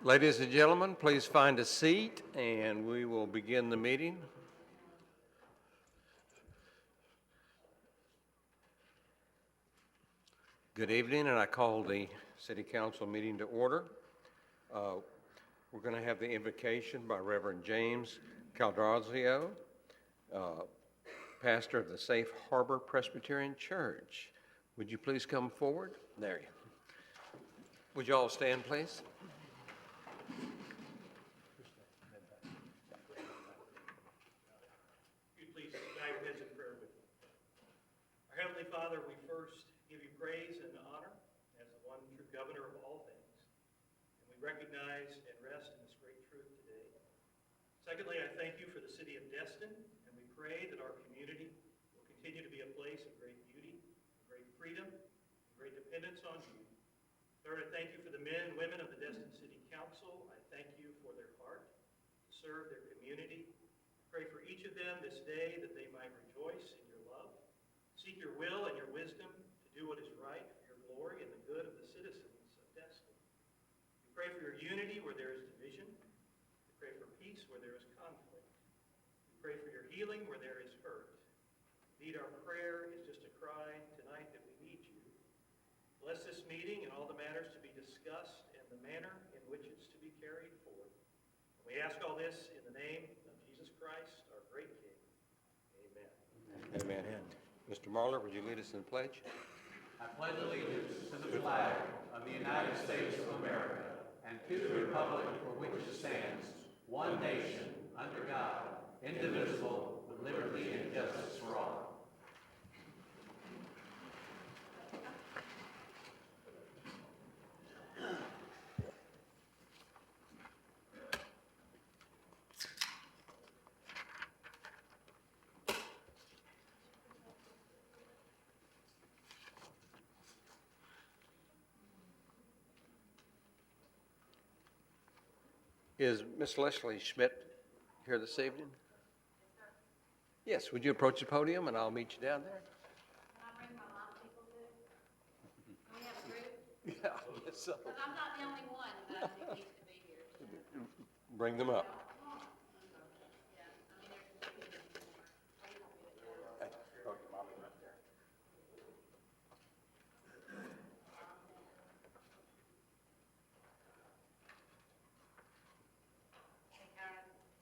Ladies and gentlemen, please find a seat and we will begin the meeting. Good evening, and I call the City Council meeting to order. We're going to have the invocation by Reverend James Caldrazio, pastor of the Safe Harbor Presbyterian Church. Would you please come forward? There you are. Would you all stand, please? Heavenly Father, we first give you praise and honor as the one true governor of all things. And we recognize and rest in this great truth today. Secondly, I thank you for the city of Destin, and we pray that our community will continue to be a place of great beauty, great freedom, and great dependence on you. Third, I thank you for the men and women of the Destin City Council. I thank you for their heart to serve their community. I pray for each of them this day that they might rejoice in your love, seek your will and your wisdom to do what is right for your glory and the good of the citizens of Destin. We pray for your unity where there is division. We pray for peace where there is conflict. We pray for your healing where there is hurt. Indeed, our prayer is just a cry tonight that we need you. Bless this meeting and all the matters to be discussed and the manner in which it's to be carried forth. And we ask all this in the name of Jesus Christ, our great King. Amen. Amen. Mr. Marler, would you lead us in the pledge? I pledge allegiance to the flag of the United States of America and to the republic for which it stands, one nation, under God, indivisible, with liberty and justice for all. Is Miss Leslie Schmidt here this evening? Yes, would you approach the podium and I'll meet you down there? Can I bring my mom people too? Can we have a group? Yeah, I guess so. Because I'm not the only one that I think needs to be here. Bring them up. Yeah, I mean, there's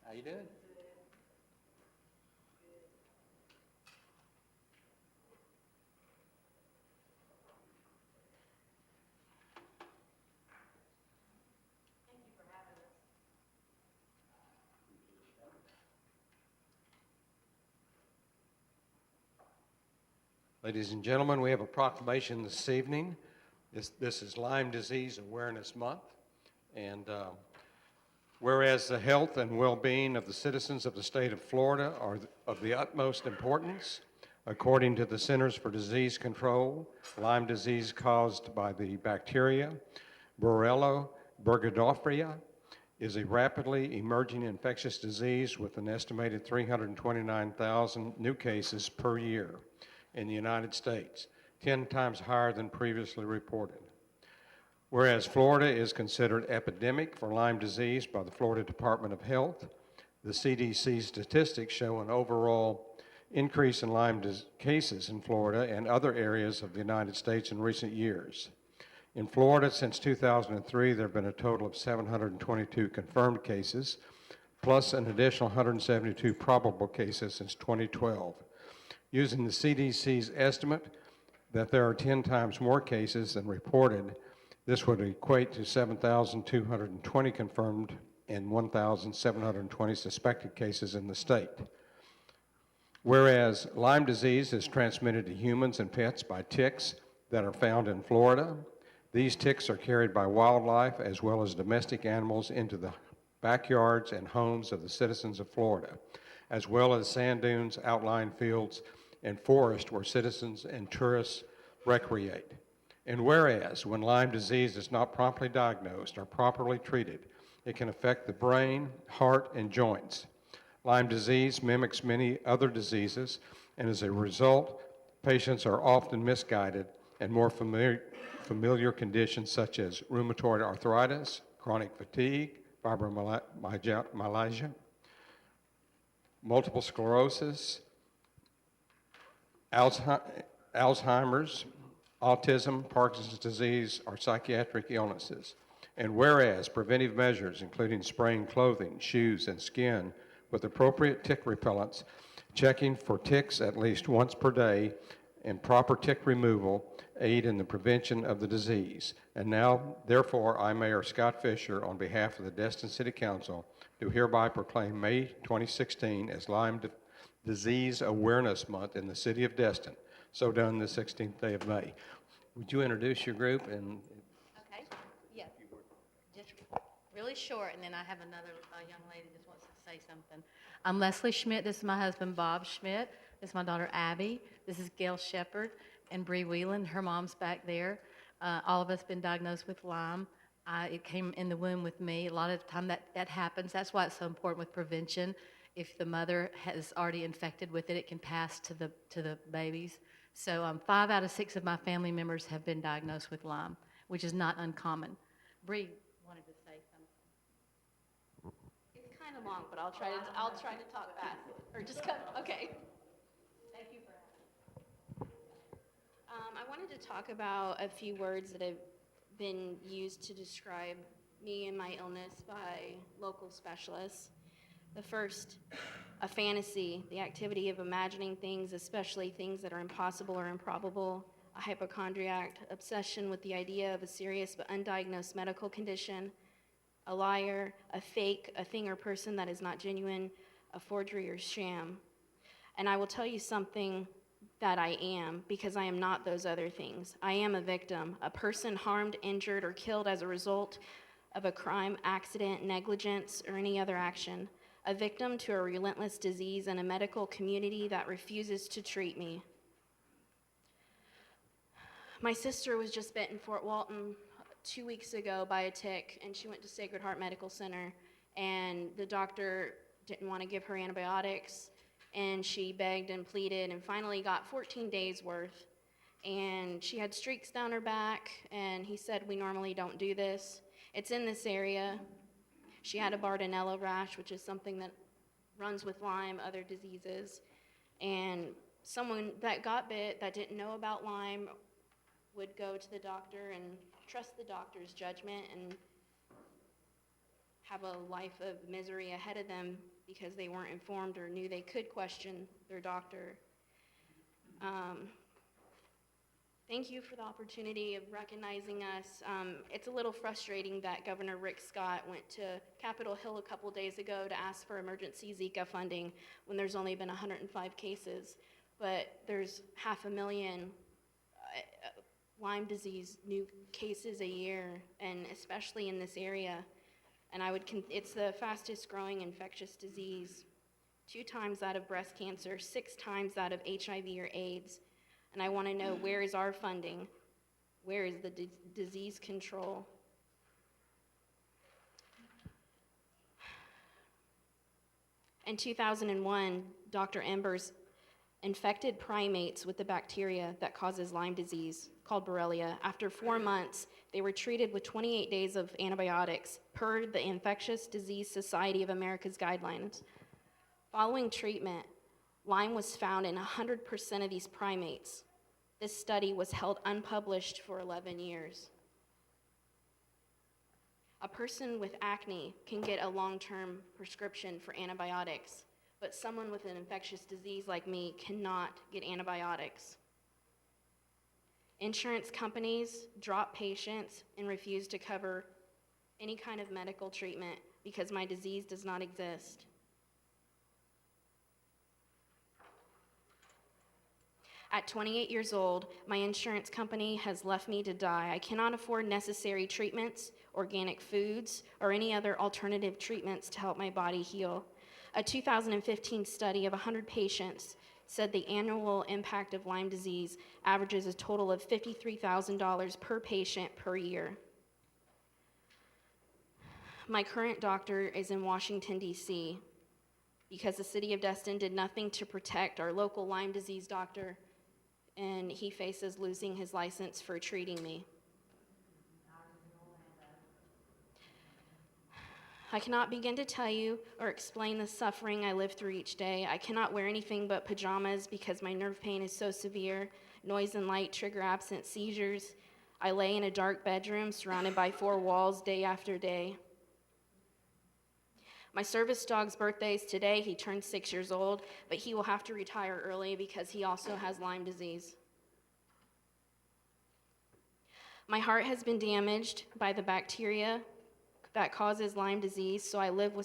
How you doing? Thank you for having us. Ladies and gentlemen, we have a proclamation this evening. This is Lyme Disease Awareness Month. And whereas the health and well-being of the citizens of the state of Florida are of the utmost importance, according to the Centers for Disease Control, Lyme disease caused by the bacteria Borrelia burgdorferi is a rapidly emerging infectious disease with an estimated 329,000 new cases per year in the United States, 10 times higher than previously reported. Whereas Florida is considered epidemic for Lyme disease by the Florida Department of Health, the CDC statistics show an overall increase in Lyme cases in Florida and other areas of the United States in recent years. In Florida, since 2003, there have been a total of 722 confirmed cases, plus an additional 172 probable cases since 2012. Using the CDC's estimate that there are 10 times more cases than reported, this would equate to 7,220 confirmed and 1,720 suspected cases in the state. Whereas Lyme disease is transmitted to humans and pets by ticks that are found in Florida, these ticks are carried by wildlife as well as domestic animals into the backyards and homes of the citizens of Florida, as well as sand dunes, outlying fields, and forest where citizens and tourists recreate. And whereas when Lyme disease is not promptly diagnosed or properly treated, it can affect the brain, heart, and joints. Lyme disease mimics many other diseases, and as a result, patients are often misguided and more familiar conditions such as rheumatoid arthritis, chronic fatigue, fibromyalgia, multiple sclerosis, Alzheimer's, autism, Parkinson's disease, or psychiatric illnesses. And whereas preventive measures, including spraying clothing, shoes, and skin with appropriate tick repellents, checking for ticks at least once per day, and proper tick removal aid in the prevention of the disease. And now, therefore, I, Mayor Scott Fisher, on behalf of the Destin City Council, do hereby proclaim May 2016 as Lyme Disease Awareness Month in the city of Destin, so done the 16th day of May. Would you introduce your group? And Okay, yeah, just really short, and then I have another young lady just wants to say something. I'm Leslie Schmidt, this is my husband Bob Schmidt, this is my daughter Abby, this is Gail Shepard, and Bree Whelan, her mom's back there. All of us been diagnosed with Lyme. It came in the womb with me. A lot of the time that happens. That's why it's so important with prevention. If the mother has already infected with it, it can pass to the babies. So 5 out of 6 of my family members have been diagnosed with Lyme, which is not uncommon. Bree wanted to say something. It's kind of long, but I'll try to talk fast. Or just cut, okay. Thank you for asking. I wanted to talk about a few words that have been used to describe me and my illness by local specialists. The first, a fantasy, the activity of imagining things, especially things that are impossible or improbable. A hypochondriac, obsession with the idea of a serious but undiagnosed medical condition. A liar, a fake, a thing or person that is not genuine, a forgery or sham. And I will tell you something that I am, because I am not those other things. I am a victim, a person harmed, injured, or killed as a result of a crime, accident, negligence, or any other action. A victim to a relentless disease and a medical community that refuses to treat me. My sister was just bit in Fort Walton 2 weeks ago by a tick, and she went to Sacred Heart Medical Center, and the doctor didn't want to give her antibiotics, and she begged and pleaded and finally got 14 days worth. And she had streaks down her back, and he said, we normally don't do this. It's in this area. She had a Bartonella rash, which is something that runs with Lyme, other diseases. And someone that got bit that didn't know about Lyme would go to the doctor and trust the doctor's judgment and have a life of misery ahead of them because they weren't informed or knew they could question their doctor. Thank you for the opportunity of recognizing us. It's a little frustrating that Governor Rick Scott went to Capitol Hill a couple days ago to ask for emergency Zika funding when there's only been 105 cases, but there's 500,000 Lyme disease new cases a year, and especially in this area. And it's the fastest growing infectious disease, 2 times that of breast cancer, 6 times that of HIV or AIDS. And I want to know, where is our funding? Where is the disease control? In 2001, Dr. Embers infected primates with the bacteria that causes Lyme disease, called Borrelia. After 4 months, they were treated with 28 days of antibiotics per the Infectious Disease Society of America's guidelines. Following treatment, Lyme was found in 100% of these primates. This study was held unpublished for 11 years. A person with acne can get a long-term prescription for antibiotics, but someone with an infectious disease like me cannot get antibiotics. Insurance companies drop patients and refuse to cover any kind of medical treatment because my disease does not exist. At 28 years old, my insurance company has left me to die. I cannot afford necessary treatments, organic foods, or any other alternative treatments to help my body heal. A 2015 study of 100 patients said the annual impact of Lyme disease averages a total of $53,000 per patient per year. My current doctor is in Washington, D.C., because the city of Destin did nothing to protect our local Lyme disease doctor, and he faces losing his license for treating me. I cannot begin to tell you or explain the suffering I live through each day. I cannot wear anything but pajamas because my nerve pain is so severe. Noise and light trigger absent seizures. I lay in a dark bedroom surrounded by 4 walls day after day. My service dog's birthday is today. He turned 6 years old, but he will have to retire early because he also has Lyme disease. My heart has been damaged by the bacteria that causes Lyme disease, so I live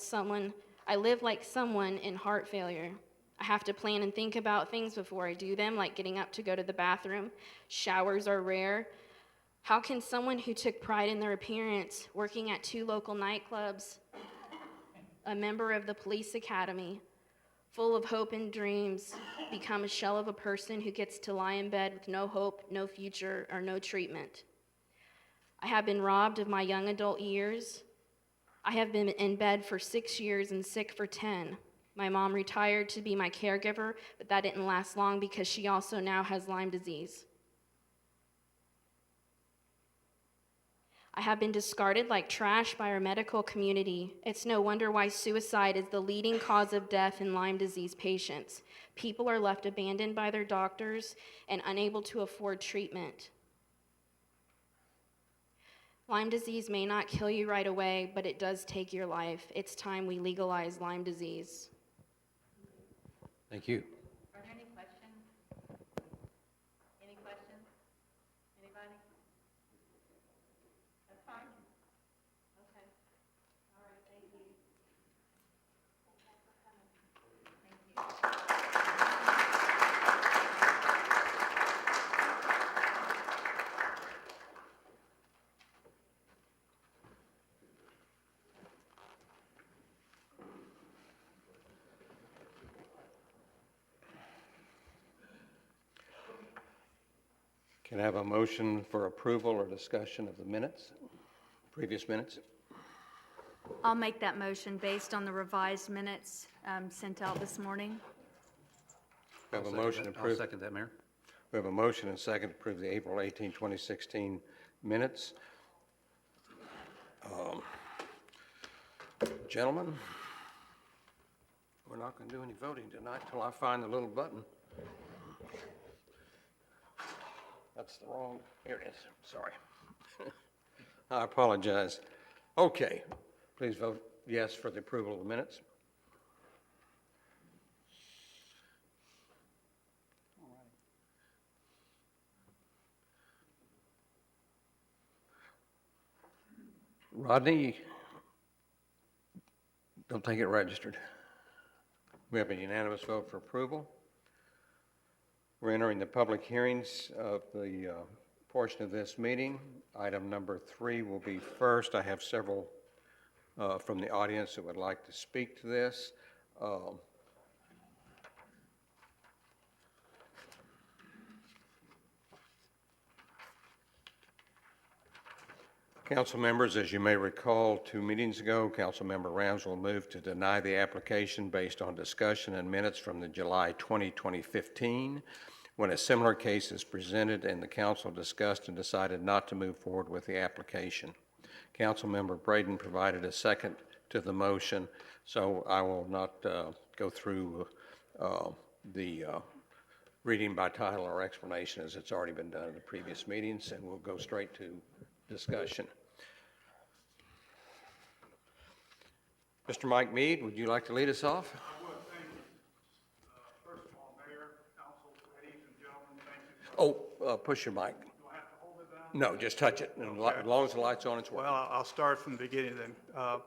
like someone in heart failure. I have to plan and think about things before I do them, like getting up to go to the bathroom. Showers are rare. How can someone who took pride in their appearance, working at 2 local nightclubs, a member of the police academy, full of hope and dreams, become a shell of a person who gets to lie in bed with no hope, no future, or no treatment? I have been robbed of my young adult years. I have been in bed for 6 years and sick for 10. My mom retired to be my caregiver, but that didn't last long because she also now has Lyme disease. I have been discarded like trash by our medical community. It's no wonder why suicide is the leading cause of death in Lyme disease patients. People are left abandoned by their doctors and unable to afford treatment. Lyme disease may not kill you right away, but it does take your life. It's time we legalize Lyme disease. Thank you. Are there any questions? Any questions? Anybody? That's fine. Okay. All right, thank you. Thank you. Can I have a motion for approval or discussion of the minutes, previous minutes? I'll make that motion based on the revised minutes sent out this morning. We have a motion to I'll approve. second that, Mayor. We have a motion and second to approve the April 18, 2016 minutes. Gentlemen, we're not going to do any voting tonight till I find the little button. That's the wrong, here it is, sorry. I apologize. Okay, please vote yes for the approval of the minutes. Rodney, don't take it registered. We have a unanimous vote for approval. We're entering the public hearings of the portion of this meeting. Item number 3 will be first. I have several from the audience that would like to speak to this. Council members, as you may recall, 2 meetings ago, Councilmember Ramsell moved to deny the application based on discussion and minutes from the July 20, 2015, when a similar case is presented and the council discussed and decided not to move forward with the application. Councilmember Braden provided a second to the motion, so I will not go through the reading by title or explanation as it's already been done in the previous meetings, and we'll go straight to discussion. Mr. Mike Mead, would you like to lead us off? I would, thank you. First of all, Mayor, Council, ladies and gentlemen, thank you. Oh, push your mic. Do I have to hold it down? No, just touch it, and as long as the light's on, it's working. Well, I'll start from the beginning then.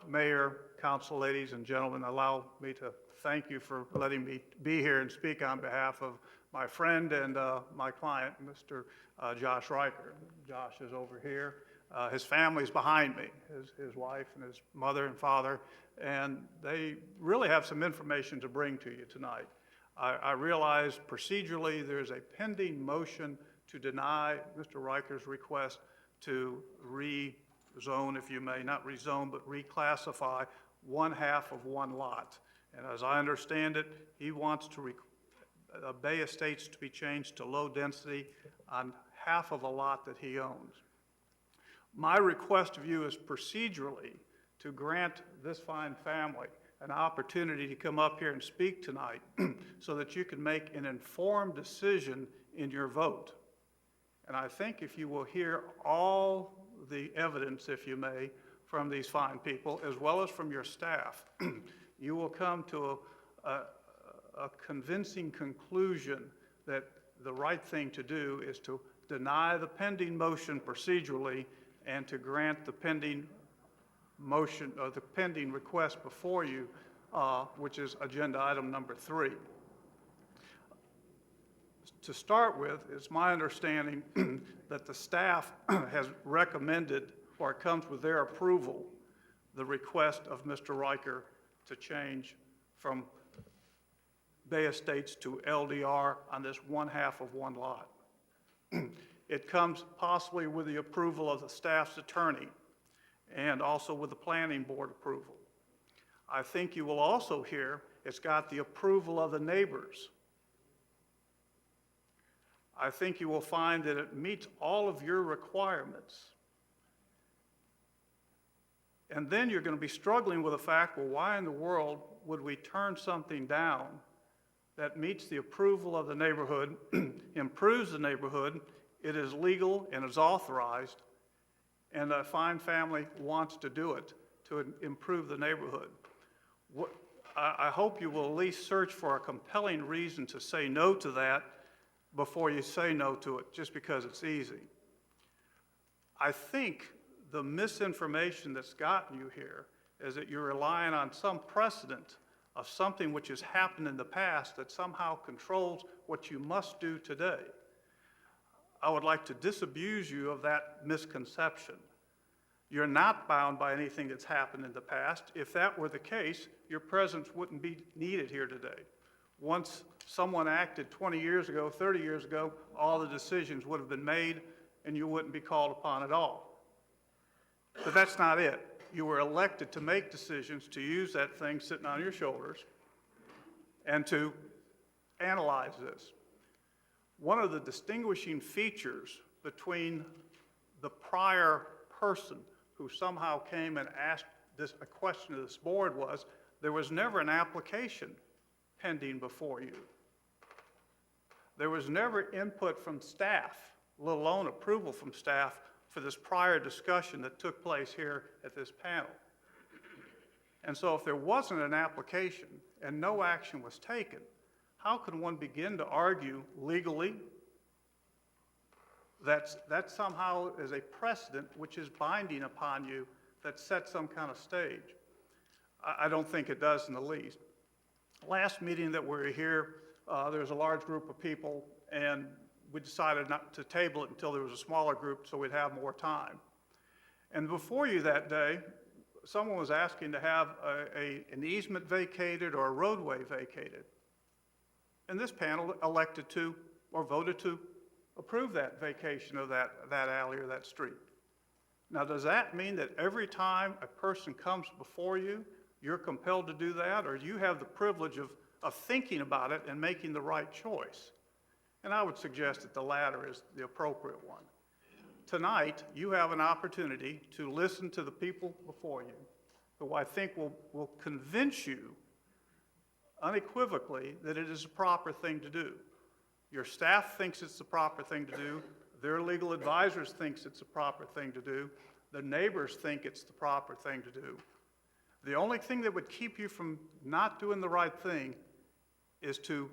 Mayor, Council, ladies and gentlemen, allow me to thank you for letting me be here and speak on behalf of my friend and my client, Mr. Josh Riker. Josh is over here. His family's behind me, his wife and his mother and father, and they really have some information to bring to you tonight. I realize procedurally there's a pending motion to deny Mr. Riker's request to rezone, if you may, not rezone, but reclassify 1/2 of one lot. And as I understand it, he wants to Bay Estates to be changed to low density on half of a lot that he owns. My request of you is procedurally to grant this fine family an opportunity to come up here and speak tonight so that you can make an informed decision in your vote. And I think if you will hear all the evidence, if you may, from these fine people, as well as from your staff, you will come to a convincing conclusion that the right thing to do is to deny the pending motion procedurally and to grant the pending motion, or the pending request before you, which is agenda item number 3. To start with, it's my understanding that the staff has recommended, or it comes with their approval, the request of Mr. Riker to change from Bay Estates to LDR on this 1/2 of one lot. It comes possibly with the approval of the staff's attorney and also with the planning board approval. I think you will also hear it's got the approval of the neighbors. I think you will find that it meets all of your requirements. And then you're going to be struggling with the fact, well, why in the world would we turn something down that meets the approval of the neighborhood, improves the neighborhood, it is legal and is authorized, and a fine family wants to do it to improve the neighborhood. I hope you will at least search for a compelling reason to say no to that before you say no to it, just because it's easy. I think the misinformation that's gotten you here is that you're relying on some precedent of something which has happened in the past that somehow controls what you must do today. I would like to disabuse you of that misconception. You're not bound by anything that's happened in the past. If that were the case, your presence wouldn't be needed here today. Once someone acted 20 years ago, 30 years ago, all the decisions would have been made and you wouldn't be called upon at all. But that's not it. You were elected to make decisions, to use that thing sitting on your shoulders, and to analyze this. One of the distinguishing features between the prior person who somehow came and asked a question to this board was there was never an application pending before you. There was never input from staff, let alone approval from staff, for this prior discussion that took place here at this panel. And so if there wasn't an application and no action was taken, how can one begin to argue legally that somehow is a precedent which is binding upon you that sets some kind of stage? I don't think it does in the least. Last meeting that we were here, there was a large group of people, and we decided not to table it until there was a smaller group so we'd have more time. And before you that day, someone was asking to have an easement vacated or a roadway vacated. And this panel elected to, or voted to, approve that vacation of that alley or that street. Now, does that mean that every time a person comes before you, you're compelled to do that, or you have the privilege of thinking about it and making the right choice? And I would suggest that the latter is the appropriate one. Tonight, you have an opportunity to listen to the people before you, who I think will convince you unequivocally that it is the proper thing to do. Your staff thinks it's the proper thing to do. Their legal advisors thinks it's the proper thing to do. The neighbors think it's the proper thing to do. The only thing that would keep you from not doing the right thing is to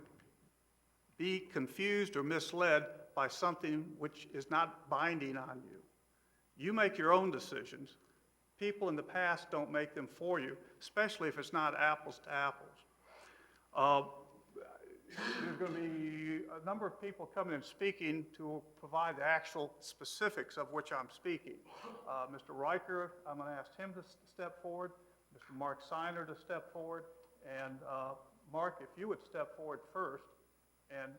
be confused or misled by something which is not binding on you. You make your own decisions. People in the past don't make them for you, especially if it's not apples to apples. There's going to be a number of people coming and speaking to provide the actual specifics of which I'm speaking. Mr. Riker, I'm going to ask him to step forward. Mr. Mark Seiner to step forward. And Mark, if you would step forward first and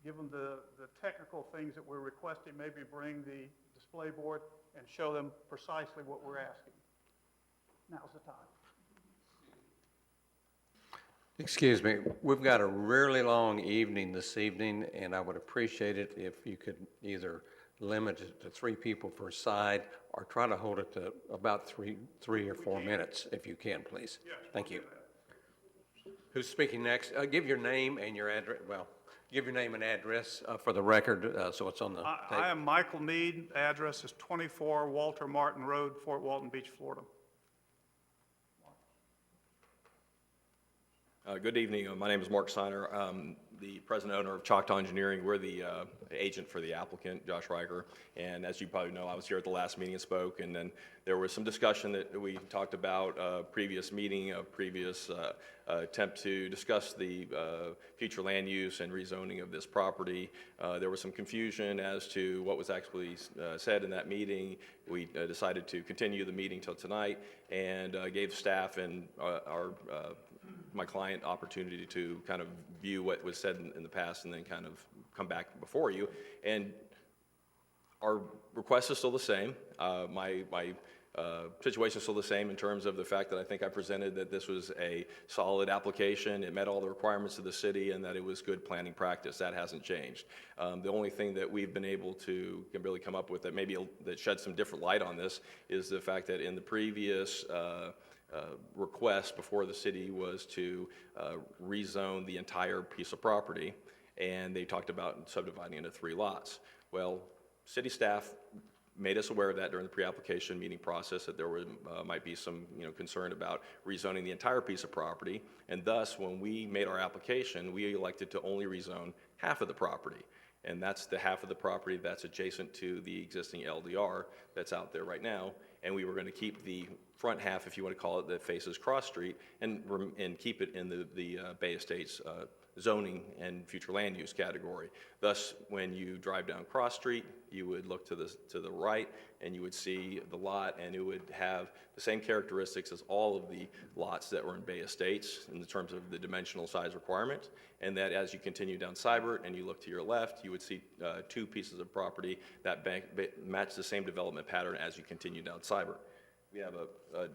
give them the technical things that we're requesting, maybe bring the display board and show them precisely what we're asking. Now's the time. Excuse me, we've got a really long evening this evening, and I would appreciate it if you could either limit it to 3 people per side, or try to hold it to about three or 4 minutes, if you can, please. Yes, Thank we'll you. do that. Who's speaking next? Give your name and your address, give your name and address for the record, so it's on the I tape. am Michael Mead. Address is 24 Walter Martin Road, Fort Walton Beach, Florida. Good evening. My name is Mark Steiner. The president owner of Choctaw Engineering. We're the agent for the applicant, Josh Riker. And as you probably know, I was here at the last meeting and spoke, and then there was some discussion that we talked about, previous meeting, a previous attempt to discuss the future land use and rezoning of this property. There was some confusion as to what was actually said in that meeting. We decided to continue the meeting till tonight and gave staff and my client opportunity to kind of view what was said in the past and then kind of come back before you. And our request is still the same. My situation is still the same in terms of the fact that I think I presented that this was a solid application, it met all the requirements of the city, and that it was good planning practice. That hasn't changed. The only thing that we've been able to really come up with that maybe that sheds some different light on this is the fact that in the previous request before the city was to rezone the entire piece of property, and they talked about subdividing into 3 lots. Well, city staff made us aware of that during the pre-application meeting process, that there was, might be some concern about rezoning the entire piece of property, and thus when we made our application, we elected to only rezone half of the property. And that's the half of the property that's adjacent to the existing LDR that's out there right now. And we were going to keep the front half, if you want to call it, that faces Cross Street, and keep it in the Bay Estates zoning and future land use category. Thus, when you drive down Cross Street, you would look to the right, and you would see the lot, and it would have the same characteristics as all of the lots that were in Bay Estates in terms of the dimensional size requirement. And that as you continue down Seibert and you look to your left, you would see 2 pieces of property that match the same development pattern as you continue down Seibert. We have a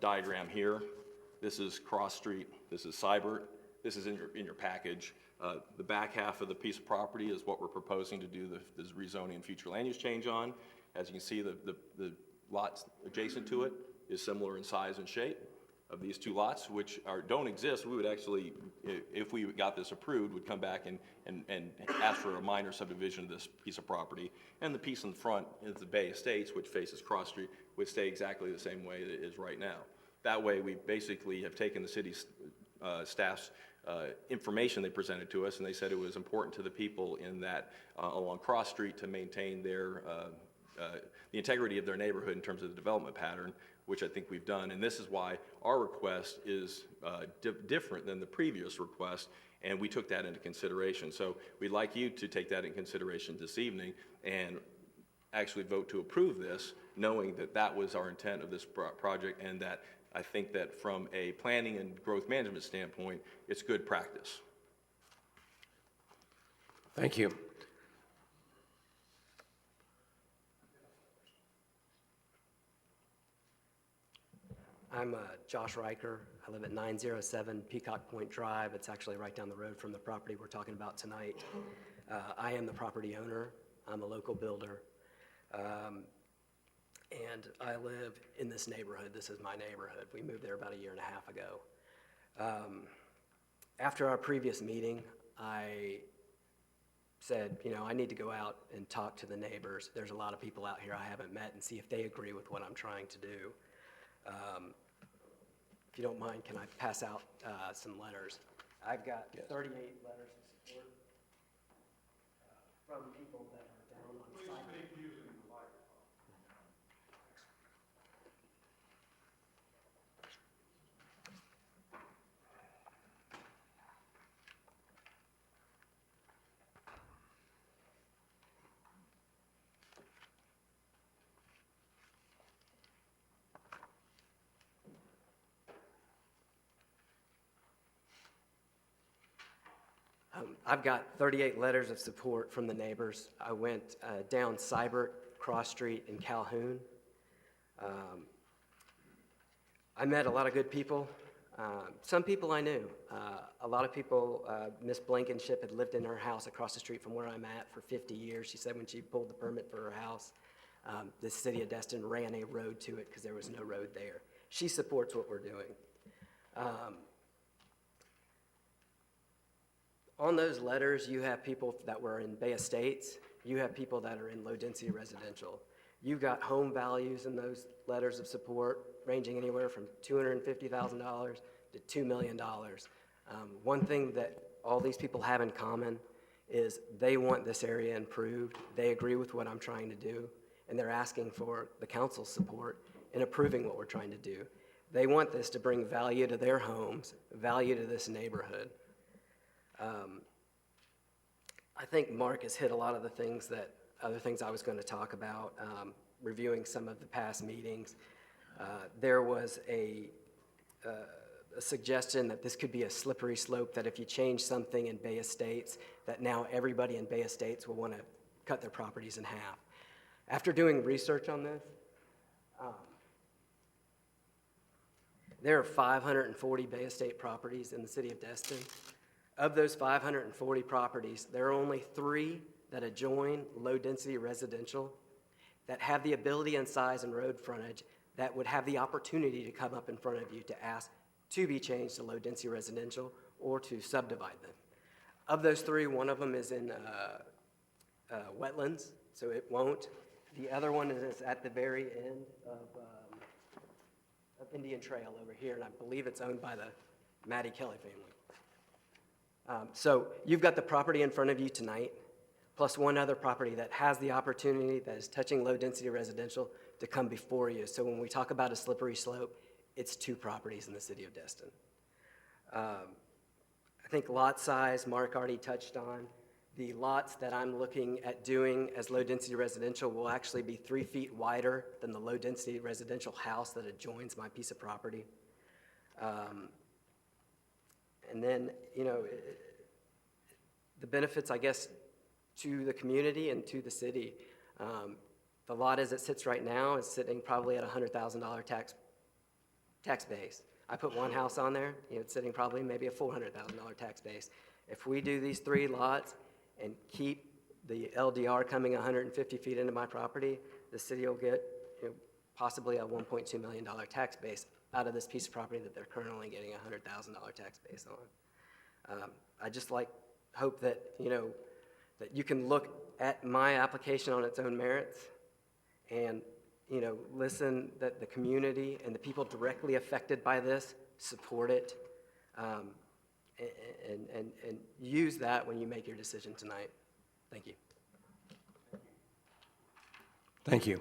diagram here. This is Cross Street. This is Seibert. This is in your package. The back half of the piece of property is what we're proposing to do the rezoning and future land use change on. As you can see, the lots adjacent to it is similar in size and shape of these 2 lots, which don't exist. We would actually, if we got this approved, would come back and ask for a minor subdivision of this piece of property. And the piece in front is the Bay Estates, which faces Cross Street, would stay exactly the same way that it is right now. That way, we basically have taken the city's staff's information they presented to us, and they said it was important to the people in that along Cross Street to maintain their the integrity of their neighborhood in terms of the development pattern, which I think we've done. And this is why our request is different than the previous request, and we took that into consideration. So we'd like you to take that in consideration this evening and actually vote to approve this, knowing that that was our intent of this project, and that I think that from a planning and growth management standpoint, it's good practice. Thank you. I'm Josh Riker. I live at 907 Peacock Point Drive. It's actually right down the road from the property we're talking about tonight. I am the property owner. I'm a local builder. And I live in this neighborhood. This is my neighborhood. We moved there about 1.5 years ago. After our previous meeting, I said, I need to go out and talk to the neighbors. There's a lot of people out here I haven't met, and see if they agree with what I'm trying to do. If you don't mind, can I pass out some letters? I've got 38 letters of support from people that are down on site. I've got 38 letters of support from the neighbors. I went down Seibert, Cross Street, and Calhoun. I met a lot of good people. Some people I knew. A lot of people, Miss Blankenship had lived in her house across the street from where I'm at for 50 years. She said when she pulled the permit for her house, the city of Destin ran a road to it because there was no road there. She supports what we're doing. On those letters, you have people that were in Bay Estates. You have people that are in low-density residential. You've got home values in those letters of support ranging anywhere from $250,000 to $2 million. One thing that all these people have in common is they want this area improved. They agree with what I'm trying to do, and they're asking for the council's support in approving what we're trying to do. They want this to bring value to their homes, value to this neighborhood. I think Mark has hit a lot of the things other things I was going to talk about, reviewing some of the past meetings. There was a suggestion that this could be a slippery slope, that if you change something in Bay Estates, that now everybody in Bay Estates will want to cut their properties in half. After doing research on this, there are 540 Bay Estate properties in the city of Destin. Of those 540 properties, there are only 3 that adjoin low-density residential that have the ability and size and road frontage that would have the opportunity to come up in front of you to ask to be changed to low-density residential or to subdivide them. Of those 3, one of them is in wetlands, so it won't. The other one is at the very end of Indian Trail over here, and I believe it's owned by the Matty Kelly family. So you've got the property in front of you tonight, plus one other property that has the opportunity, that is touching low-density residential, to come before you. So when we talk about a slippery slope, it's 2 properties in the city of Destin. I think lot size, Mark already touched on. The lots that I'm looking at doing as low-density residential will actually be 3 feet wider than the low-density residential house that adjoins my piece of property. And then, the benefits, I guess, to the community and to the city. The lot as it sits right now is sitting probably at $100,000 tax base. I put one house on there, it's sitting probably maybe a $400,000 tax base. If we do these 3 lots and keep the LDR coming 150 feet into my property, the city will get possibly a $1.2 million tax base out of this piece of property that they're currently getting a $100,000 tax base on. I just hope that, that you can look at my application on its own merits and, listen that the community and the people directly affected by this support it, and use that when you make your decision tonight. Thank you. Thank you.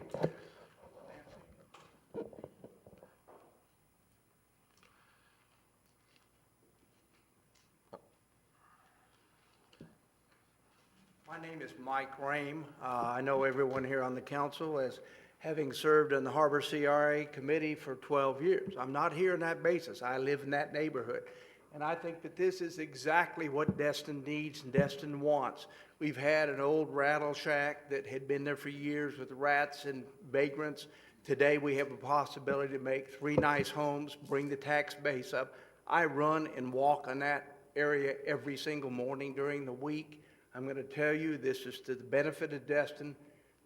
My name is Mike Rame. I know everyone here on the council as having served in the Harbor CRA committee for 12 years. I'm not here on that basis. I live in that neighborhood. And I think that this is exactly what Destin needs and Destin wants. We've had an old rattle shack that had been there for years with rats and vagrants. Today we have a possibility to make 3 nice homes, bring the tax base up. I run and walk on that area every single morning during the week. I'm going to tell you, this is to the benefit of Destin.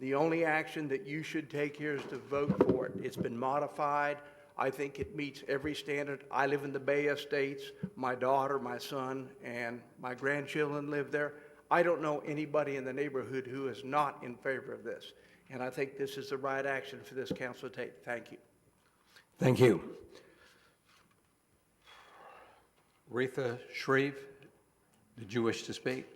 The only action that you should take here is to vote for it. It's been modified. I think it meets every standard. I live in the Bay Estates. My daughter, my son, and my grandchildren live there. I don't know anybody in the neighborhood who is not in favor of this. And I think this is the right action for this council to take. Thank you. Thank you. Retha Shreve, did you wish to speak?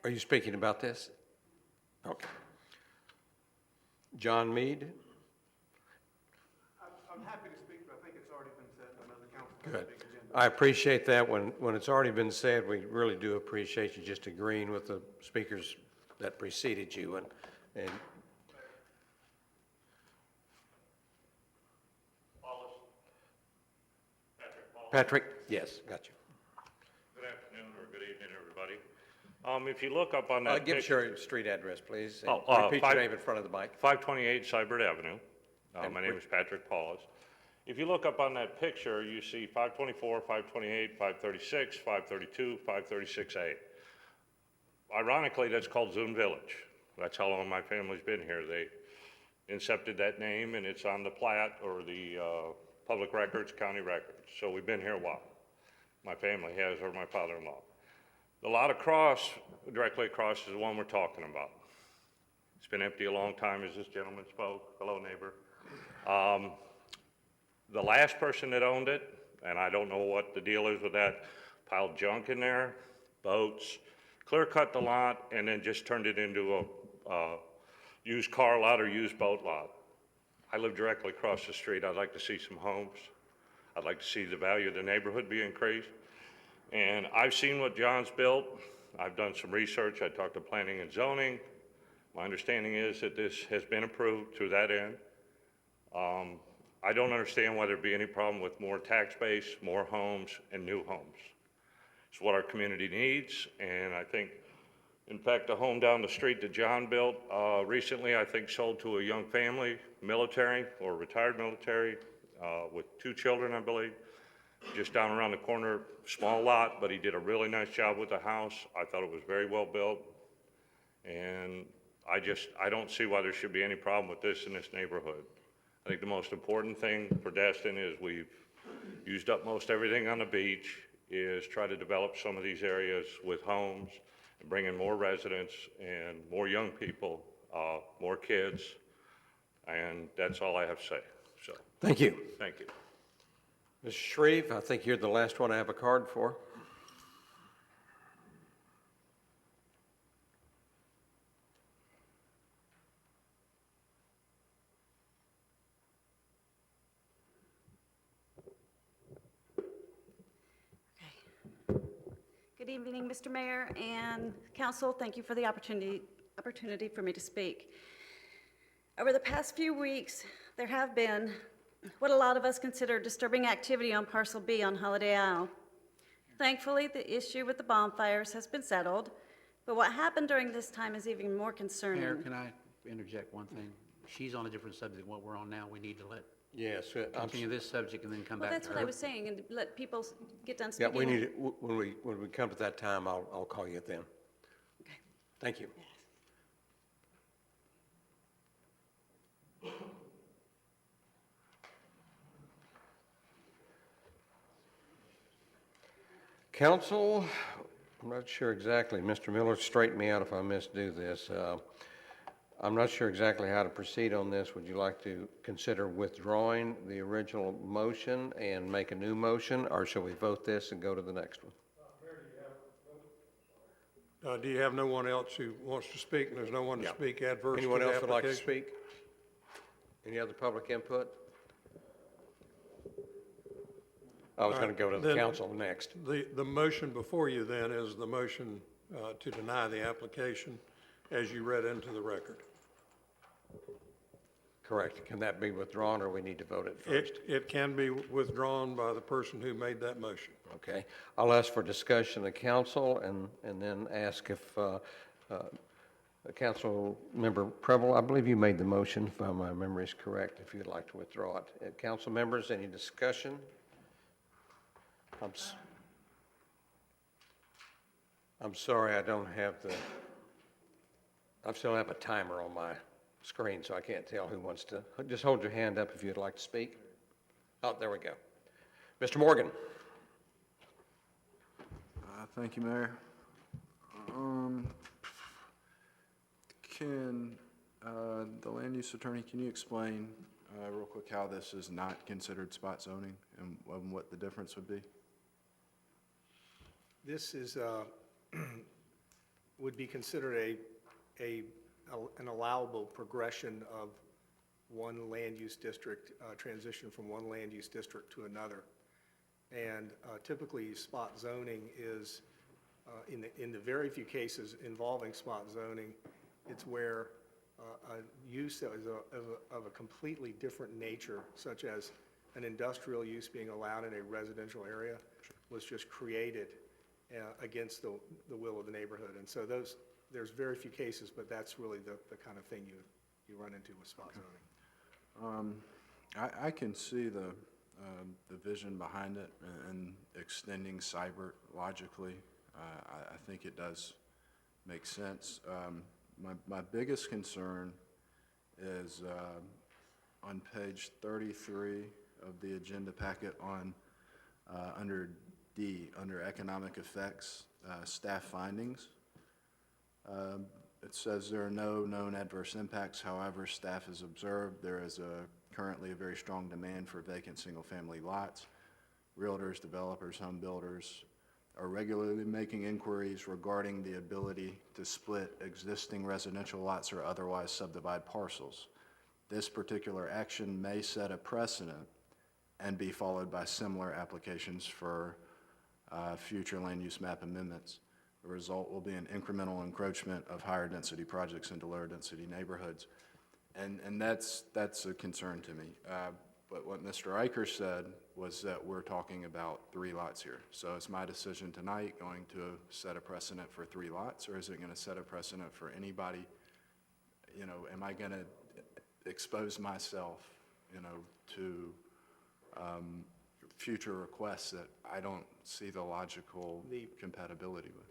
Are you speaking about this? Okay. John Mead? I'm happy to speak, but I think it's already been said. I know the council. Good. I appreciate that. When it's already been said, we really do appreciate you just agreeing with the speakers that preceded you. And Patrick? Yes, got you. Good afternoon or good evening, everybody. If you look up on that Give us your street address, please. And Oh, repeat your name in front of the mic. 528 Cybert Avenue. My name is Patrick Paulus. If you look up on that picture, you see 524, 528, 536, 532, 536A. Ironically, that's called Zoom Village. That's how long my family's been here. They incepted that name, and it's on the plat or the public records, county records. So we've been here a while. My family has, or my father-in-law. The lot across, directly across, is the one we're talking about. It's been empty a long time, as this gentleman spoke, fellow neighbor. The last person that owned it, and I don't know what the deal is with that, piled junk in there, boats, clear-cut the lot, and then just turned it into a used car lot or used boat lot. I live directly across the street. I'd like to see some homes. I'd like to see the value of the neighborhood be increased. And I've seen what John's built. I've done some research. I talked to planning and zoning. My understanding is that this has been approved through that end. I don't understand why there'd be any problem with more tax base, more homes, and new homes. It's what our community needs, and I think, in fact, the home down the street that John built recently, I think, sold to a young family, military or retired military, with 2 children, I believe, just down around the corner, small lot, but he did a really nice job with the house. I thought it was very well built, and I don't see why there should be any problem with this in this neighborhood. I think the most important thing for Destin is we've used up most everything on the beach, is try to develop some of these areas with homes and bring in more residents and more young people, more kids, and that's all I have to say. So, Thank you. thank you. Mr. Shreve, I think you're the last one I have a card for. Good evening, Mr. Mayor and Council. Thank you for the opportunity for me to speak. Over the past few weeks, there have been what a lot of us consider disturbing activity on Parcel B on Holiday Isle. Thankfully, the issue with the bonfires has been settled, but what happened during this time is even more concerning. Mayor, can I interject one thing? She's on a different subject than what we're on now. We need to let Yes. continue this subject and then come Well, back that's to what I her. was saying, and let people get done Yeah, speaking. we need it, when we come to that time, I'll call you then. Okay. Thank you. Council, I'm not sure exactly, Mr. Miller, straighten me out if I misdo this. I'm not sure exactly how to proceed on this. Would you like to consider withdrawing the original motion and make a new motion, or shall we vote this and go to the next one? Do you have no one else who wants to speak, and there's no one to Yeah. speak adverse to Anyone the else would like to application? speak? Any other public input? I was going to go to the Then council next. The motion before you then is the motion to deny the application as you read into the record. Correct. Can that be withdrawn, or we need to vote it first? It can be withdrawn by the person who made that motion. Okay. I'll ask for discussion of council and then ask if Council Member Preble, I believe you made the motion, if my memory is correct, if you'd like to withdraw it. Council members, any discussion? I'm sorry, I don't have I still have a timer on my screen, so I can't tell who wants to. Just hold your hand up if you'd like to speak. Oh, there we go. Mr. Morgan. Thank you, Mayor. Can the land use attorney, can you explain real quick how this is not considered spot zoning and what the difference would be? This is, would be considered an allowable progression of one land use district, transition from one land use district to another. And typically, spot zoning is, in the very few cases involving spot zoning, it's where a use that is of a completely different nature, such as an industrial use being allowed in a residential area, was just created against the will of the neighborhood. And so there's very few cases, but that's really the kind of thing you run into with spot zoning. I can see the vision behind it and extending cyber logically. I think it does make sense. My biggest concern is on page 33 of the agenda packet on under D, under economic effects, staff findings. It says there are no known adverse impacts. However, staff has observed there is currently a very strong demand for vacant single-family lots. Realtors, developers, home builders are regularly making inquiries regarding the ability to split existing residential lots or otherwise subdivide parcels. This particular action may set a precedent and be followed by similar applications for future land use map amendments. The result will be an incremental encroachment of higher density projects into lower density neighborhoods. And that's a concern to me. But what Mr. Eicher said was that we're talking about 3 lots here. So is my decision tonight going to set a precedent for 3 lots, or is it going to set a precedent for anybody? You know, am I going to expose myself, you know, to future requests that I don't see the logical compatibility with?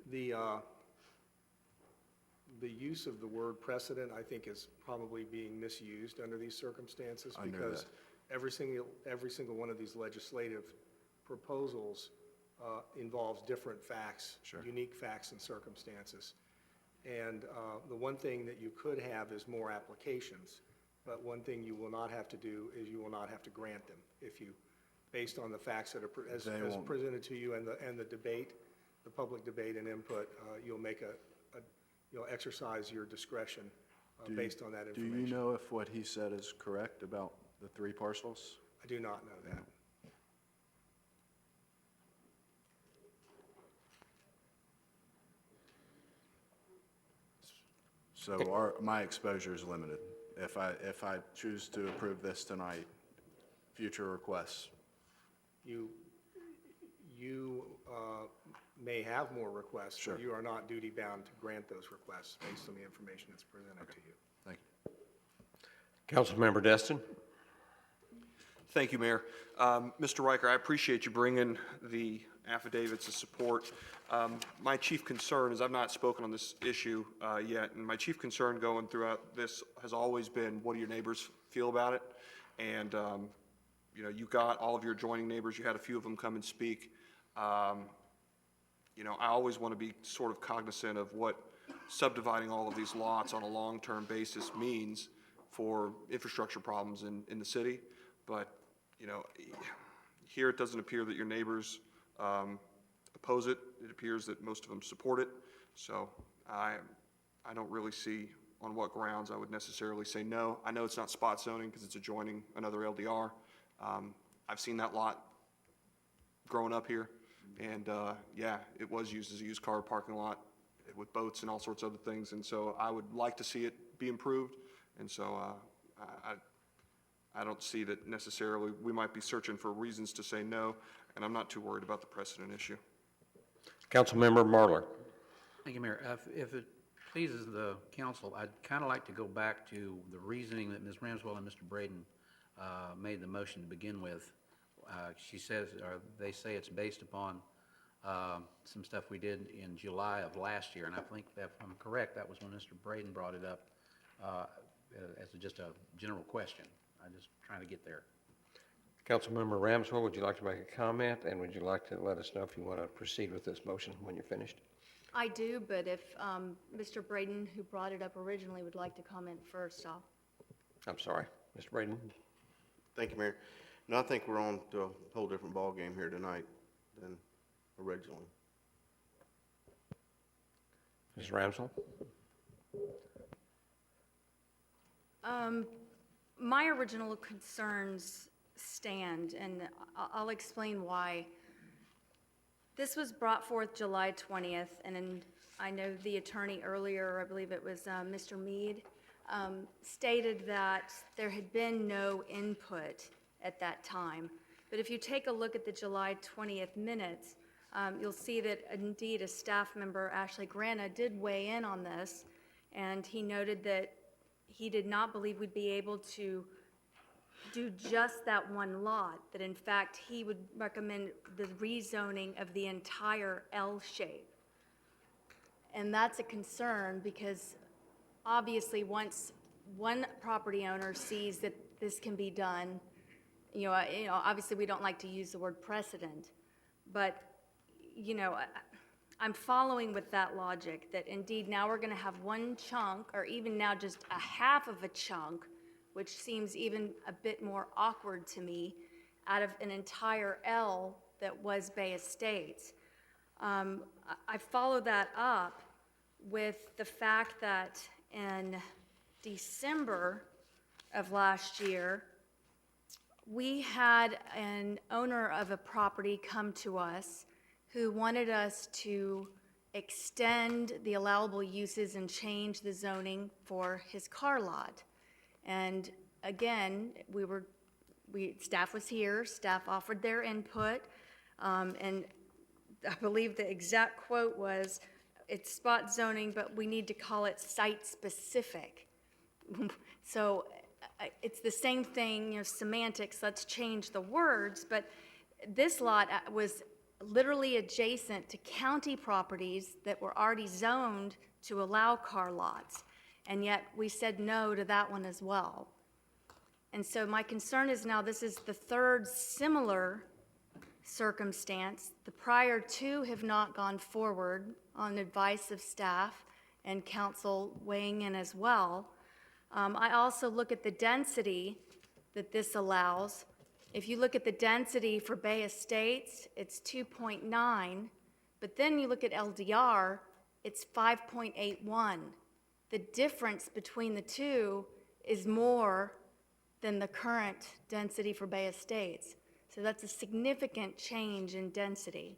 The use of the word precedent, I think, is probably being misused under these circumstances because every single one of these legislative proposals involves different facts, unique facts and circumstances. And the one thing that you could have is more applications, but one thing you will not have to do is you will not have to grant them if you, based on the facts that are as presented to you and the debate, the public debate and input, you'll make you'll exercise your discretion based on that information. Do you know if what he said is correct about the 3 parcels? I do not know that. So my exposure is limited. If I choose to approve this tonight, future requests. You may have more requests, but you are not duty-bound to grant those requests based on the information that's presented to you. Thank you. Councilmember Destin. Thank you, Mayor. Mr. Riker, I appreciate you bringing the affidavits of support. My chief concern is I've not spoken on this issue yet, and my chief concern going throughout this has always been, what do your neighbors feel about it? And you know, you got all of your adjoining neighbors. You had a few of them come and speak. You know, I always want to be sort of cognizant of what subdividing all of these lots on a long-term basis means for infrastructure problems in the city. But, you know, here it doesn't appear that your neighbors oppose it. It appears that most of them support it. So I don't really see on what grounds I would necessarily say no. I know it's not spot zoning because it's adjoining another LDR. I've seen that lot growing up here, and yeah, it was used as a used car parking lot with boats and all sorts of other things, and so I would like to see it be improved, and so I don't see that necessarily. We might be searching for reasons to say no, and I'm not too worried about the precedent issue. Councilmember Marler. Thank you, Mayor. If it pleases the council, I'd kind of like to go back to the reasoning that Ms. Ramswell and Mr. Braden made the motion to begin with. She says, or they say it's based upon some stuff we did in July of last year, and I think that, if I'm correct, that was when Mr. Braden brought it up as just a general question. I'm just trying to get there. Councilmember Ramswell, would you like to make a comment, and would you like to let us know if you want to proceed with this motion when you're finished? I do, but if Mr. Braden, who brought it up originally, would like to comment first, I'm sorry, Mr. Braden. Thank you, Mayor. No, I think we're on to a whole different ballgame here tonight than originally. Ms. Ramswell? My original concerns stand, and I'll explain why. This was brought forth July 20th, and I know the attorney earlier, I believe it was Mr. Mead, stated that there had been no input at that time. But if you take a look at the July 20th minutes, you'll see that indeed a staff member, Ashley Grana, did weigh in on this, and he noted that he did not believe we'd be able to do just that one lot, that in fact, he would recommend the rezoning of the entire L shape. And that's a concern because obviously, once one property owner sees that this can be done, obviously, we don't like to use the word precedent, but, I'm following with that logic, that indeed now we're gonna have one chunk, or even now just a half of a chunk, which seems even a bit more awkward to me, out of an entire L that was Bay Estates. I follow that up with the fact that in December of last year, we had an owner of a property come to us who wanted us to extend the allowable uses and change the zoning for his car lot. And again, staff was here, staff offered their input, and I believe the exact quote was, it's spot zoning, but we need to call it site-specific. So it's the same thing, semantics, let's change the words, but this lot was literally adjacent to county properties that were already zoned to allow car lots, and yet we said no to that one as well. And so my concern is now this is the third similar circumstance. The prior two have not gone forward on advice of staff and council weighing in as well. I also look at the density that this allows. If you look at the density for Bay Estates, it's 2.9, but then you look at LDR, it's 5.81. The difference between the two is more than the current density for Bay Estates. So that's a significant change in density.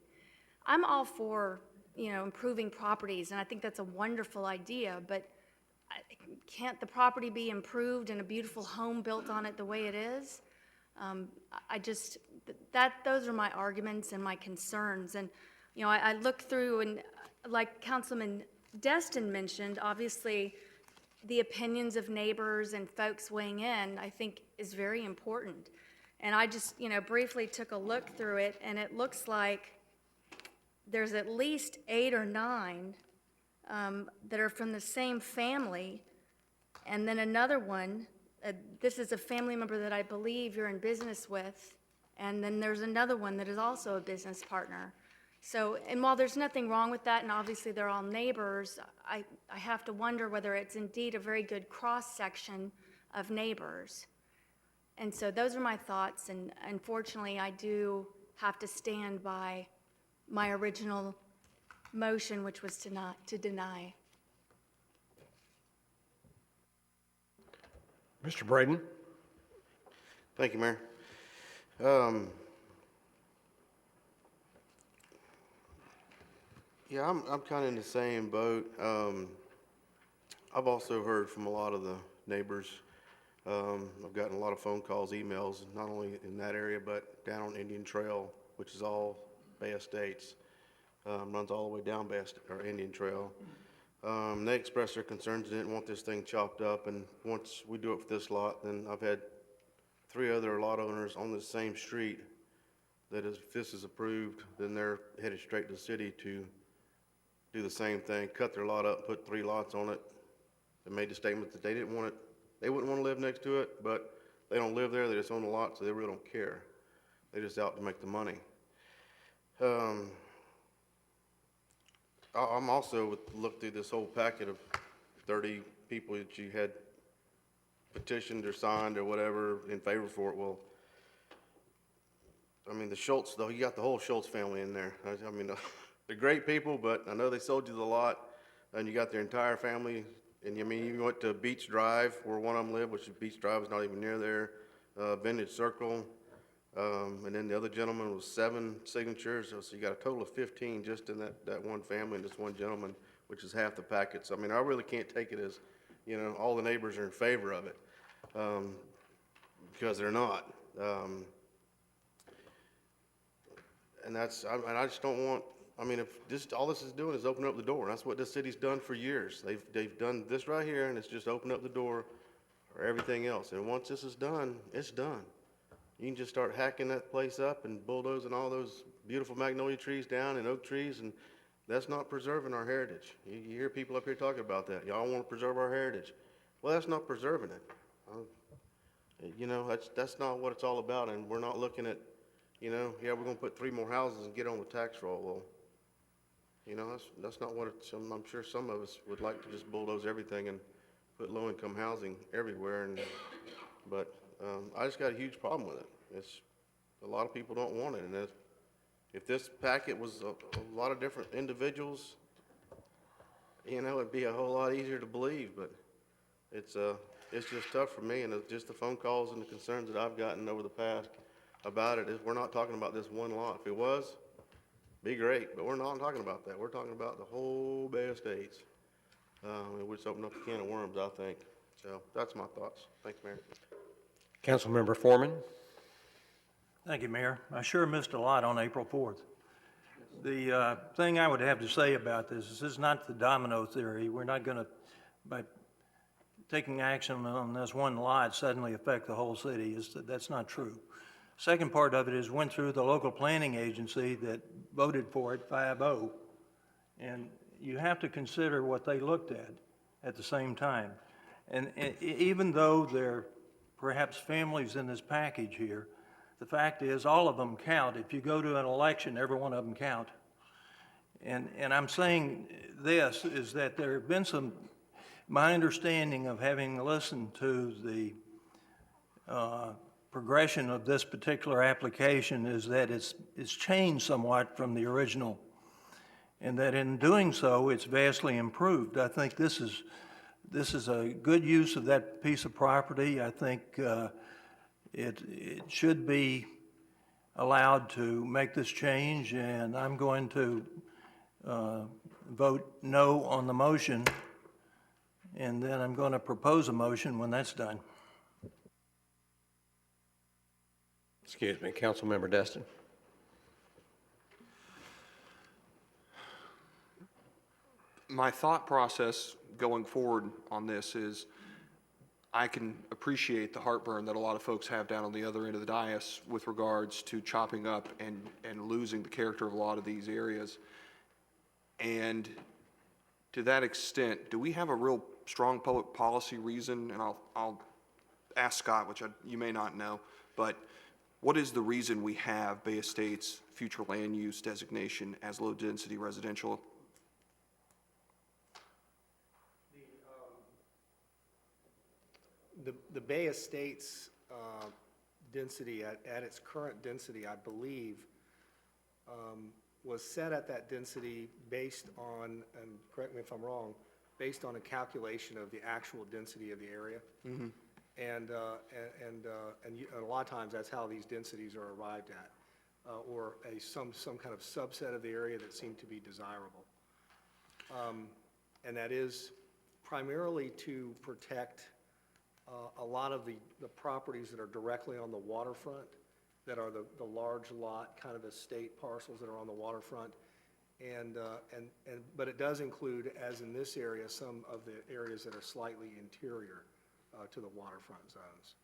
I'm all for, improving properties, and I think that's a wonderful idea, but can't the property be improved and a beautiful home built on it the way it is? Those are my arguments and my concerns. And, I look through and like Councilman Destin mentioned, obviously the opinions of neighbors and folks weighing in, I think is very important. And I just, briefly took a look through it, and it looks like there's at least 8 or 9 that are from the same family. And then another one, this is a family member that I believe you're in business with. And then there's another one that is also a business partner. So, and while there's nothing wrong with that, and obviously they're all neighbors, I have to wonder whether it's indeed a very good cross-section of neighbors. And so those are my thoughts, and unfortunately I do have to stand by my original motion, which was to deny. Mr. Braden? Thank you, Mayor. Yeah, I'm kind of in the same boat. I've also heard from a lot of the neighbors. I've gotten a lot of phone calls, emails, not only in that area, but down on Indian Trail, which is all Bay Estates. Runs all the way down Indian Trail. They expressed their concerns, didn't want this thing chopped up, and once we do it for this lot, then I've had 3 other lot owners on the same street that if this is approved, then they're headed straight to the city to do the same thing, cut their lot up, put 3 lots on it. They made the statement that they didn't want it, they wouldn't want to live next to it, but they don't live there, they just own the lot, so they really don't care. They're just out to make the money. I'm also looked through this whole packet of 30 people that you had petitioned or signed or whatever in favor for it. Well, I mean, the Schultz, though, you got the whole Schultz family in there. I mean, they're great people, but I know they sold you the lot, and you got their entire family. And I mean, you went to Beach Drive, where one of them lived, which Beach Drive is not even near there, Vintage Circle, and then the other gentleman was 7 signatures, so you got a total of 15 just in that one family and just one gentleman, which is half the packet. So I mean, I really can't take it as, all the neighbors are in favor of it, because they're not. And I just don't want. I mean, if all this is doing is open up the door, and that's what this city's done for years. They've done this right here, and it's just opened up the door or everything else. And once this is done, it's done. You can just start hacking that place up and bulldozing all those beautiful magnolia trees down and oak trees, and that's not preserving our heritage. You hear people up here talking about that. Y'all want to preserve our heritage. Well, that's not preserving it. You know, that's not what it's all about, and we're not looking at, you know, yeah, we're going to put 3 more houses and get on the tax roll. Well, you know, that's not what it's, I'm sure some of us would like to just bulldoze everything and put low-income housing everywhere, but I just got a huge problem with it. It's, a lot of people don't want it, and if this packet was a lot of different individuals, you know, it'd be a whole lot easier to believe, but it's just tough for me, and it's just the phone calls and the concerns that I've gotten over the past about it is we're not talking about this one lot. If it was, be great, but we're not talking about that. We're talking about the whole Bay Estates. It would just open up a can of worms, I think. So that's my thoughts. Thanks, Mayor. Councilmember Foreman. Thank you, Mayor. I sure missed a lot on April 4th. The thing I would have to say about this is not the domino theory. We're not going to, by taking action on this one lot, suddenly affect the whole city. That's not true. Second part of it is went through the local planning agency that voted for it 5-0. And you have to consider what they looked at the same time. And even though there are perhaps families in this package here, the fact is all of them count. If you go to an election, every one of them count. And I'm saying this is that there have been some, my understanding of having listened to the progression of this particular application is that it's changed somewhat from the original, and that in doing so, it's vastly improved. I think this is a good use of that piece of property. I think it should be allowed to make this change, and I'm going to vote no on the motion, and then I'm going to propose a motion when that's done. Excuse me, Councilmember Destin. My thought process going forward on this is I can appreciate the heartburn that a lot of folks have down on the other end of the dais with regards to chopping up and losing the character of a lot of these areas. And to that extent, do we have a real strong public policy reason? And I'll ask Scott, which you may not know, but what is the reason we have Bay Estates future land use designation as low-density residential? The Bay Estates density, at its current density, I believe, was set at that density based on, and correct me if I'm wrong, based on a calculation of the actual density of the area. Mm-hmm. And a lot of times, that's how these densities are arrived at, or some kind of subset of the area that seemed to be desirable. And that is primarily to protect a lot of the properties that are directly on the waterfront, that are the large lot kind of estate parcels that are on the waterfront. But it does include, as in this area, some of the areas that are slightly interior to the waterfront zones.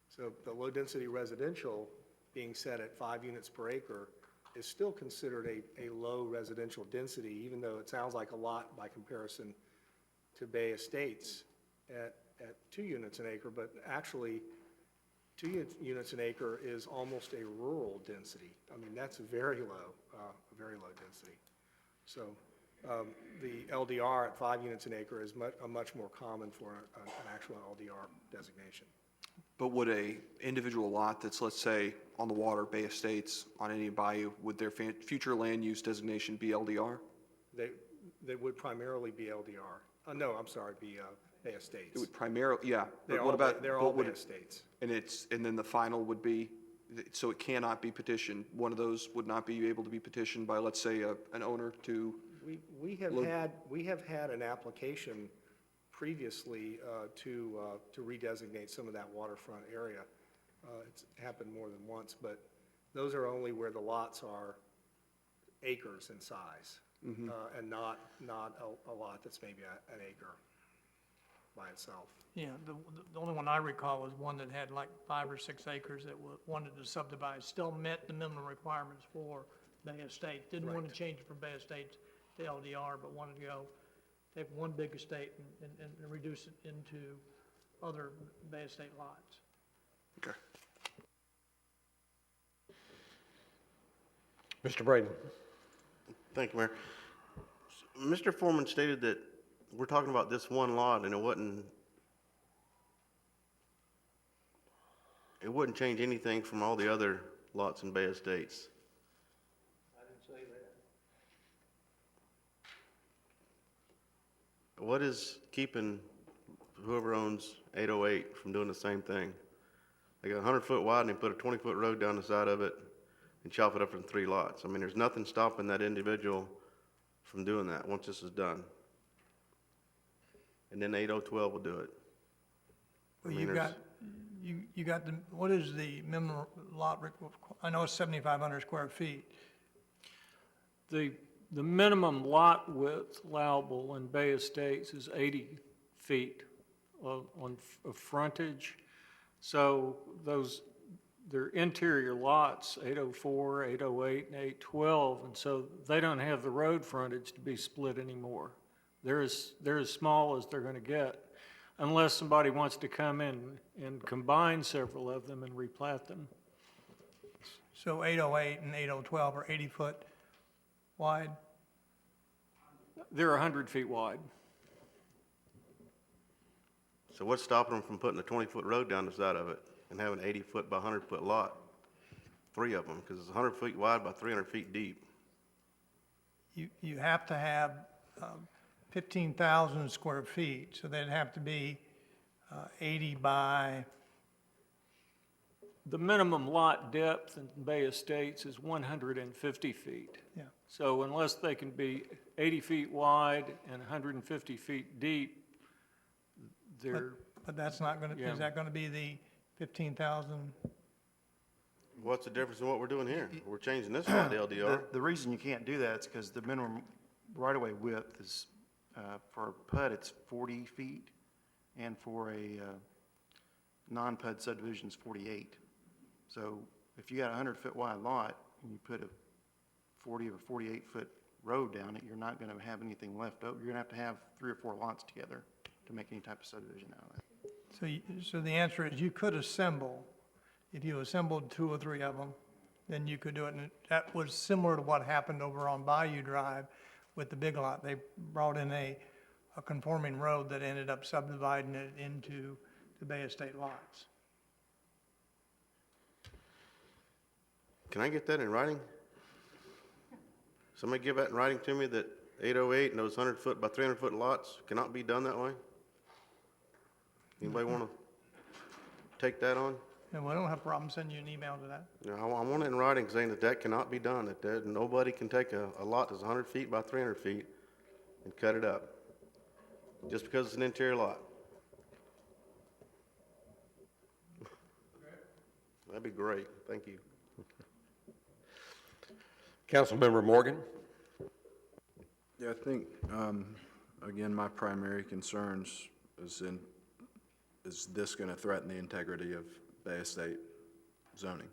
So the low-density residential being set at 5 units per acre is still considered a low residential density, even though it sounds like a lot by comparison to Bay Estates at 2 units an acre, but actually 2 units an acre is almost a rural density. I mean, that's very low density. So the LDR at 5 units an acre is much more common for an actual LDR designation. But would a individual lot that's, let's say, on the water, Bay Estates, on any bayou, would their future land use designation be LDR? They would primarily be LDR. No, I'm sorry, be Bay Estates. It would primarily, yeah. They're But all, what about, they're but all would Bay it- Estates. and then the final would be, so it cannot be petitioned. One of those would not be able to be petitioned by, let's say, an owner to. We have had an application previously to redesignate some of that waterfront area. It's happened more than once, but those are only where the lots are acres in size, and not a lot that's maybe an acre. by itself. Yeah, the only one I recall was one that had like 5 or 6 acres that wanted to subdivide, still met the minimum requirements for Bay Estate. Didn't want to change it from Bay Estate to LDR, but wanted to go take one big estate and reduce it into other Bay Estate lots. Okay. Mr. Braden. Thank you, Mayor. Mr. Foreman stated that we're talking about this one lot and it wouldn't change anything from all the other lots in Bay Estates. I didn't say that. What is keeping whoever owns 808 from doing the same thing? They got 100-foot wide and they put a 20-foot road down the side of it and chop it up into 3 lots. I mean, there's nothing stopping that individual from doing that once this is done. And then 8012 will do it. Well, you got the, what is the minimum lot, I know it's 7,500 square feet. The minimum lot width allowable in Bay Estates is 80 feet of frontage. So they're interior lots, 804, 808, and 812, and so they don't have the road frontage to be split anymore. They're as small as they're going to get, unless somebody wants to come in and combine several of them and replat them. So 808 and 8012 are 80-foot wide? They're 100 feet wide. So what's stopping them from putting a 20-foot road down the side of it and having an 80-foot by 100-foot lot? 3 of them, because it's 100 feet wide by 300 feet deep. You have to have 15,000 square feet, so they'd have to be 80 by... The minimum lot depth in Bay Estates is 150 feet. Yeah. So unless they can be 80 feet wide and 150 feet deep, they're... But that's not going to, Yeah. is that going to be the 15,000? What's the difference in what we're doing here? We're changing this lot to LDR. The reason you can't do that is because the minimum right-of-way width is, for a PUD, it's 40 feet, and for a non-PUD subdivision, it's 48. So if you got a 100-foot wide lot, and you put a 40 or 48-foot road down it, you're not going to have anything left over. You're going to have 3 or 4 lots together to make any type of subdivision out of that. So the answer is you could assemble, if you assembled 2 or 3 of them, then you could do it. And that was similar to what happened over on Bayou Drive with the big lot. They brought in a conforming road that ended up subdividing it into the Bay Estate lots. Can I get that in writing? Somebody give that in writing to me that 808 and those 100-foot by 300-foot lots cannot be done that way? Anybody want to take that on? And we don't have a problem sending you an email to that. Yeah, I want it in writing saying that that cannot be done, that nobody can take a lot that's 100 feet by 300 feet and cut it up, just because it's an interior lot. That'd be great. Thank you. Councilmember Morgan. Yeah, I think, again, my primary concerns is this going to threaten the integrity of Bay Estate zoning?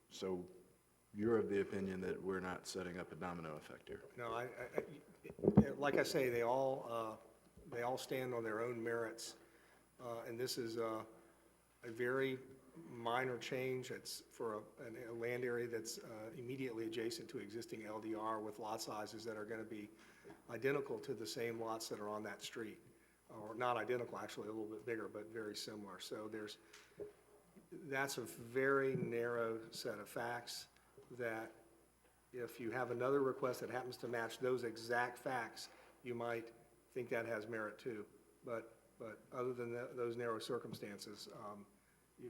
So you're of the opinion that we're not setting up a domino effect here? No, like I say, they all stand on their own merits, and this is a very minor change. It's for a land area that's immediately adjacent to existing LDR with lot sizes that are going to be identical to the same lots that are on that street, or not identical, actually a little bit bigger, but very similar. So that's a very narrow set of facts that if you have another request that happens to match those exact facts, you might think that has merit too. But other than those narrow circumstances,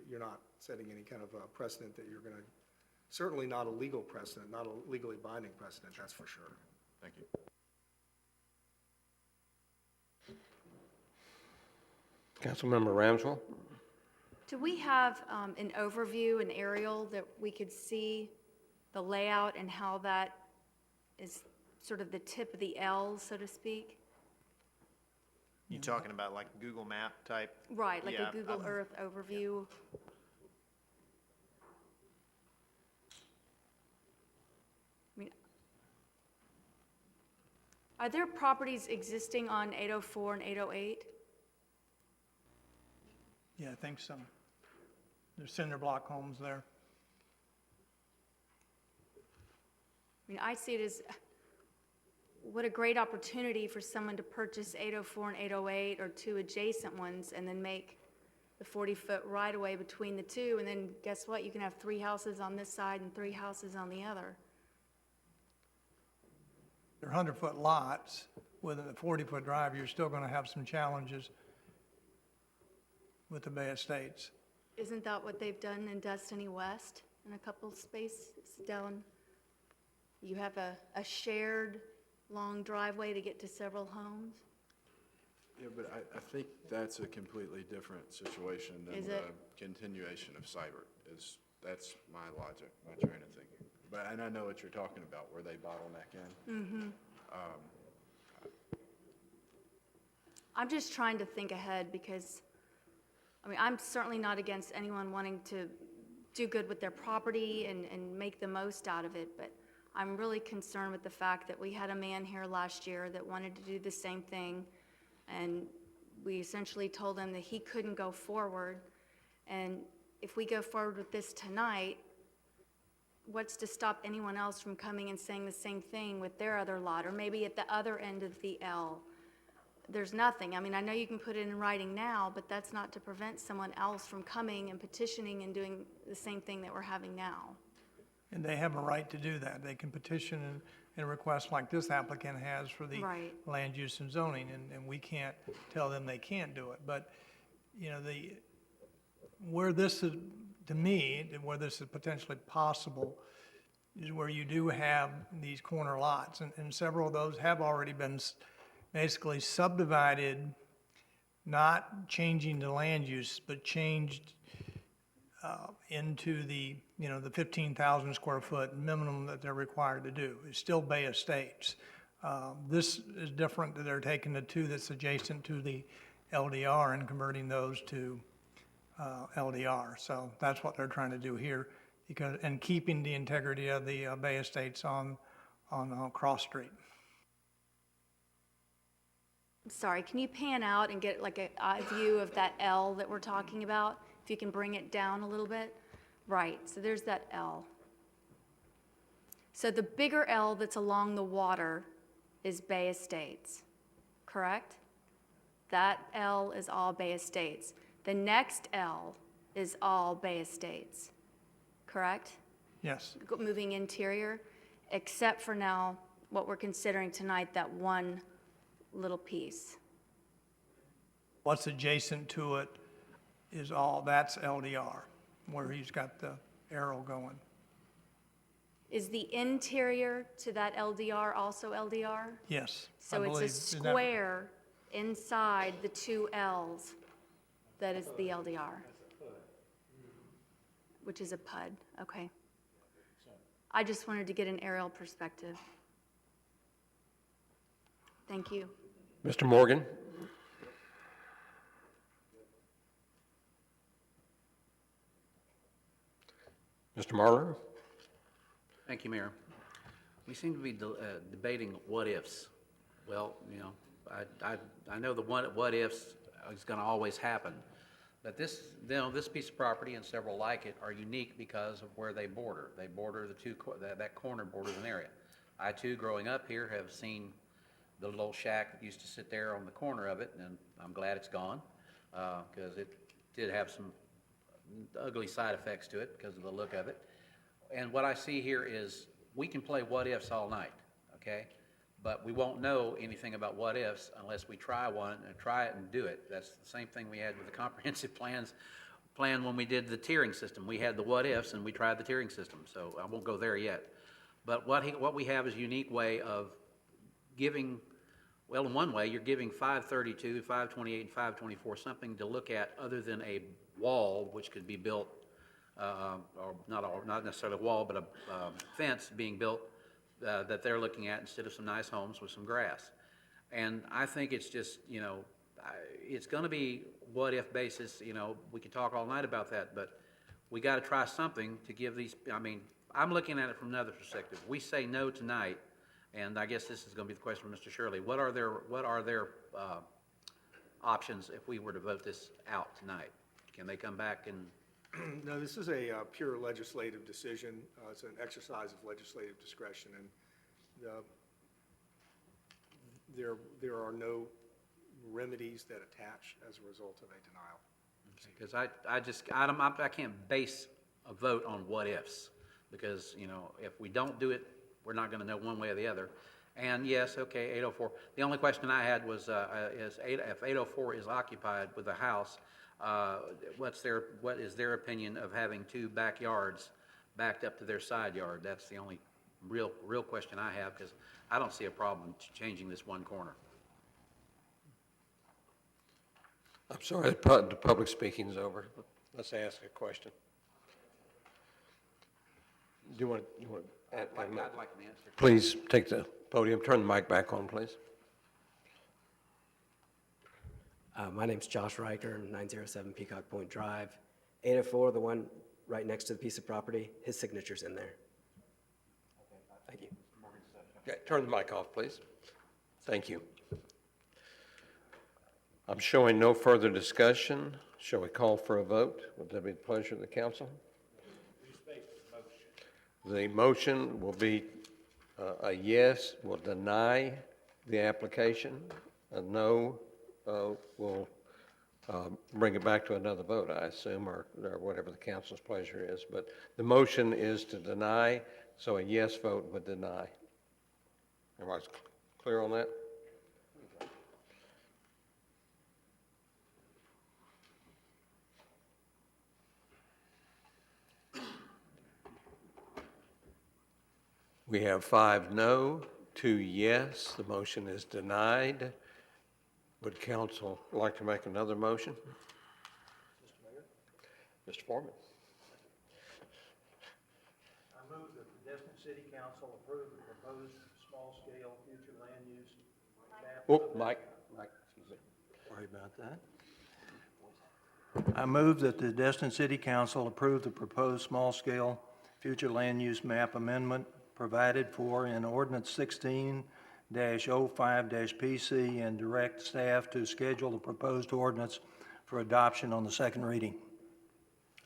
you're not setting any kind of precedent that you're going to, certainly not a legal precedent, not a legally binding precedent, that's for sure. Thank you. Councilmember Ramswell. Do we have an overview, an aerial that we could see the layout and how that is sort of the tip of the L, so to speak? You talking about like Google Map type? Right, like Yeah, a Google I'm- Earth overview. I mean, are there properties existing on 804 and 808? Yeah, I think so. There's cinder block homes there. I mean, I see it as, what a great opportunity for someone to purchase 804 and 808 or two adjacent ones and then make the 40-foot right-of-way between the two, and then guess what? You can have 3 houses on this side and 3 houses on the other. They're 100-foot lots. With a 40-foot drive, you're still going to have some challenges with the Bay Estates. Isn't that what they've done in Destiny West in a couple spaces down? You have a shared long driveway to get to several homes? Yeah, but I think that's a completely different situation than Is the it? continuation of Cybert. That's my logic, my train of thinking. And I know what you're talking about, where they bottleneck in. Mm-hmm. I'm just trying to think ahead because, I mean, I'm certainly not against anyone wanting to do good with their property and make the most out of it, but I'm really concerned with the fact that we had a man here last year that wanted to do the same thing, and we essentially told him that he couldn't go forward. And if we go forward with this tonight, what's to stop anyone else from coming and saying the same thing with their other lot, or maybe at the other end of the L? There's nothing. I mean, I know you can put it in writing now, but that's not to prevent someone else from coming and petitioning and doing the same thing that we're having now. And they have a right to do that. They can petition and request like this applicant has for the Right. land use and zoning, and we can't tell them they can't do it. But, you know, where this is, to me, where this is potentially possible is where you do have these corner lots, and several of those have already been basically subdivided, not changing the land use, but changed into the, you know, the 15,000 square foot minimum that they're required to do. It's still Bay Estates. This is different, that they're taking the two that's adjacent to the LDR and converting those to LDR. So that's what they're trying to do here, and keeping the integrity of the Bay Estates on Cross Street. Sorry, can you pan out and get like a eye view of that L that we're talking about? If you can bring it down a little bit. Right, so there's that L. So the bigger L that's along the water is Bay Estates, correct? That L is all Bay Estates. The next L is all Bay Estates, correct? Yes. Moving interior, except for now, what we're considering tonight, that one little piece. What's adjacent to it is all, that's LDR, where he's got the arrow going. Is the interior to that LDR also LDR? Yes. I So it's believe. a Isn't that- square inside the two Ls that is the LDR. Which is a PUD, okay. I just wanted to get an aerial perspective. Thank you. Mr. Morgan? Mr. Marler? Thank you, Mayor. We seem to be debating what-ifs. Well, you know, I know the what-ifs is going to always happen, but this, you know, this piece of property and several like it are unique because of where they border. They border the two, that corner borders an area. I, too, growing up here, have seen the little shack that used to sit there on the corner of it, and I'm glad it's gone, because it did have some ugly side effects to it because of the look of it. And what I see here is we can play what-ifs all night, okay? But we won't know anything about what-ifs unless we try one and try it and do it. That's the same thing we had with the comprehensive plan when we did the tiering system. We had the what-ifs and we tried the tiering system, so I won't go there yet. But what we have is a unique way of giving, well, in one way, you're giving 532, 528, and 524 something to look at other than a wall, which could be built, or not necessarily a wall, but a fence being built that they're looking at instead of some nice homes with some grass. And I think it's just, you know, it's gonna be what-if basis, you know, we could talk all night about that, but we gotta try something to give these, I mean, I'm looking at it from another perspective. We say no tonight, and I guess this is gonna be the question for Mr. Shirley. What are their options if we were to vote this out tonight? Can they come back and, No, this is a pure legislative decision. It's an exercise of legislative discretion, and there are no remedies that attach as a result of a denial. because I can't base a vote on what-ifs, because, you know, if we don't do it, we're not gonna know one way or the other. And yes, okay, 804. The only question I had was, if 804 is occupied with a house, what is their opinion of having two backyards backed up to their side yard? That's the only real question I have, because I don't see a problem changing this one corner. I'm sorry, the public speaking's over. Let's ask a question. Do you want to? I'd like an answer. Please take the podium, turn the mic back on, please. My name's Josh Riker, 907 Peacock Point Drive. 804, the one right next to the piece of property, his signature's in there. Thank you. Okay, turn the mic off, please. Thank you. I'm showing no further discussion. Shall we call for a vote? Would that be the pleasure of the council? The motion will be a yes will deny the application. A no will bring it back to another vote, I assume, or whatever the council's pleasure is. But the motion is to deny, so a yes vote would deny. Everybody's clear on that? We have 5 no, 2 yes. The motion is denied. Would council like to make another motion? Mr. Foreman. I move that the Destin City Council approve the proposed small-scale future land use map. Oh, Mike, excuse me. Sorry about that. I move that the Destin City Council approve the proposed small-scale future land use map amendment provided for in Ordinance 16-05-PC and direct staff to schedule the proposed ordinance for adoption on the second reading.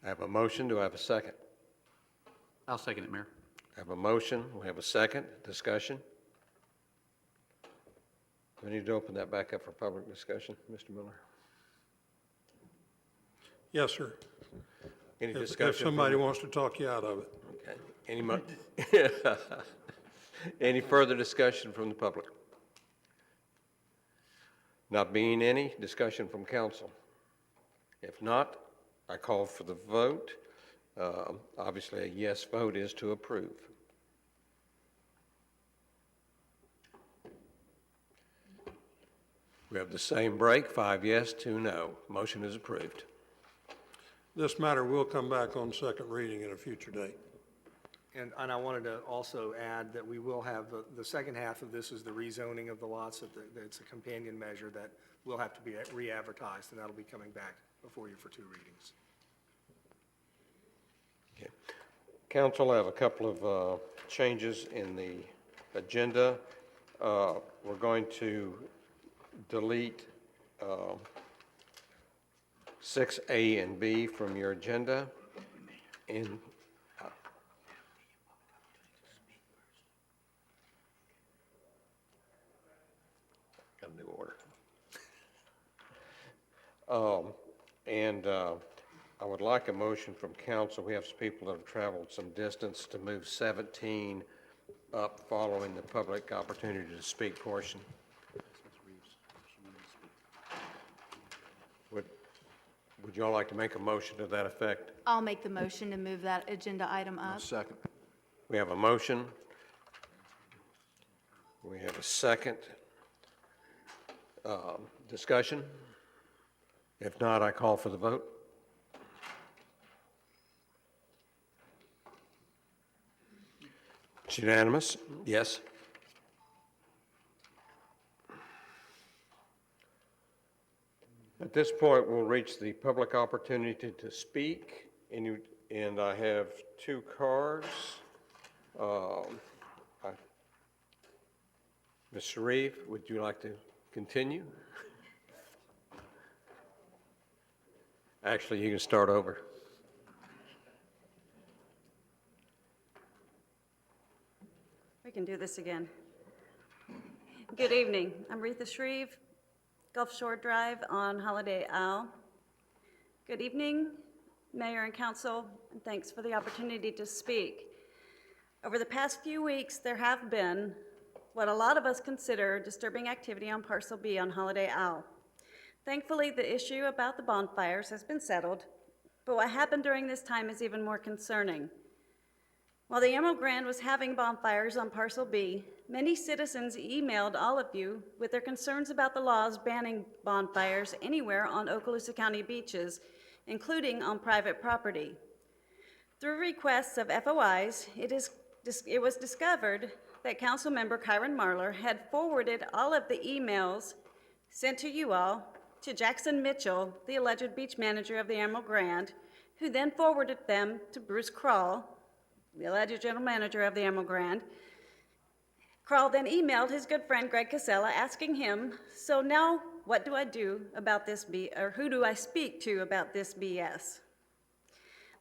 I have a motion. Do I have a second? I'll second it, Mayor. I have a motion. We have a second. Discussion? We need to open that back up for public discussion, Mr. Miller. Yes, sir. Any If discussion? somebody wants to talk you out of it. Okay. Any further discussion from the public? Not being any, discussion from council. If not, I call for the vote. Obviously, a yes vote is to approve. We have the same break, 5 yes, 2 no. Motion is approved. This matter will come back on second reading at a future date. And I wanted to also add that we will have, the second half of this is the rezoning of the lots, that it's a companion measure that will have to be re-advertised, and that'll be coming back before you for 2 readings. Okay. Council, I have a couple of changes in the agenda. We're going to delete 6A and B from your agenda. And got a new order. I would like a motion from council. We have some people that have traveled some distance to move 17 up following the public opportunity to speak portion. Would you all like to make a motion to that effect? I'll make the motion to move that agenda item up. Second. We have a motion. We have a second. Discussion? If not, I call for the vote. It's unanimous. Yes. this point, we'll reach the public opportunity to speak, and I have 2 cards. Ms. Sharif, would you like to continue? Actually, you can start over. We can do this again. Good evening. I'm Retha Shreve, Gulf Shore Drive on Holiday Isle. Good evening, Mayor and Council, and thanks for the opportunity to speak. Over the past few weeks, there have been what a lot of us consider disturbing activity on Parcel B on Holiday Isle. Thankfully, the issue about the bonfires has been settled, but what happened during this time is even more concerning. While the Emerald Grand was having bonfires on Parcel B, many citizens emailed all of you with their concerns about the laws banning bonfires anywhere on Okaloosa County beaches, including on private property. Through requests of FOIs, it was discovered that Councilmember Kyron Marlar had forwarded all of the emails sent to you all to Jackson Mitchell, the alleged beach manager of the Emerald Grand, who then forwarded them to Bruce Krall, the alleged general manager of the Emerald Grand. Krall then emailed his good friend Greg Casella asking him, so now what do I do about this or who do I speak to about this BS?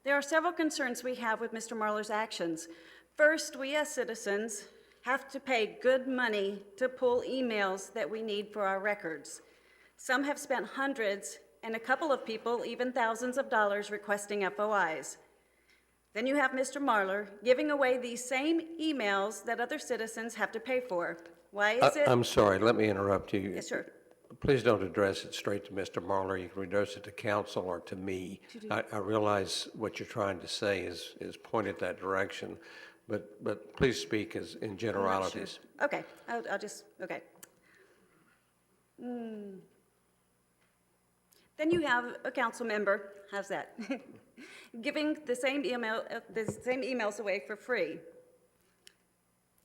There are several concerns we have with Mr. Marlar's actions. First, we as citizens have to pay good money to pull emails that we need for our records. Some have spent hundreds, and a couple of people even thousands of dollars requesting FOIs. Then you have Mr. Marlar giving away these same emails that other citizens have to pay for. Why is it? I'm sorry, let me interrupt you. Yes, sir. Please don't address it straight to Mr. Marlar. You can address it to council or to me. I realize what you're trying to say is pointed that direction, but please speak as in generalities. Okay, I'll just, okay. Then you have a council member, how's that? Giving the same emails away for free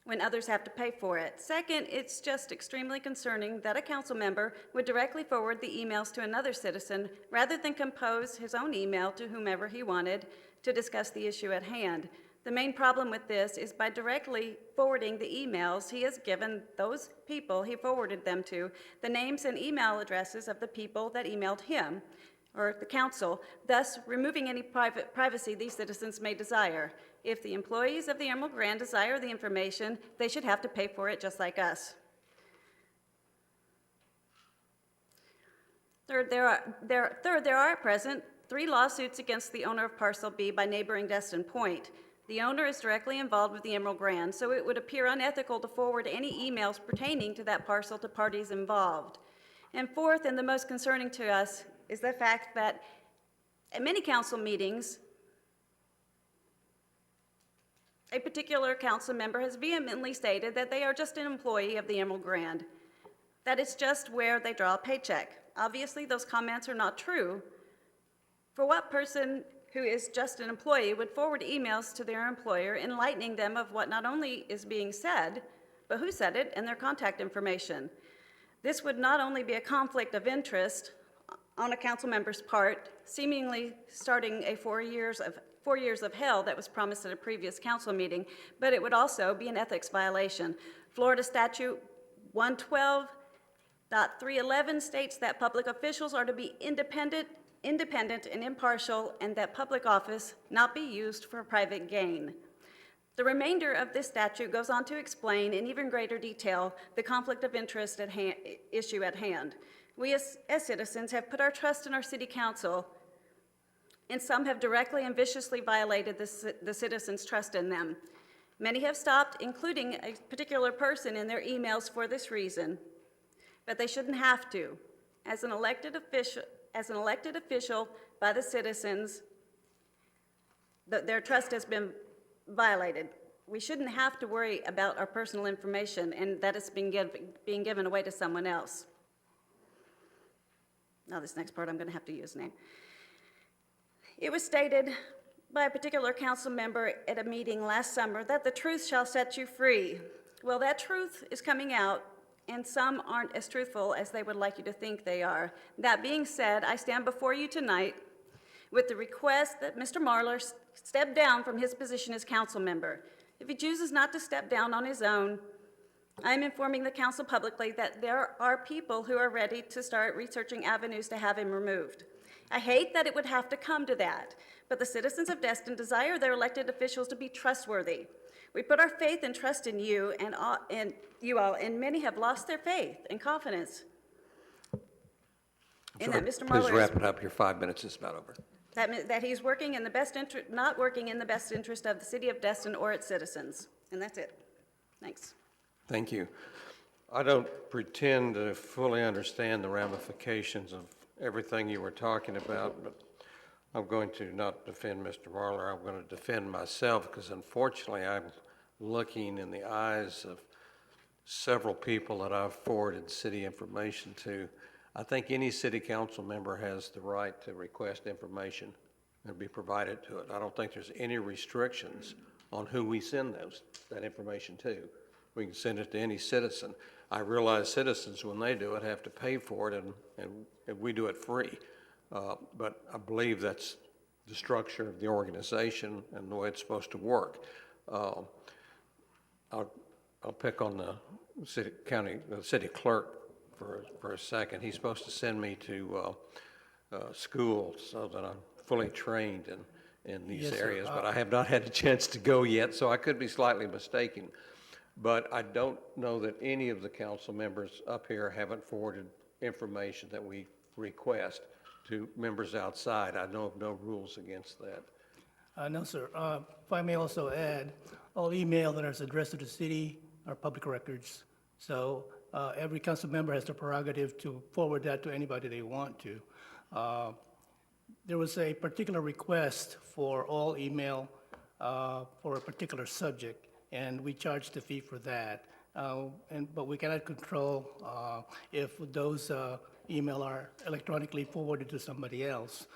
when others have to pay for it. Second, it's just extremely concerning that a council member would directly forward the emails to another citizen rather than compose his own email to whomever he wanted to discuss the issue at hand. The main problem with this is by directly forwarding the emails, he has given those people he forwarded them to the names and email addresses of the people that emailed him, or the council, thus removing any privacy these citizens may desire. If the employees of the Emerald Grand desire the information, they should have to pay for it just like us. Third, there are at present 3 lawsuits against the owner of Parcel B by neighboring Destin Point. The owner is directly involved with the Emerald Grand, so it would appear unethical to forward any emails pertaining to that parcel to parties involved. And fourth, and the most concerning to us, is the fact that at many council meetings, a particular council member has vehemently stated that they are just an employee of the Emerald Grand, that it's just where they draw a paycheck. Obviously, those comments are not true. For what person who is just an employee would forward emails to their employer enlightening them of what not only is being said, but who said it and their contact information? This would not only be a conflict of interest on a council member's part, seemingly starting a 4 years of hell that was promised at a previous council meeting, but it would also be an ethics violation. Florida Statute 112.311 states that public officials are to be independent and impartial, and that public office not be used for private gain. The remainder of this statute goes on to explain in even greater detail the conflict of interest issue at hand. We as citizens have put our trust in our city council, and some have directly and viciously violated the citizens' trust in them. Many have stopped, including a particular person, in their emails for this reason, but they shouldn't have to. As an elected official by the citizens, their trust has been violated. We shouldn't have to worry about our personal information and that it's being given away to someone else. Now this next part I'm going to have to use now. It was stated by a particular council member at a meeting last summer that the truth shall set you free. Well, that truth is coming out, and some aren't as truthful as they would like you to think they are. That being said, I stand before you tonight with the request that Mr. Marlar step down from his position as council member. If he chooses not to step down on his own, I'm informing the council publicly that there are people who are ready to start researching avenues to have him removed. I hate that it would have to come to that, but the citizens of Destin desire their elected officials to be trustworthy. We put our faith and trust in you and you all, and many have lost their faith and confidence in that Mr. Please Marlar wrap it up. Your 5 minutes is about over. that he's working in the best interest, not working in the best interest of the city of Destin or its citizens. And that's it. Thanks. Thank you. I don't pretend to fully understand the ramifications of everything you were talking about, but I'm going to not defend Mr. Marlar. I'm going to defend myself because unfortunately I'm looking in the eyes of several people that I've forwarded city information to. I think any city council member has the right to request information and be provided to it. I don't think there's any restrictions on who we send that information to. We can send it to any citizen. I realize citizens, when they do it, have to pay for it, and we do it free. But I believe that's the structure of the organization and the way it's supposed to work. I'll pick on the city clerk for a second. He's supposed to send me to school so that I'm fully trained in these Yes, sir. areas, but I have not had a chance to go yet, so I could be slightly mistaken. But I don't know that any of the council members up here haven't forwarded information that we request to members outside. I know of no rules against that. No, sir. If I may also add, all email that is addressed to the city are public records. So every council member has the prerogative to forward that to anybody they want to. There was a particular request for all email for a particular subject, and we charged a fee for that. But we cannot control if those email are electronically forwarded to somebody else.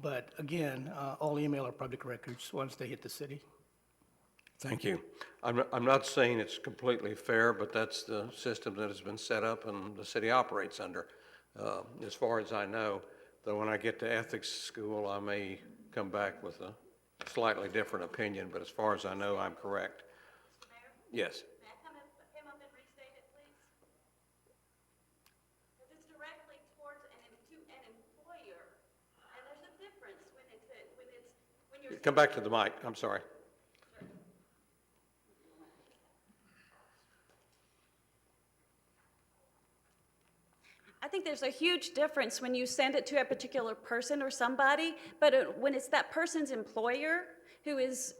But again, all email are public records once they hit the city. Thank you. I'm not saying it's completely fair, but that's the system that has been set up and the city operates under. As far as I know, though when I get to ethics school, I may come back with a slightly different opinion, but as far as I know, I'm correct. Mayor? Yes. May I come up and restate it, please? Because it's directly towards to an employer, and there's a difference when you're. Come back to the mic. I'm sorry. I think there's a huge difference when you send it to a particular person or somebody, but when it's that person's employer who is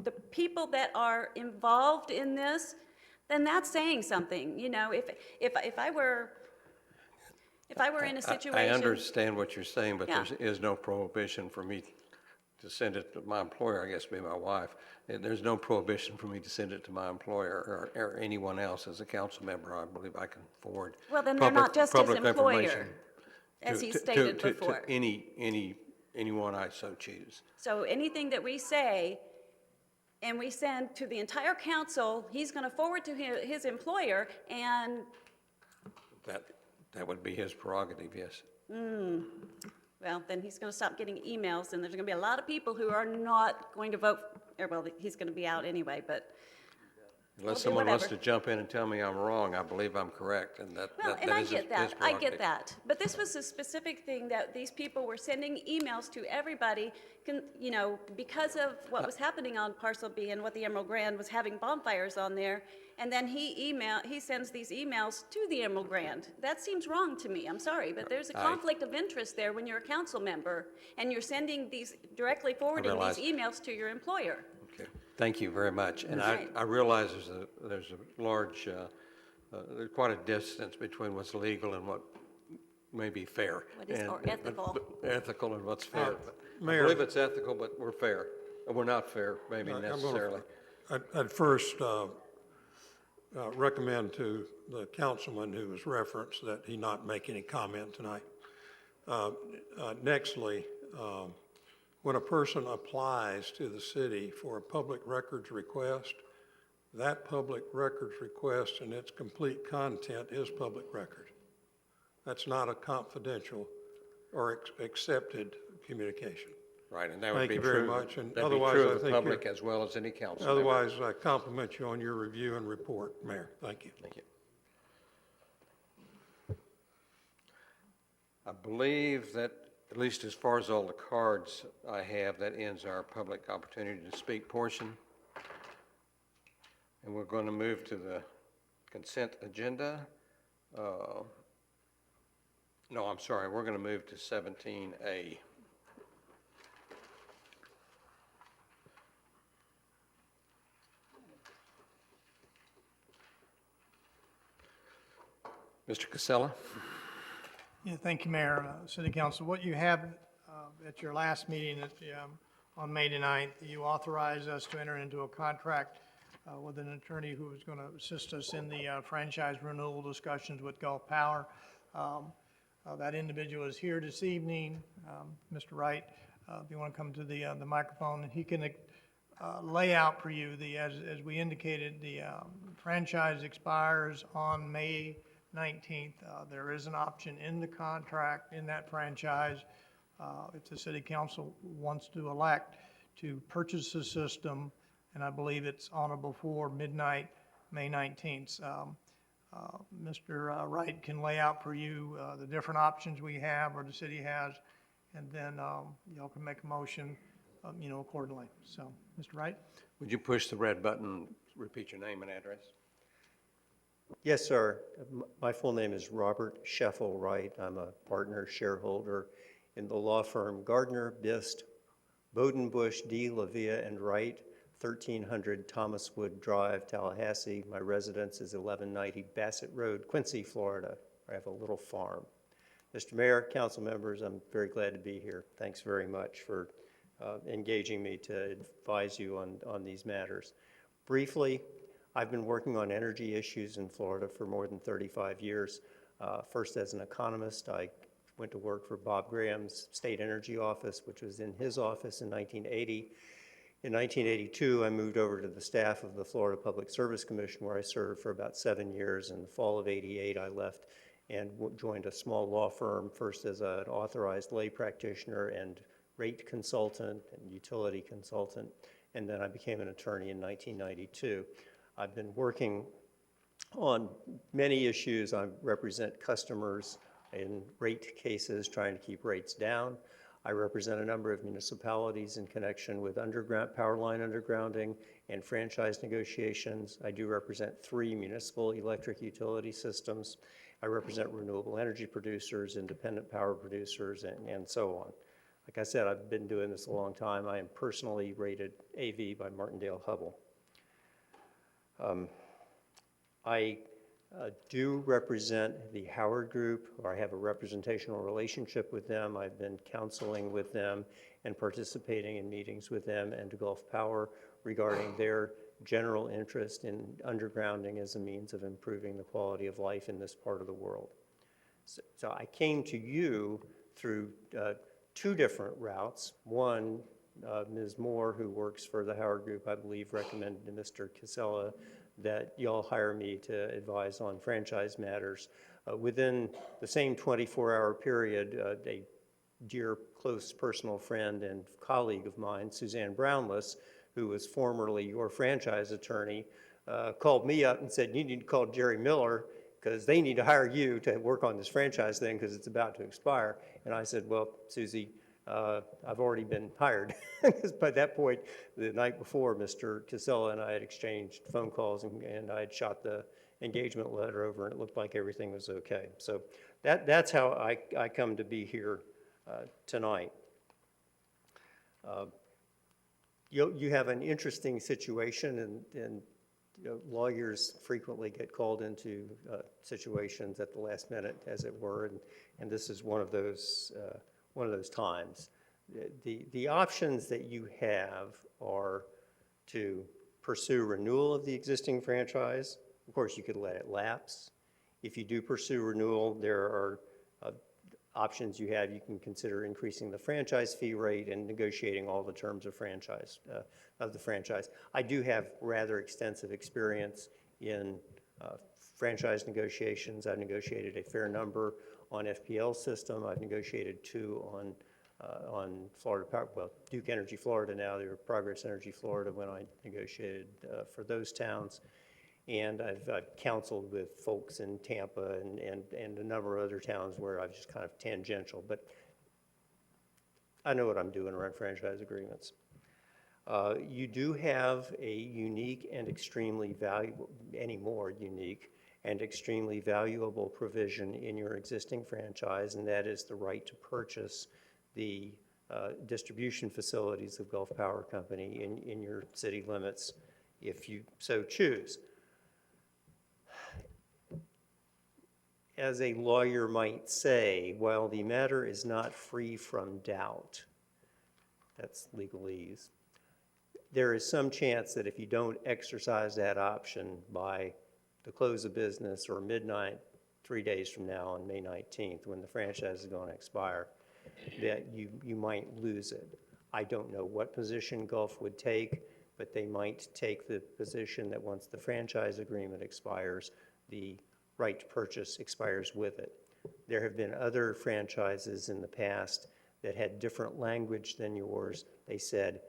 the people that are involved in this, then that's saying something. You know, if I were in a situation. I understand what you're saying, but Yeah. there is no prohibition for me to send it to my employer, I guess be my wife. And there's no prohibition for me to send it to my employer or anyone else as a council member. I believe I can forward. Well, then they're not just his public employer, information as to- he to- stated to- before. To anyone I so choose. So anything that we say and we send to the entire council, he's going to forward to his employer, and That would be his prerogative, yes. well, then he's going to stop getting emails, and there's going to be a lot of people who are not going to vote, or well, he's going to be out anyway, but. Unless We'll do someone wants to whatever. jump in and tell me I'm wrong, I believe I'm correct, and Well, that and I is get his that, I prerogative. get that. But this was a specific thing that these people were sending emails to everybody, you know, because of what was happening on Parcel B and what the Emerald Grand was having bonfires on there. And then he sends these emails to the Emerald Grand. That seems wrong to me, I'm sorry, but there's a conflict of interest there when you're a council member and you're sending these, directly forwarding these realize. emails to your employer. Okay, thank you very much. And Right. I realize there's a large, there's quite a distance between what's legal and what may be fair. What is And- or ethical. Ethical and what's fair. But I Mayor- believe it's ethical, but we're fair. We're not fair, maybe I'm gonna- necessarily. I'd first recommend to the councilman who was referenced that he not make any comment tonight. Nextly, when a person applies to the city for a public records request, that public records request and its complete content is public record. That's not a confidential or accepted communication. Right, and that would Thank be you very true. much, and That'd be otherwise, true I of the think public you're- as well as any council member. Otherwise, I compliment you on your review and report, Mayor. Thank you. Thank you. I believe that, at least as far as all the cards I have, that ends our public opportunity to speak portion. And we're going to move to the consent agenda. No, I'm sorry, we're going to move to 17A. Mr. Casella? Yeah, thank you, Mayor, City Council. What you have at your last meeting on May the 9th, you authorized us to enter into a contract with an attorney who is going to assist us in the franchise renewal discussions with Gulf Power. That individual is here this evening, Mr. Wright. If you want to come to the microphone, he can lay out for you, as we indicated, the franchise expires on May 19th. There is an option in the contract, in that franchise, if the city council wants to elect to purchase the system, and I believe it's on or before midnight, May 19th. Mr. Wright can lay out for you the different options we have, or the city has, and then y'all can make a motion, accordingly. So, Mr. Wright? Would you push the red button, repeat your name and address? Yes, sir. My full name is Robert Scheffel Wright. I'm a partner shareholder in the law firm Gardner, Bist, Bodenbush, D. Lavia, and Wright, 1300 Thomas Wood Drive, Tallahassee. My residence is 1190 Bassett Road, Quincy, Florida. I have a little farm. Mr. Mayor, council members, I'm very glad to be here. Thanks very much for engaging me to advise you on these matters. Briefly, I've been working on energy issues in Florida for more than 35 years. First as an economist, I went to work for Bob Graham's state energy office, which was in his office in 1980. In 1982, I moved over to the staff of the Florida Public Service Commission, where I served for about 7 years. In the fall of '88, I left and joined a small law firm, first as an authorized lay practitioner and rate consultant and utility consultant, and then I became an attorney in 1992. I've been working on many issues. I represent customers in rate cases, trying to keep rates down. I represent a number of municipalities in connection with underground power line undergrounding and franchise negotiations. I do represent 3 municipal electric utility systems. I represent renewable energy producers, independent power producers, and so on. Like I said, I've been doing this a long time. I am personally rated AV by Martindale-Hubbell. I do represent the Howard Group, or I have a representational relationship with them. I've been counseling with them and participating in meetings with them and Gulf Power regarding their general interest in undergrounding as a means of improving the quality of life in this part of the world. So I came to you through 2 different routes. One, Ms. Moore, who works for the Howard Group, I believe, recommended to Mr. Casella that y'all hire me to advise on franchise matters. Within the same 24-hour period, a dear, close personal friend and colleague of mine, Suzanne Brownless, who was formerly your franchise attorney, called me up and said, you need to call Jerry Miller because they need to hire you to work on this franchise thing because it's about to expire. And I said, well, Susie, I've already been hired. Because by that point, the night before, Mr. Casella and I had exchanged phone calls, and I had shot the engagement letter over, and it looked like everything was okay. So that's how I come to be here tonight. You have an interesting situation, and lawyers frequently get called into situations at the last minute, as it were, and this is one of those times. The options that you have are to pursue renewal of the existing franchise. Of course, you could let it lapse. If you do pursue renewal, there are options you have, you can consider increasing the franchise fee rate and negotiating all the terms of the franchise. I do have rather extensive experience in franchise negotiations. I've negotiated a fair number on FPL system. I've negotiated 2 on Florida Power, well, Duke Energy Florida now, they were Progress Energy Florida when I negotiated for those towns. And I've counseled with folks in Tampa and a number of other towns where I've just kind of tangential, but I know what I'm doing around franchise agreements. You do have a unique and extremely valuable, any more unique and extremely valuable provision in your existing franchise, and that is the right to purchase the distribution facilities of Gulf Power Company in your city limits if you so choose. As a lawyer might say, while the matter is not free from doubt, that's legalese, there is some chance that if you don't exercise that option by the close of business or midnight 3 days from now on May 19th, when the franchise is going to expire, that you might lose it. I don't know what position Gulf would take, but they might take the position that once the franchise agreement expires, the right to purchase expires with it. There have been other franchises in the past that had different language than yours. They said,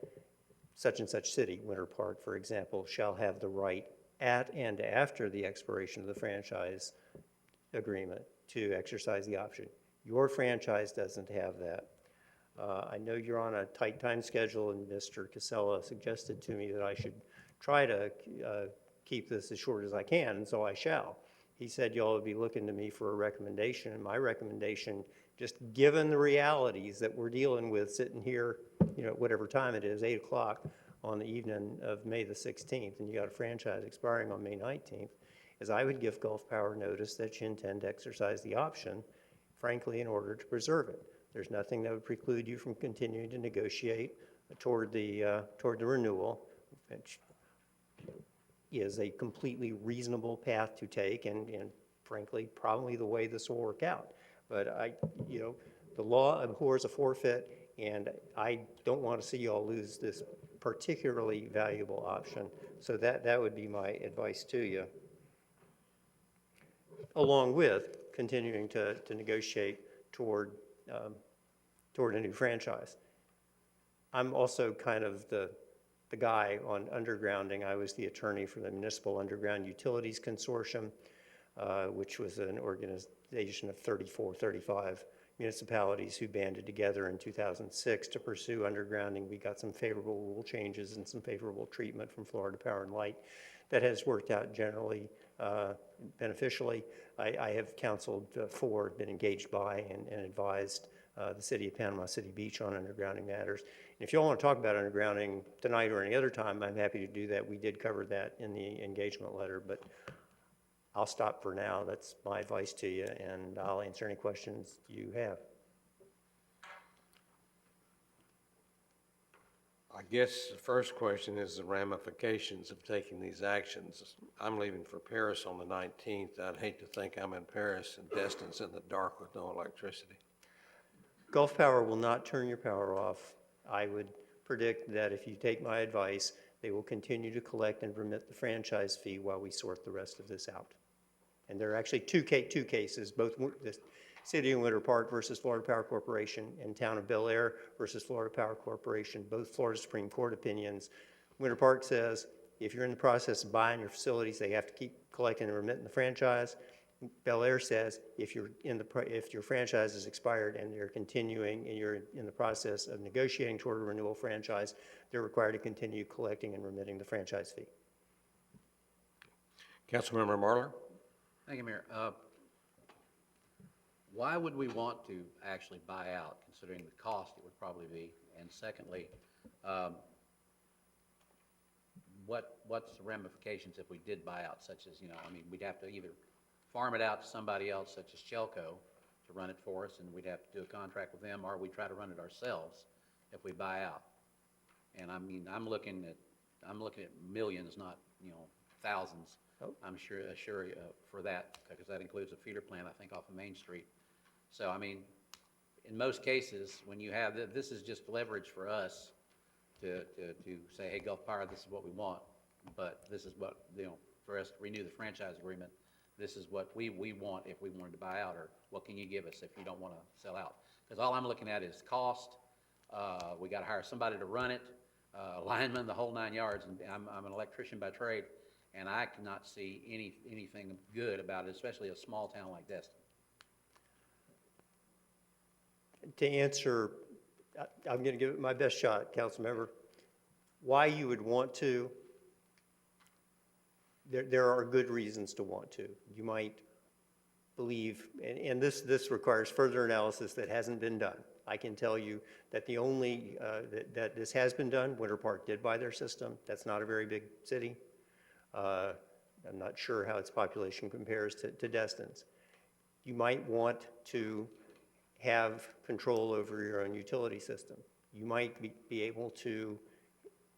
such and such city, Winter Park, for example, shall have the right at and after the expiration of the franchise agreement to exercise the option. Your franchise doesn't have that. I know you're on a tight time schedule, and Mr. Casella suggested to me that I should try to keep this as short as I can, and so I shall. He said y'all would be looking to me for a recommendation, and my recommendation, just given the realities that we're dealing with sitting here, whatever time it is, 8 o'clock on the evening of May the 16th, and you got a franchise expiring on May 19th, is I would give Gulf Power notice that you intend to exercise the option, frankly, in order to preserve it. There's nothing that would preclude you from continuing to negotiate toward the renewal, which is a completely reasonable path to take, and frankly, probably the way this will work out. But the law abhors a forfeit, and I don't want to see you all lose this particularly valuable option. So that would be my advice to you, along with continuing to negotiate toward a new franchise. I'm also kind of the guy on undergrounding. I was the attorney for the Municipal Underground Utilities Consortium, which was an organization of 35 municipalities who banded together in 2006 to pursue undergrounding. We got some favorable rule changes and some favorable treatment from Florida Power and Light that has worked out generally beneficially. I have counseled for, been engaged by, and advised the city of Panama City Beach on undergrounding matters. And if you all want to talk about undergrounding tonight or any other time, I'm happy to do that. We did cover that in the engagement letter, but I'll stop for now. That's my advice to you, and I'll answer any questions you have. I guess the first question is the ramifications of taking these actions. I'm leaving for Paris on the 19th. I'd hate to think I'm in Paris and Destin's in the dark with no electricity. Gulf Power will not turn your power off. I would predict that if you take my advice, they will continue to collect and remit the franchise fee while we sort the rest of this out. And there are actually two cases, both the City of Winter Park versus Florida Power Corporation and Town of Bel Air versus Florida Power Corporation, both Florida Supreme Court opinions. Winter Park says if you're in the process of buying your facilities, they have to keep collecting and remitting the franchise. Bel Air says if your franchise is expired and you're continuing and you're in the process of negotiating toward a renewal franchise, they're required to continue collecting and remitting the franchise fee. Councilmember Marler? Thank you, Mayor. Why would we want to actually buy out, considering the cost it would probably be? And secondly, what's the ramifications if we did buy out, such as, we'd have to either farm it out to somebody else, such as Shelco, to run it for us, and we'd have to do a contract with them, or we try to run it ourselves if we buy out. And I'm looking at millions, not thousands. Oh. I'm sure for that, because that includes a feeder plant, I think, off of Main Street. So in most cases, when you have, this is just leverage for us to say, hey, Gulf Power, this is what we want, but this is what, for us to renew the franchise agreement, this is what we want if we wanted to buy out, or what can you give us if you don't want to sell out? Because all I'm looking at is cost. We got to hire somebody to run it, linemen, the whole 9 yards. And I'm an electrician by trade, and I cannot see anything good about it, especially a small town like Destin. To answer, I'm going to give it my best shot, council member. Why you would want to, there are good reasons to want to. You might believe, and this requires further analysis that hasn't been done. I can tell you that the only, that this has been done, Winter Park did buy their system. That's not a very big city. I'm not sure how its population compares to Destin's. You might want to have control over your own utility system. You might be able to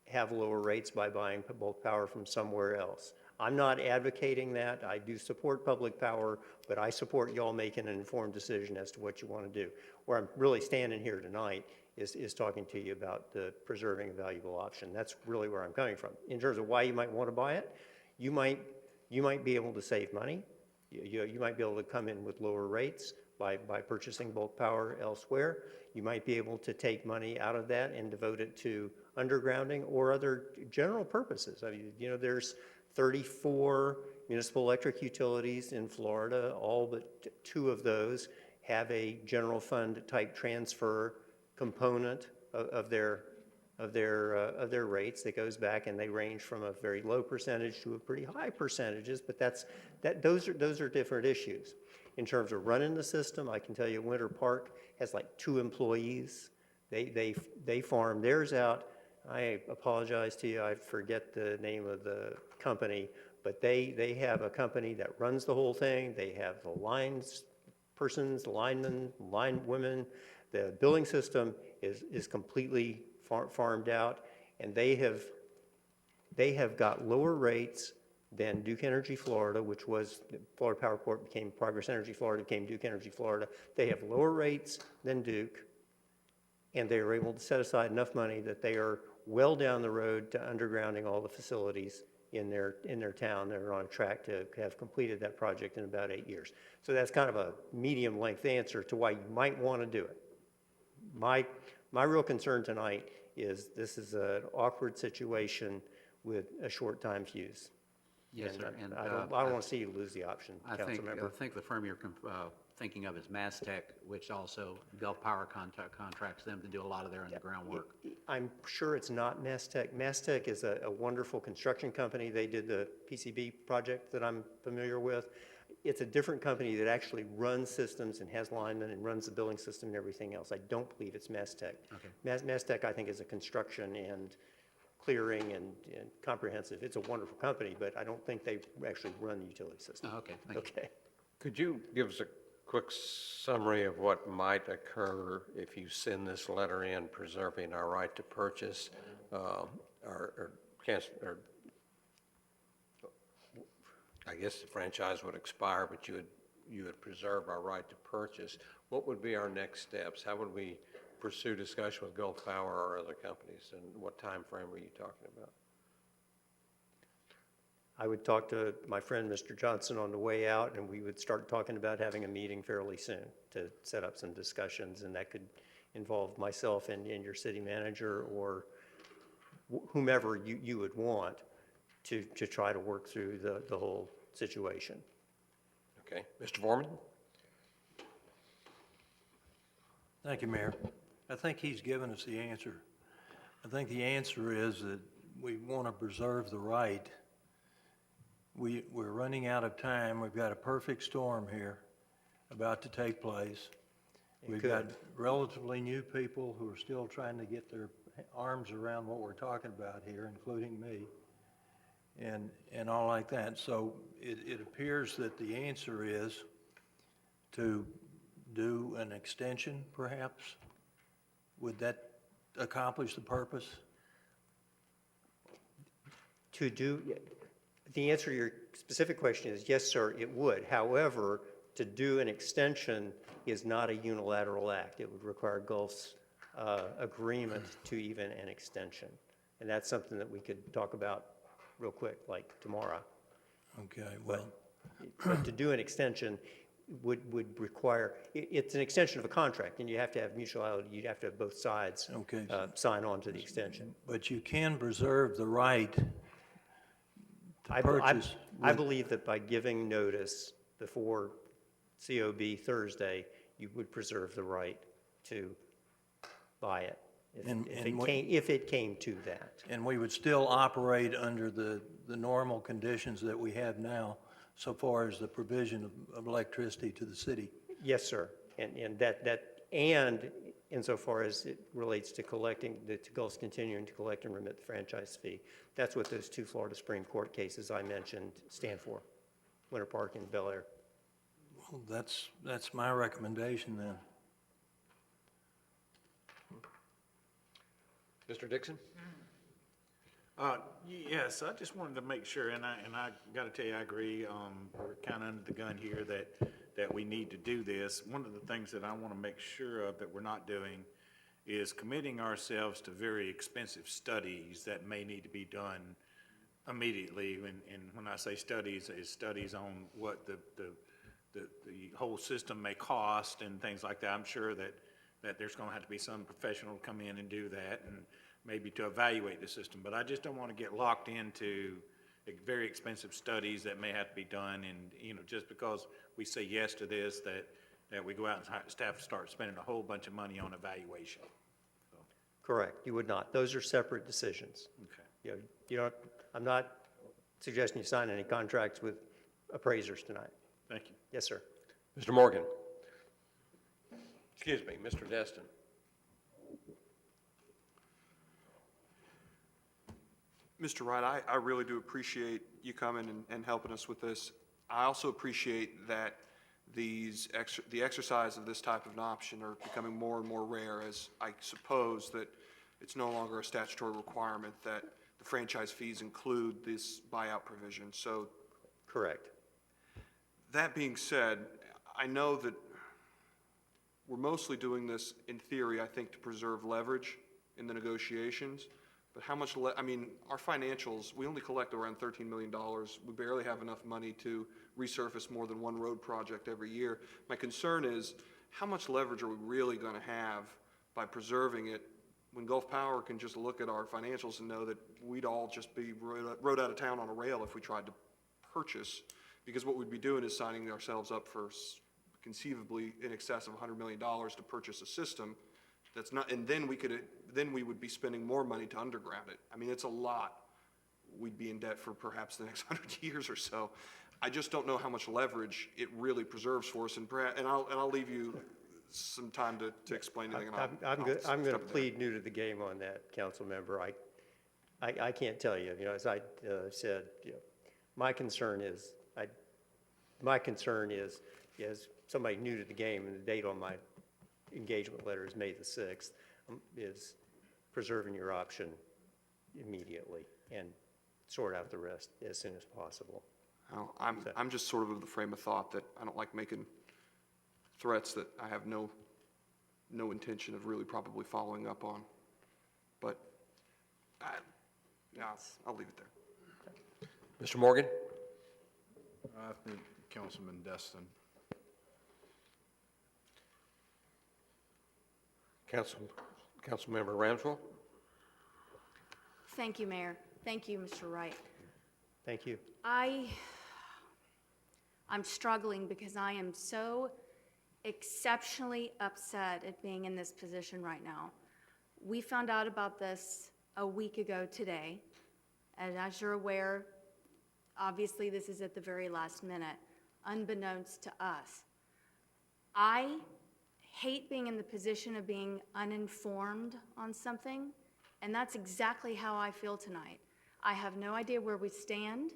have lower rates by buying bulk power from somewhere else. I'm not advocating that. I do support public power, but I support y'all making an informed decision as to what you want to do. Where I'm really standing here tonight is talking to you about the preserving a valuable option. That's really where I'm coming from. In terms of why you might want to buy it, you might be able to save money. You might be able to come in with lower rates by purchasing bulk power elsewhere. You might be able to take money out of that and devote it to undergrounding or other general purposes. I mean, there's 34 municipal electric utilities in Florida. All but 2 of those have a general fund type transfer component of their rates that goes back, and they range from a very low percentage to a pretty high percentages. But those are different issues. In terms of running the system, I can tell you Winter Park has like 2 employees. They farm theirs out. I apologize to you, I forget the name of the company, but they have a company that runs the whole thing. They have the lines persons, linemen, line women. The billing system is completely farmed out, and they have got lower rates than Duke Energy Florida, which was Florida Power Corp became Progress Energy Florida, became Duke Energy Florida. They have lower rates than Duke, and they are able to set aside enough money that they are well down the road to undergrounding all the facilities in their town. They're on a track to have completed that project in about 8 years. So that's kind of a medium length answer to why you might want to do it. My real concern tonight is this is an awkward situation with a short time fuse. Yes, sir. And I don't want to see you lose the option, council member. I think the firm you're thinking of is Mastech, which also Gulf Power contracts them to do a lot of their underground work. I'm sure it's not Mastech. Mastech is a wonderful construction company. They did the PCB project that I'm familiar with. It's a different company that actually runs systems and has linemen and runs the billing system and everything else. I don't believe it's Mastech. Okay. Mastech, I think, is a construction and clearing and comprehensive. It's a wonderful company, but I don't think they actually run the utility system. Oh, okay, thank you. Could you give us a quick summary of what might occur if you send this letter in preserving our right to purchase, I guess the franchise would expire, but you would preserve our right to purchase. What would be our next steps? How would we pursue discussion with Gulf Power or other companies, and what time frame are you talking about? I would talk to my friend Mr. Johnson on the way out, and we would start talking about having a meeting fairly soon to set up some discussions, and that could involve myself and your city manager or whomever you would want to try to work through the whole situation. Okay. Mr. Foreman? Thank you, Mayor. I think he's given us the answer. I think the answer is that we want to preserve the right. We're running out of time. We've got a perfect storm here about to take place. We've got relatively new people who are still trying to get their arms around what we're talking about here, including me, and all like that. So it appears that the answer is to do an extension, perhaps. Would that accomplish the purpose? The answer to your specific question is yes, sir, it would. However, to do an extension is not a unilateral act. It would require Gulf's agreement to even an extension. And that's something that we could talk about real quick, like tomorrow. Okay, well, But to do an extension would require, it's an extension of a contract, and you have to have mutuality, you'd have to have both sides okay. sign on to the extension. But you can preserve the right to I purchase. believe that by giving notice before COB Thursday, you would preserve the right to buy it, if it came to that. And we would still operate under the normal conditions that we have now, so far as the provision of electricity to the city. Yes, sir. And insofar as it relates to collecting, to Gulf's continuing to collect and remit the franchise fee. That's what those two Florida Supreme Court cases I mentioned stand for, Winter Park and Bel Air. Well, that's my recommendation then. Mr. Dixon? Yes, I just wanted to make sure, and I got to tell you, I agree. We're kind of under the gun here that we need to do this. One of the things that I want to make sure of that we're not doing is committing ourselves to very expensive studies that may need to be done immediately. And when I say studies, it's studies on what the whole system may cost and things like that. I'm sure that there's going to have to be some professional to come in and do that, and maybe to evaluate the system. But I just don't want to get locked into very expensive studies that may have to be done, and just because we say yes to this, that we go out and staff start spending a whole bunch of money on evaluation. So. Correct. You would not. Those are separate decisions. Okay. You don't. I'm not suggesting you sign any contracts with appraisers tonight. Thank you. Yes, sir. Mr. Morgan? Excuse me, Mr. Destin. Mr. Wright, I really do appreciate you coming and helping us with this. I also appreciate that the exercise of this type of an option are becoming more and more rare, as I suppose that it's no longer a statutory requirement that the franchise fees include this buyout provision. So, correct. That being said, I know that we're mostly doing this in theory, I think, to preserve leverage in the negotiations. But how much, our financials, we only collect around $13 million. We barely have enough money to resurface more than one road project every year. My concern is, how much leverage are we really going to have by preserving it when Gulf Power can just look at our financials and know that we'd all just be rode out of town on a rail if we tried to purchase? Because what we'd be doing is signing ourselves up for conceivably in excess of $100 million to purchase a system that's not, and then we would be spending more money to underground it. I mean, it's a lot. We'd be in debt for perhaps the next 100 years or so. I just don't know how much leverage it really preserves for us, and I'll leave you some time to explain anything. I'm going to plead new to the game on that, council member. I can't tell you. As I said, my concern is as somebody new to the game, and the date on my engagement letter is May the 6th, is preserving your option immediately and sort out the rest as soon as possible. I'm just sort of the frame of thought that I don't like making threats that I have no intention of really probably following up on. But I'll leave it there. Mr. Morgan? I think Councilman Destin. Councilmember Ramswell? Thank you, Mayor. Thank you, Mr. Wright. Thank you. I'm struggling because I am so exceptionally upset at being in this position right now. We found out about this a week ago today, and as you're aware, obviously this is at the very last minute, unbeknownst to us. I hate being in the position of being uninformed on something, and that's exactly how I feel tonight. I have no idea where we stand.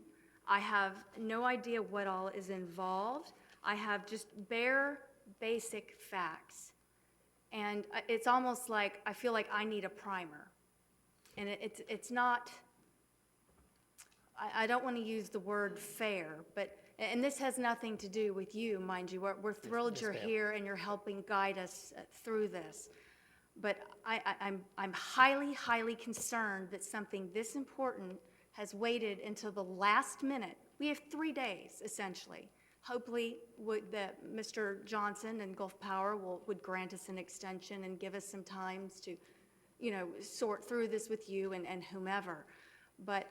I have no idea what all is involved. I have just bare, basic facts. And it's almost like I feel like I need a primer. And it's not, I don't want to use the word fair, but And this has nothing to do with you, mind you. We're thrilled you're here and you're helping guide us through this. But I'm highly, highly concerned that something this important has waited until the last minute. We have 3 days, essentially. Hopefully, that Mr. Johnson and Gulf Power would grant us an extension and give us some times to, sort through this with you and whomever. But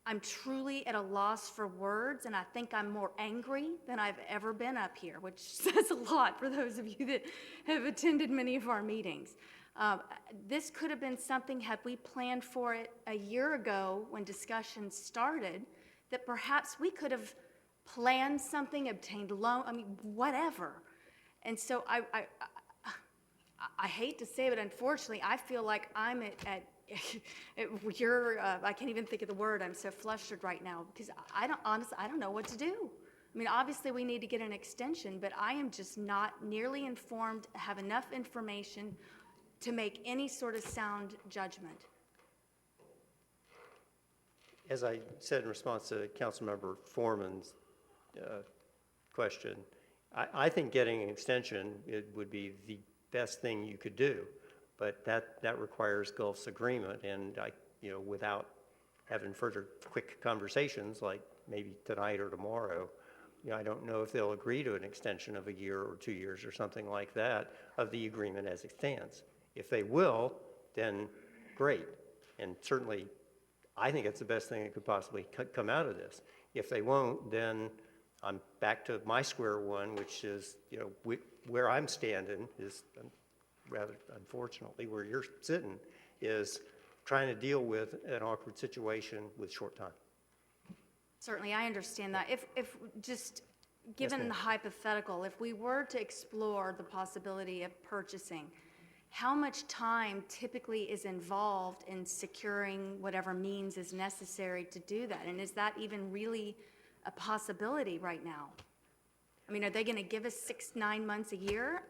I'm truly at a loss for words, and I think I'm more angry than I've ever been up here, which says a lot for those of you that have attended many of our meetings. This could have been something, had we planned for it a year ago when discussions started, that perhaps we could have planned something, obtained loan, whatever. And so I hate to say it, but unfortunately, I feel like I'm at I can't even think of the word. I'm so flustered right now because honestly, I don't know what to do. Obviously we need to get an extension, but I am just not nearly informed, have enough information to make any sort of sound judgment. As I said in response to Councilmember Foreman's question, I think getting an extension, it would be the best thing you could do. But that requires Gulf's agreement, and without having further quick conversations, like maybe tonight or tomorrow, I don't know if they'll agree to an extension of a year or 2 years or something like that of the agreement as it stands. If they will, then great, and certainly I think it's the best thing that could possibly come out of this. If they won't, then I'm back to my square one, which is, where I'm standing is, rather unfortunately, where you're sitting, is trying to deal with an awkward situation with short time. Certainly, I understand that. If just given the hypothetical, if we were to explore the possibility of purchasing, how much time typically is involved in securing whatever means is necessary to do that? And is that even really a possibility right now? Are they going to give us 6-9 months a year?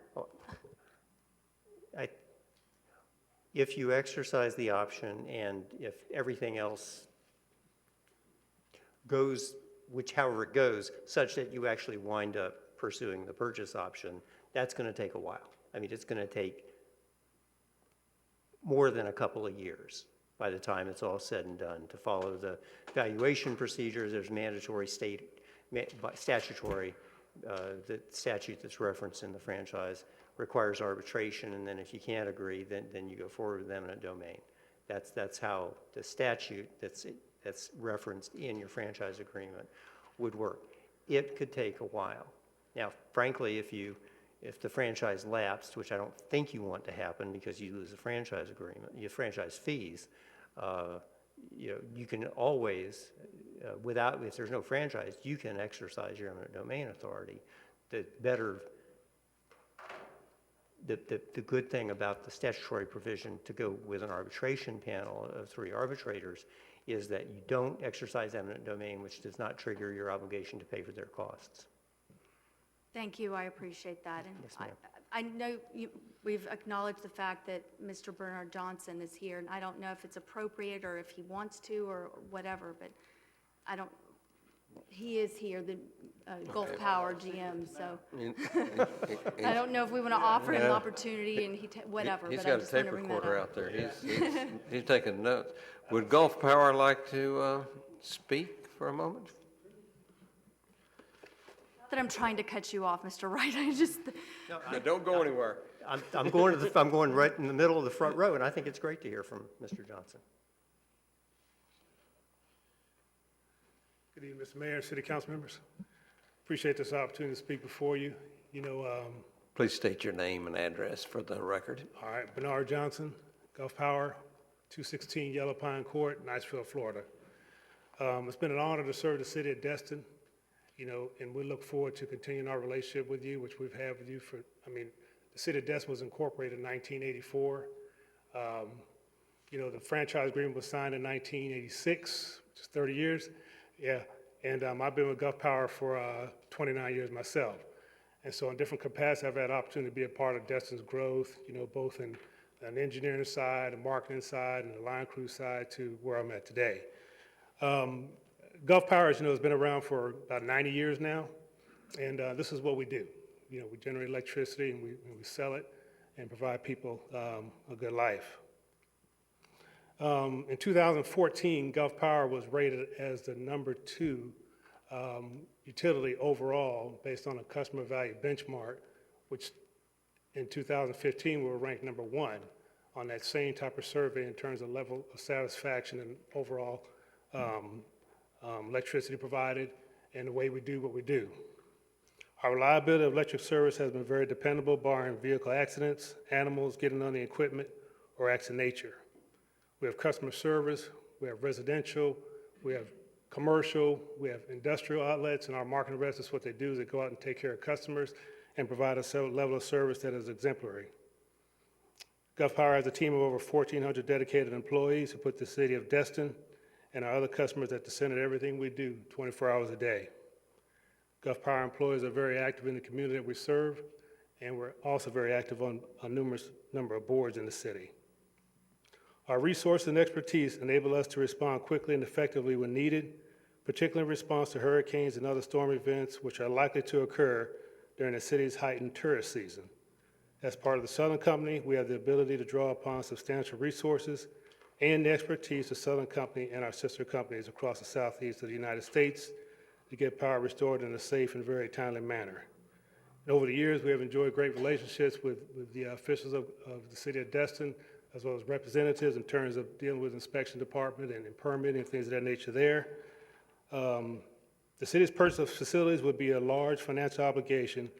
If you exercise the option and if everything else goes, however it goes, such that you actually wind up pursuing the purchase option, that's going to take a while. It's going to take more than a couple of years by the time it's all said and done to follow the valuation procedures. There's mandatory statutory, the statute that's referenced in the franchise requires arbitration, and then if you can't agree, then you go forward with eminent domain. That's how the statute that's referenced in your franchise agreement would work. It could take a while. Now, frankly, if the franchise lapsed, which I don't think you want to happen because you lose the franchise agreement, your franchise fees, you can always, if there's no franchise, you can exercise your eminent domain authority. The good thing about the statutory provision to go with an arbitration panel of 3 arbitrators is that you don't exercise eminent domain, which does not trigger your obligation to pay for their costs. Thank you, I appreciate that. And Yes, ma'am. I know we've acknowledged the fact that Mr. Bernard Johnson is here, and I don't know if it's appropriate or if he wants to or whatever, but he is here, the Gulf Power GM, so I don't know if we want to offer him the opportunity and whatever, He's but I got a just want tape to bring that recorder up. out there. He's taking notes. Would Gulf Power like to speak for a moment? Not that I'm trying to cut you off, Mr. Wright, I just... No, don't go anywhere. I'm going right in the middle of the front row, and I think it's great to hear from Mr. Johnson. Good evening, Mr. Mayor, City Council members. Appreciate this opportunity to speak before you. Please state your name and address for the record. All right, Bernard Johnson, Gulf Power, 216 Yellow Pine Court, Niceville, Florida. It's been an honor to serve the city of Destin, and we look forward to continuing our relationship with you, which we've had with you the city of Destin was incorporated in 1984. The franchise agreement was signed in 1986, which is 30 years. Yeah, and I've been with Gulf Power for 29 years myself. And so in different capacities, I've had the opportunity to be a part of Destin's growth, both in an engineering side, a marketing side, and the line crew side to where I'm at today. Gulf Power, as you know, has been around for about 90 years now, and this is what we do. You know, we generate electricity and we sell it and provide people a good life. In 2014, Gulf Power was rated as the #2 utility overall based on a customer value benchmark, which in 2015 we were ranked #1 on that same type of survey in terms of level of satisfaction and overall electricity provided and the way we do what we do. Our reliability of electric service has been very dependable, barring vehicle accidents, animals getting on the equipment, or acts of nature. We have customer service, we have residential, we have commercial, we have industrial outlets, and our marketing reps, that's what they do, is they go out and take care of customers and provide a level of service that is exemplary. Gulf Power has a team of over 1,400 dedicated employees who put the city of Destin and our other customers at the center of everything we do 24 hours a day. Gulf Power employees are very active in the community that we serve, and we're also very active on a numerous number of boards in the city. Our resources and expertise enable us to respond quickly and effectively when needed, particularly in response to hurricanes and other storm events which are likely to occur during the city's heightened tourist season. As part of the Southern Company, we have the ability to draw upon substantial resources and the expertise of Southern Company and our sister companies across the southeast of the United States to get power restored in a safe and very timely manner. And over the years, we have enjoyed great relationships with the officials of the city of Destin, as well as representatives in terms of dealing with inspection department and permitting and things of that nature there. The city's purchase of facilities would be a large financial obligation,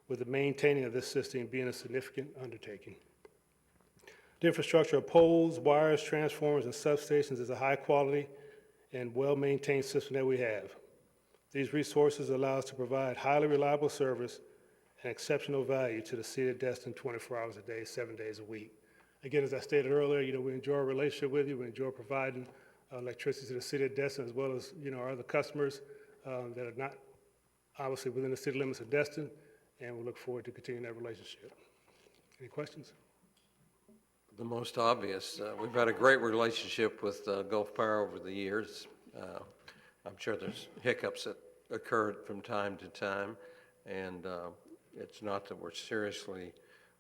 with the maintaining of this system being a significant undertaking. The infrastructure of poles, wires, transformers, and substations is a high quality and well-maintained system that we have. These resources allow us to provide highly reliable service and exceptional value to the city of Destin 24 hours a day, 7 days a week. Again, as I stated earlier, you know, we enjoy our relationship with you. We enjoy providing electricity to the city of Destin, as well as, you know, our other customers that are not obviously within the city limits of Destin, and we look forward to continuing that relationship. Any questions? The most obvious, we've had a great relationship with Gulf Power over the years. I'm sure there's hiccups that occurred from time to time, and it's not that we're seriously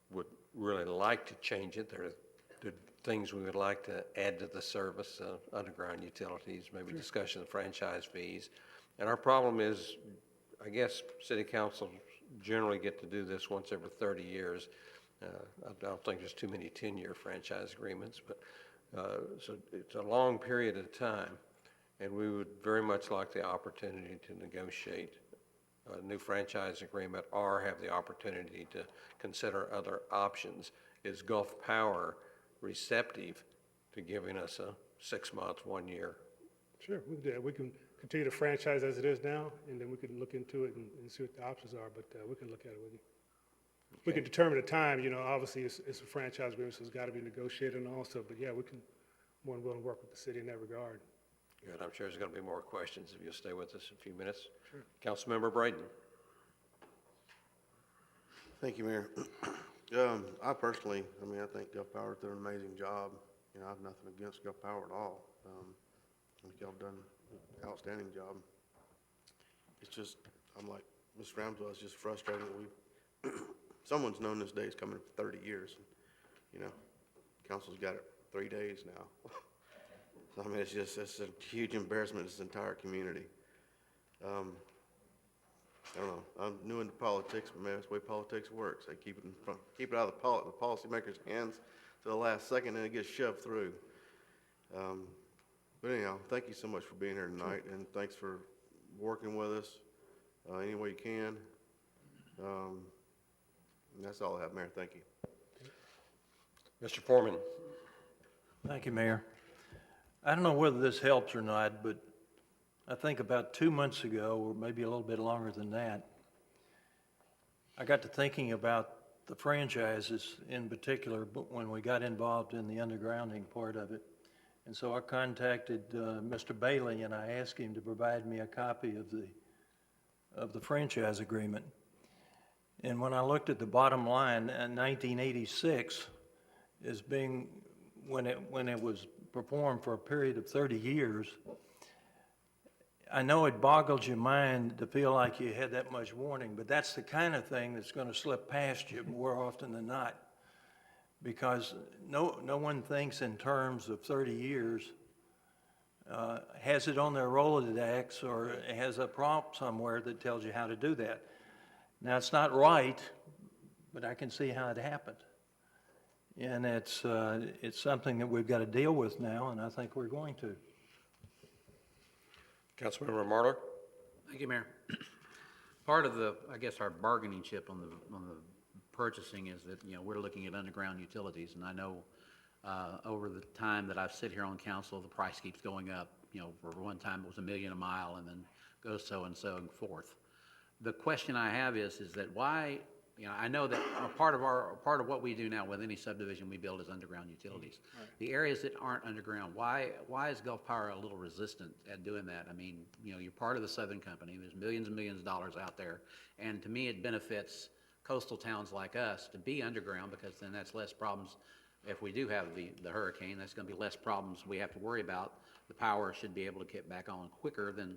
would really like to change it. There are things we would like to add to the service, underground utilities, maybe discussion of franchise fees. And our problem is, I guess, city councils generally get to do this once every 30 years. I don't think there's too many 10-year franchise agreements, but so it's a long period of time, and we would very much like the opportunity to negotiate a new franchise agreement or have the opportunity to consider other options. Is Gulf Power receptive to giving us a 6 month, 1 year? Sure, we can do that. We can continue to franchise as it is now, and then we can look into it and see what the options are, but we can look at it with you. Okay. We can determine the time, you know, obviously it's a franchise agreement, so it's got to be negotiated and also, but yeah, we can more than willing to work with the city in that regard. Good, I'm sure there's going to be more questions if you'll stay with us a few minutes. Sure. Councilmember Braden. Thank you, Mayor. I personally, I think Gulf Power's done an amazing job. You know, I have nothing against Gulf Power at all. I think y'all done an outstanding job. It's just, I'm like Ms. Ramswell, it's just frustrating that someone's known this day is coming for 30 years. You know, council's got it 3 days now. So, it's a huge embarrassment to this entire community. I don't know, I'm new into politics, but man, that's the way politics works. They keep it out of the policymakers' hands to the last second, and it gets shoved through. But anyhow, thank you so much for being here tonight, and thanks for working with us any way you can. And that's all I have, Mayor. Thank you. Mr. Foreman. Thank you, Mayor. I don't know whether this helps or not, but I think about 2 months ago, or maybe a little bit longer than that, I got to thinking about the franchises in particular, but when we got involved in the undergrounding part of it. And so I contacted Mr. Bailey, and I asked him to provide me a copy of the franchise agreement. And when I looked at the bottom line, in 1986 as being when it was performed for a period of 30 years, I know it boggles your mind to feel like you had that much warning, but that's the kind of thing that's going to slip past you more often than not. Because no one thinks in terms of 30 years, has it on their Rolodex or has a prompt somewhere that tells you how to do that. Now, it's not right, but I can see how it happened. And it's something that we've got to deal with now, and I think we're going to. Councilmember Marlar? Thank you, Mayor. Part of the, I guess, our bargaining chip on the purchasing is that, we're looking at underground utilities, and I know over the time that I've sit here on council, the price keeps going up. For one time it was $1 million a mile, and then goes so and forth. The question I have is that why? I know that a part of what we do now with any subdivision we build is underground utilities. Right. The areas that aren't underground, why is Gulf Power a little resistant at doing that? I mean, you're part of the Southern Company. There's millions and millions of dollars out there, and to me, it benefits coastal towns like us to be underground, because then that's less problems. If we do have the hurricane, that's going to be less problems we have to worry about. The power should be able to get back on quicker than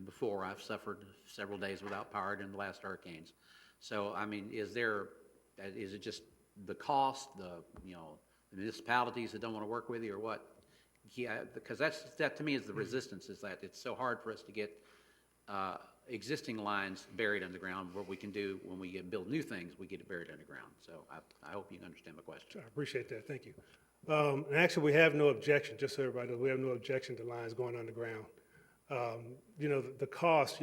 before. I've suffered several days without power during the last hurricanes. So, I mean, is it just the cost, the municipalities that don't want to work with you, or what? Yeah, because that to me is the resistance, is that it's so hard for us to get existing lines buried underground. What we can do when we build new things, we get it buried underground. So I hope you understand my question. I appreciate that, thank you. And actually, we have no objection, just so everybody knows, we have no objection to lines going underground. The cost,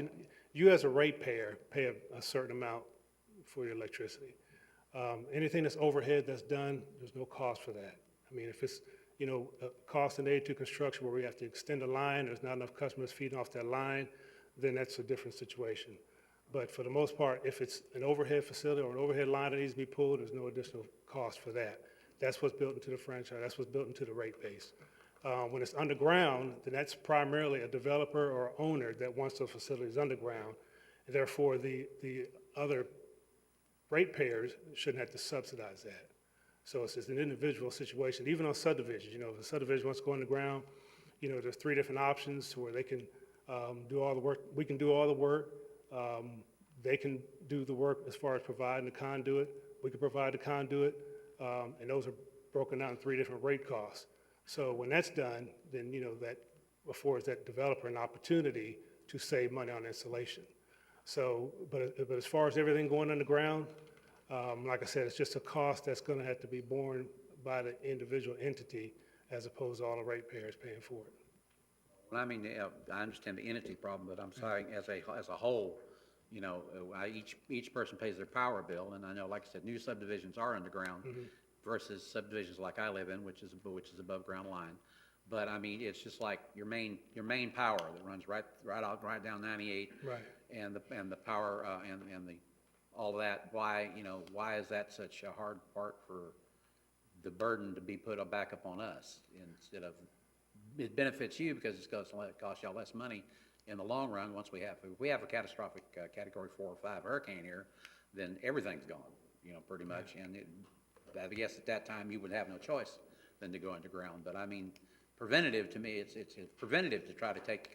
you as a ratepayer pay a certain amount for your electricity. Anything that's overhead that's done, there's no cost for that. I mean, if it's, a cost and aid to construction where we have to extend a line, there's not enough customers feeding off that line, then that's a different situation. But for the most part, if it's an overhead facility or an overhead line that needs to be pulled, there's no additional cost for that. That's what's built into the franchise. That's what's built into the rate base. When it's underground, then that's primarily a developer or owner that wants those facilities underground. And therefore, the other ratepayers shouldn't have to subsidize that. So it's an individual situation. Even on subdivisions, if a subdivision wants to go underground, there's 3 different options to where they can do all the work. We can do all the work. They can do the work as far as providing the conduit. We can provide the conduit, and those are broken down in 3 different rate costs. So when that's done, then that affords that developer an opportunity to save money on installation. So, but as far as everything going underground, like I said, it's just a cost that's going to have to be borne by the individual entity, as opposed to all the ratepayers paying for it. Well, I mean, I understand the entity problem, but I'm sorry, as a whole, each person pays their power bill, and I know, like I said, new subdivisions are underground versus subdivisions like I live in, which is above ground line. But I mean, it's just like your main power that runs right down 98, right, and the power and the all of that. Why is that such a hard part for the burden to be put back up on us instead of? It benefits you because it's going to cost y'all less money in the long run. If we have a catastrophic category 4 or 5 hurricane here, then everything's gone, pretty much. And I guess at that time you would have no choice than to go underground. But I mean, preventative to me, it's preventative to try to take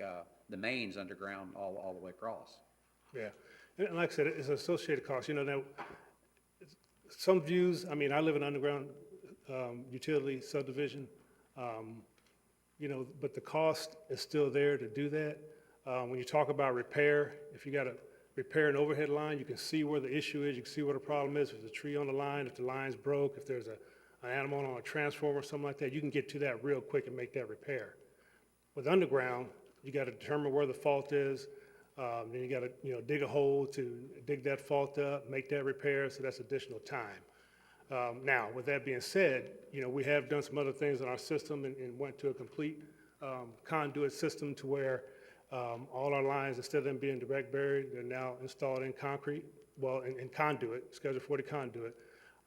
the mains underground all the way across. Yeah, and like I said, it's an associated cost. Now some views. I mean, I live in an underground utility subdivision. But the cost is still there to do that. When you talk about repair, if you got to repair an overhead line, you can see where the issue is, you can see where the problem is. If there's a tree on the line, if the line's broke, if there's an animal on a transformer or something like that, you can get to that real quick and make that repair. With underground, you got to determine where the fault is. Then you got to dig a hole to dig that fault up, make that repair, so that's additional time. Now, with that being said, we have done some other things in our system and went to a complete conduit system to where all our lines, instead of them being direct buried, they're now installed in concrete, in conduit, Schedule 40 conduit.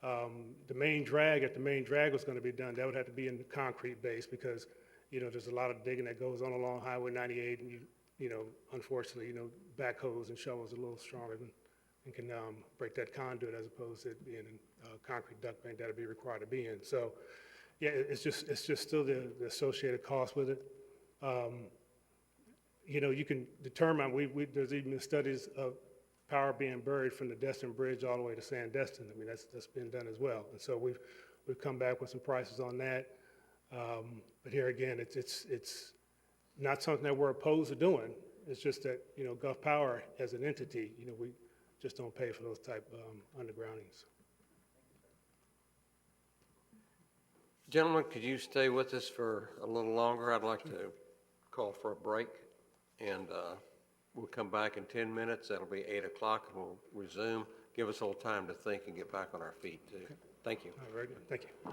The main drag was going to be done, that would have to be in the concrete base because, there's a lot of digging that goes on along Highway 98 and unfortunately, backhoes and shovels are a little stronger and can break that conduit as opposed to it being a concrete duct bank that would be required to be in. So, yeah, it's just still the associated cost with it. you know, you can determine, there's even been studies of power being buried from the Destin Bridge all the way to Destin. I mean, that's been done as well. And so we've come back with some prices on that. But here again, it's not something that we're opposed to doing. It's just that, you know, Gulf Power as an entity, you know, we just don't pay for those type undergroundings. Gentlemen, could you stay with us for a little longer? I'd like to call for a break, and we'll come back in 10 minutes. That'll be 8 o'clock, and we'll resume. Give us a little time to think and get back on our feet, too. Okay. Thank you. All right, very good. Thank you.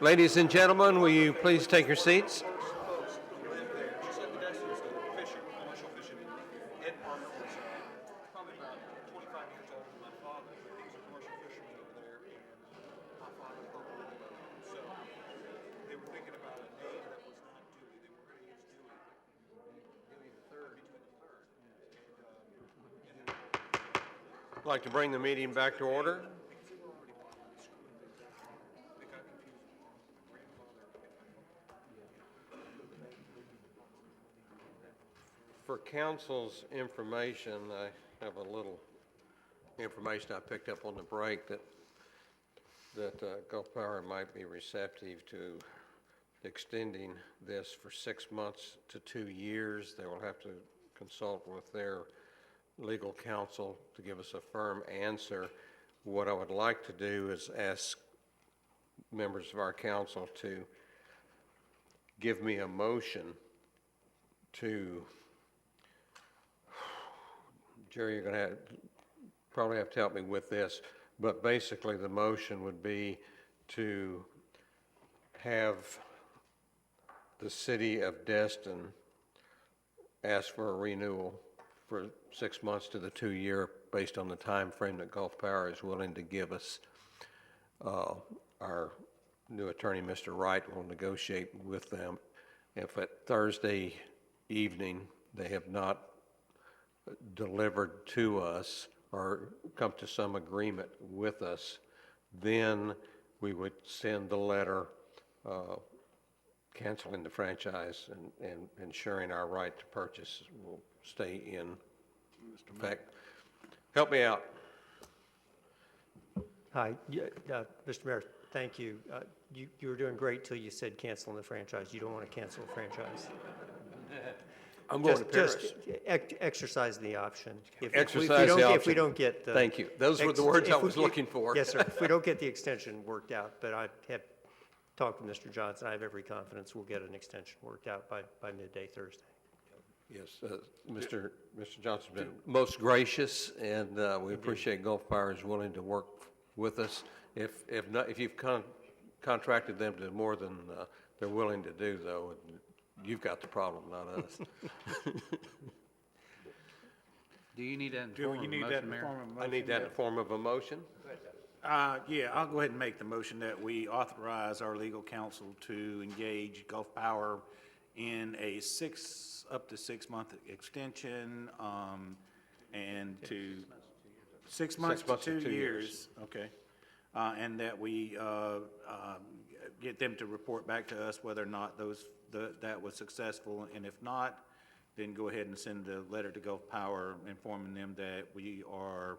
Ladies and gentlemen, will you please take your seats? She said the Destin was fishing, commercial fishing. Ed Parker was probably about 25 years older than my father, but he was a commercial fisherman over there, and my father thought really well of him. So they were thinking about a name that was not Dewey. They were going to use Dewey, but Dewey the third. I'd like to bring the meeting back to order. For council's information, I have a little information I picked up on the break that Gulf Power might be receptive to extending this for 6 months to 2 years. They will have to consult with their legal counsel to give us a firm answer. What I would like to do is ask members of our council to give me a motion to, Jerry, you're going to probably have to help me with this, but basically the motion would be to have the city of Destin ask for a renewal for 6 months to the 2 year based on the time frame that Gulf Power is willing to give us. Our new attorney, Mr. Wright, will negotiate with them. If at Thursday evening they have not delivered to us or come to some agreement with us, then we would send the letter canceling the franchise and ensuring our right to purchase will stay in effect. Help me out. Hi, Mr. Mayor, thank you. You were doing great till you said canceling the franchise. You don't want to cancel the franchise. I'm going to Paris. Just exercise the option. Exercise the option. If we don't get the... Thank you. Those were the words I was looking for. Yes, sir. If we don't get the extension worked out, but I have talked with Mr. Johnson, I have every confidence we'll get an extension worked out by midday Thursday. Yes, Mr. Johnson's been most gracious, and we appreciate Gulf Power is willing to work with us. If you've contracted them to more than they're willing to do, though, you've got the problem, not us. Do you need that in Do form you of a need that motion, in Mayor? form of a I motion? need that in the form of a motion. Yeah, I'll go ahead and make the motion that we authorize our legal counsel to engage Gulf Power in a up to 6 month extension, and to 6 months to 2 years. Okay. And that we get them to report back to us whether or not that was successful, and if not, then go ahead and send a letter to Gulf Power informing them that we are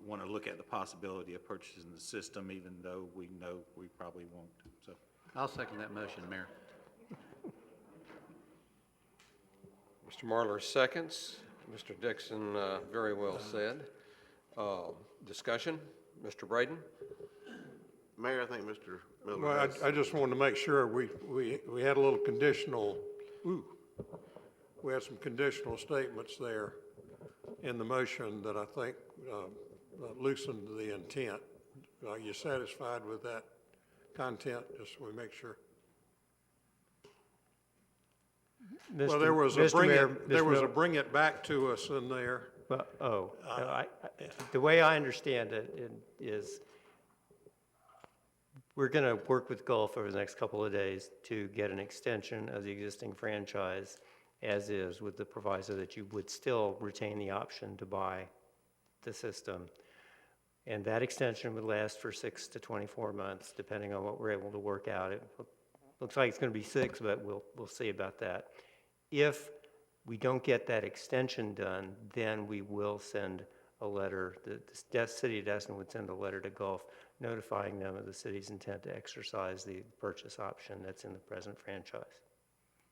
want to look at the possibility of purchasing the system, even though we know we probably won't. So I'll second that motion, Mayor. Mr. Marlar seconds. Mr. Dixon, very well said. Discussion? Mr. Braden? Mayor, I think Mr. Miller Well, has... I just wanted to make sure we had a little conditional, we had some conditional statements there in the motion that I think loosened the intent. Are you satisfied with that content, just so we make sure? Well, there was a bring it back to us in there. Well, the way I understand it is we're going to work with Gulf over the next couple of days to get an extension of the existing franchise as is, with the proviso that you would still retain the option to buy the system. And that extension would last for 6 to 24 months, depending on what we're able to work out. It looks like it's going to be 6, but we'll see about that. If we don't get that extension done, then we will send a letter. The city of Destin would send a letter to Gulf notifying them of the city's intent to exercise the purchase option that's in the present franchise.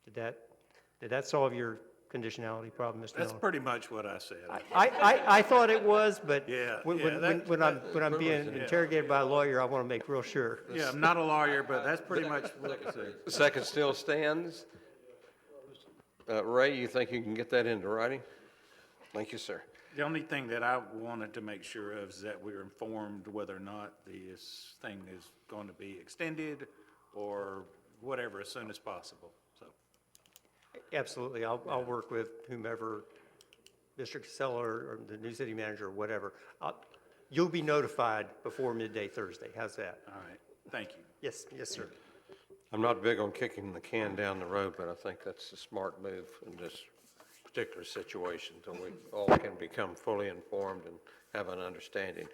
Did that solve your conditionality problem, Mr. that's Miller? pretty much what I said. I thought it was, but Yeah, when I'm being interrogated by a lawyer, I want to make real sure. Yeah, I'm not a lawyer, but that's pretty much what I said. The second still stands. Ray, you think you can get that into writing? Thank you, sir. The only thing that I wanted to make sure of is that we're informed whether or not this thing is going to be extended or whatever as soon as possible, so. Absolutely. I'll work with whomever, Mr. Casella or the new city manager or whatever. You'll be notified before midday Thursday. How's that? All right, thank you. Yes, yes, sir. I'm not big on kicking the can down the road, but I think that's a smart move in this particular situation, so we all can become fully informed and have an understanding.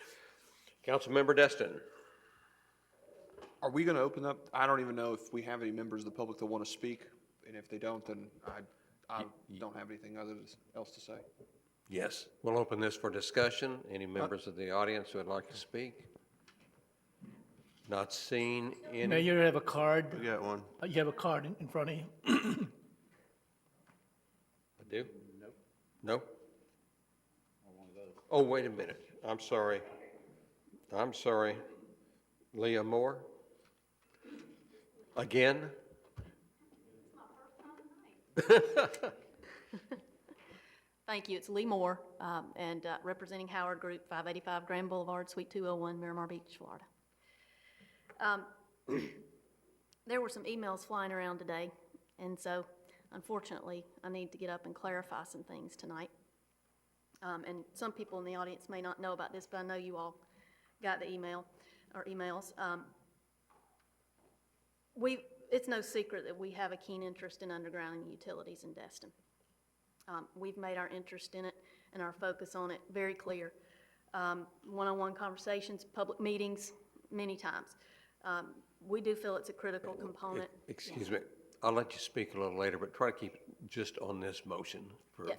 Councilmember Destin. Are we going to open up? I don't even know if we have any members of the public that want to speak, and if they don't, then I don't have anything else to say. Yes. We'll open this for discussion. Any members of the audience who would like to speak? Not seen any. Mayor, you have a card. We got one. You have a card in front of you. I do? No? Oh, wait a minute. I'm sorry. Leah Moore? Again? Thank you. It's Lee Moore, and representing Howard Group, 585 Grand Boulevard, Suite 201, Miramar Beach, Florida. There were some emails flying around today, and so unfortunately, I need to get up and clarify some things tonight. And some people in the audience may not know about this, but I know you all got the email or emails. It's no secret that we have a keen interest in undergrounding utilities in Destin. We've made our interest in it and our focus on it very clear. One-on-one conversations, public meetings, many times. We do feel it's a critical component. Excuse me. I'll let you speak a little later, but try to keep it just on this motion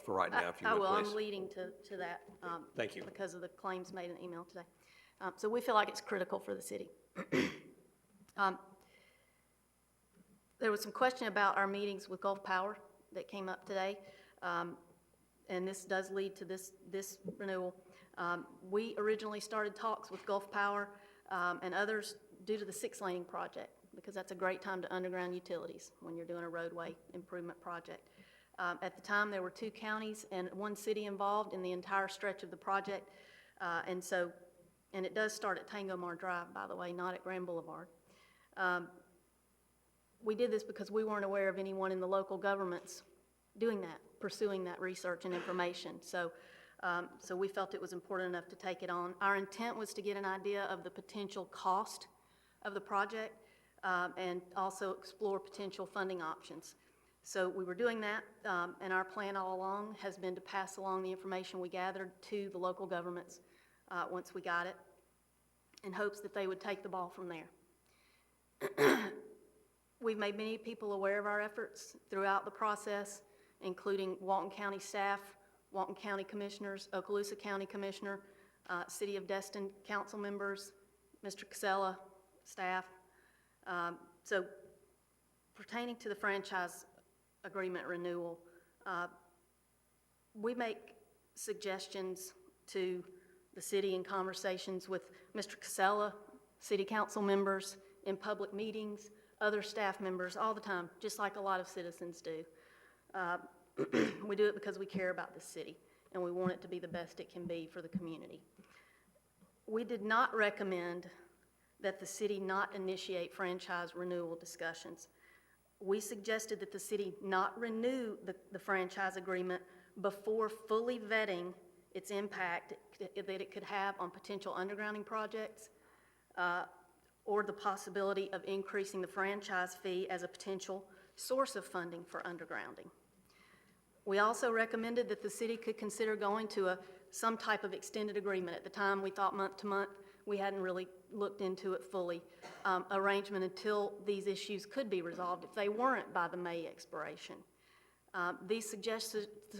for right now, if you would, please. I'm leading to that. Thank you. Because of the claims made in the email today. So we feel like it's critical for the city. There was some question about our meetings with Gulf Power that came up today, and this does lead to this renewal. We originally started talks with Gulf Power and others due to the 6-laning project, because that's a great time to underground utilities when you're doing a roadway improvement project. At the time, there were 2 counties and 1 city involved in the entire stretch of the project, and it does start at Tangomar Drive, by the way, not at Grand Boulevard. We did this because we weren't aware of anyone in the local governments doing that, pursuing that research and information. So we felt it was important enough to take it on. Our intent was to get an idea of the potential cost of the project and also explore potential funding options. So we were doing that, and our plan all along has been to pass along the information we gathered to the local governments once we got it, in hopes that they would take the ball from there. We've made many people aware of our efforts throughout the process, including Walton County staff, Walton County commissioners, Okaloosa County Commissioner, City of Destin council members, Mr. Casella, staff. So pertaining to the franchise agreement renewal, we make suggestions to the city in conversations with Mr. Casella, city council members, in public meetings, other staff members, all the time, just like a lot of citizens do. We do it because we care about the city, and we want it to be the best it can be for the community. We did not recommend that the city not initiate franchise renewal discussions. We suggested that the city not renew the franchise agreement before fully vetting its impact that it could have on potential undergrounding projects, or the possibility of increasing the franchise fee as a potential source of funding for undergrounding. We also recommended that the city could consider going to some type of extended agreement. At the time, we thought month to month. We hadn't really looked into it fully. Arrangement until these issues could be resolved if they weren't by the May expiration. These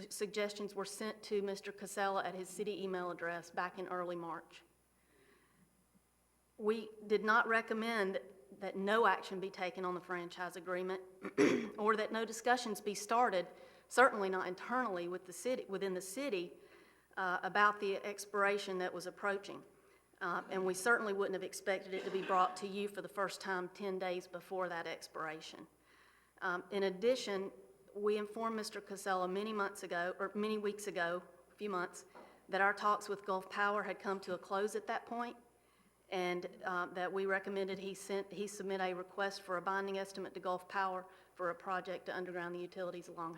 suggestions were sent to Mr. Casella at his city email address back in early March. We did not recommend that no action be taken on the franchise agreement or that no discussions be started, certainly not internally with the city, within the city, about the expiration that was approaching. And we certainly wouldn't have expected it to be brought to you for the first time 10 days before that expiration. In addition, we informed Mr. Casella many weeks ago, a few months, that our talks with Gulf Power had come to a close at that point, and that we recommended he submit a request for a binding estimate to Gulf Power for a project to underground the utilities along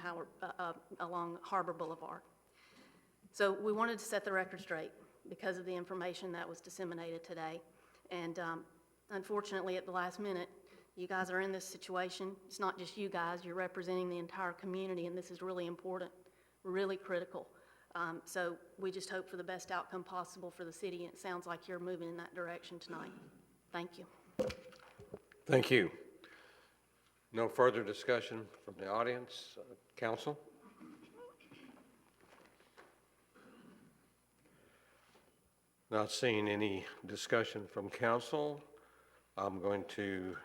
Harbor Boulevard. So we wanted to set the record straight because of the information that was disseminated today. And unfortunately, at the last minute, you guys are in this situation. It's not just you guys, you're representing the entire community, and this is really important, really critical. So we just hope for the best outcome possible for the city, and it sounds like you're moving in that direction tonight. Thank you. Thank you. No further discussion from the audience. Council? Not seeing any discussion from council, I'm going to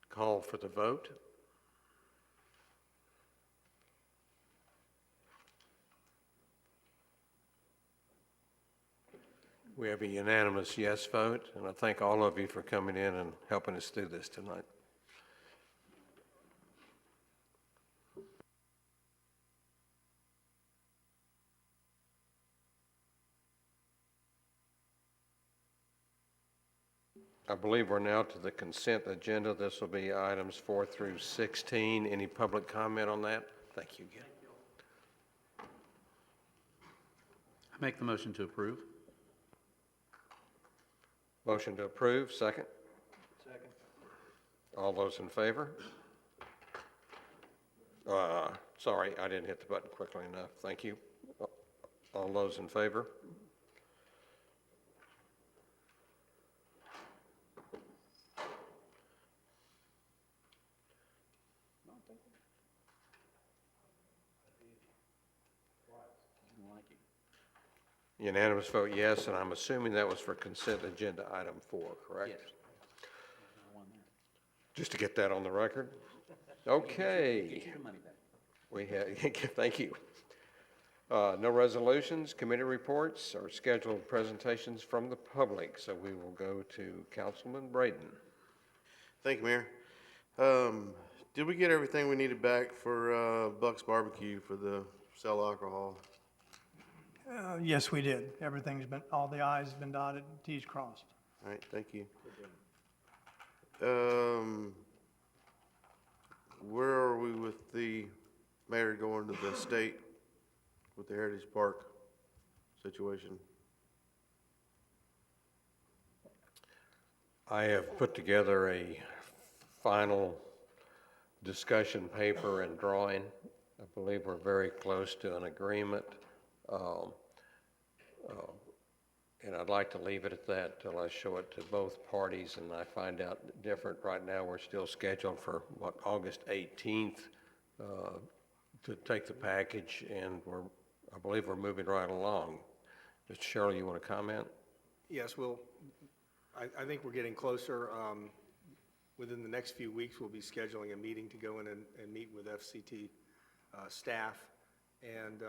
call for the vote. We have a unanimous yes vote, and I thank all of you for coming in and helping us do this tonight. I believe we're now to the consent agenda. This will be items 4 through 16. Any public comment on that? Thank you again. I make the motion to approve. Motion to approve, second. Second. All those in favor? Sorry, I didn't hit the button quickly enough. Thank you. All those in favor? Unanimous vote yes, and I'm assuming that was for consent agenda item 4, correct? Yes. Just to get that on the record? Okay. Get your money back. We have, thank you. No resolutions, committee reports, or scheduled presentations from the public, so we will go to Councilman Braden. Thank you, Mayor. Did we get everything we needed back for Buck's Barbecue for the sell alcohol? Yes, we did. Everything's been, all the i's have been dotted, t's crossed. All right, thank you. Where are we with the mayor going to the state with the Heritage Park situation? I have put together a final discussion paper and drawing. I believe we're very close to an agreement. And I'd like to leave it at that till I show it to both parties and I find out different. Right now, we're still scheduled for, August 18th to take the package, and I believe we're moving right along. Mr. Shirley, you want to comment? Yes, I think we're getting closer. Within the next few weeks, we'll be scheduling a meeting to go in and meet with FCT staff, and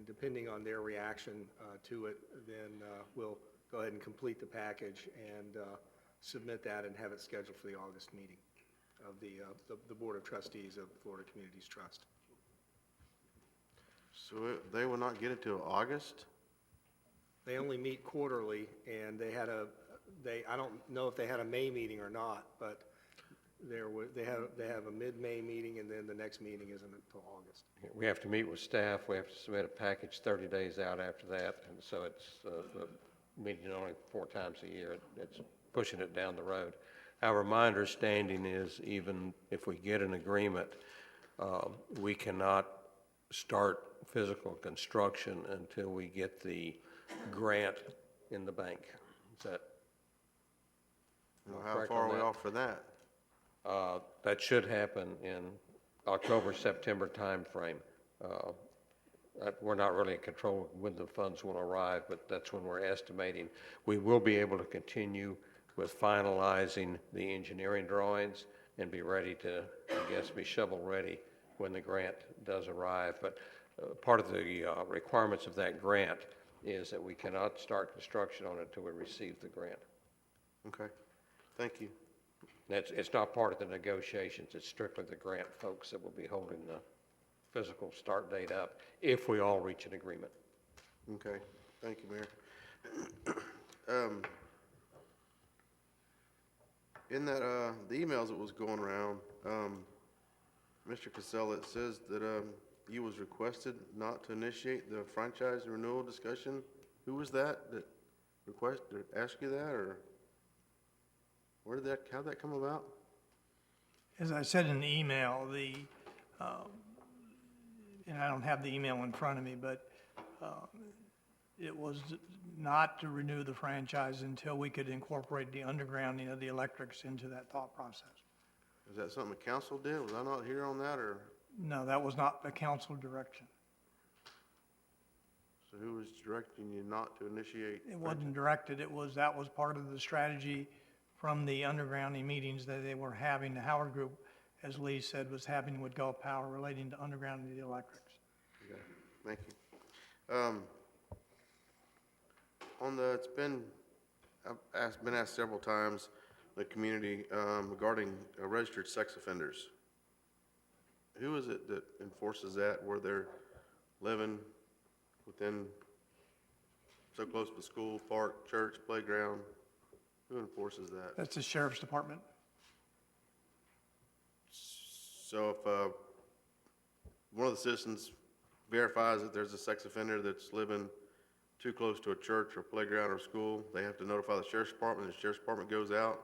depending on their reaction to it, then we'll go ahead and complete the package and submit that and have it scheduled for the August meeting of the Board of Trustees of Florida Communities Trust. So they will not get it till August? They only meet quarterly, and they I don't know if they had a May meeting or not, but they have a mid-May meeting, and then the next meeting isn't until August. We have to meet with staff. We have to submit a package 30 days out after that, and so it's meeting only 4 times a year. It's pushing it down the road. However, my understanding is even if we get an agreement, we cannot start physical construction until we get the grant in the bank. Is that? Well, how far are we off for that? That should happen in October, September timeframe. We're not really in control of when the funds will arrive, but that's when we're estimating. We will be able to continue with finalizing the engineering drawings and be ready to, I guess, be shovel-ready when the grant does arrive. But part of the requirements of that grant is that we cannot start construction on it until we receive the grant. Okay, thank you. It's not part of the negotiations. It's strictly the grant folks that will be holding the physical start date up if we all reach an agreement. Okay, thank you, Mayor. In that, the emails that was going around, Mr. Casella, it says that, you was requested not to initiate the franchise renewal discussion. Who was that asked you that, or how'd that come about? As I said in the email, and I don't have the email in front of me, but it was not to renew the franchise until we could incorporate the undergrounding of the electrics into that thought process. Is that something the council did? Was I not here on that, or, No, that was not a council direction. so who was directing you not to initiate? It wasn't directed, that was part of the strategy from the undergrounding meetings that they were having. The Howard Group, as Lee said, was having with Gulf Power relating to undergrounding the electrics. Okay, thank you. I've been asked several times, the community, regarding registered sex offenders. Who is it that enforces that where they're living within, so close to school, park, church, playground? Who enforces that? That's the sheriff's department. So if, one of the citizens verifies that there's a sex offender that's living too close to a church or playground or school, they have to notify the sheriff's department, and the sheriff's department goes out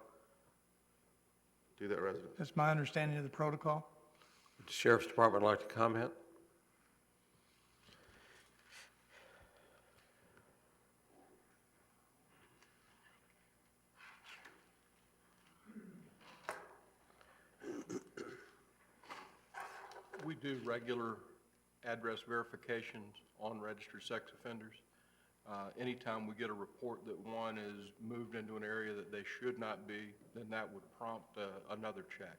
to that resident. That's my understanding of the protocol. Would the Sheriff's Department like to comment? We do regular address verifications on registered sex offenders. Anytime we get a report that one is moved into an area that they should not be, then that would prompt another check.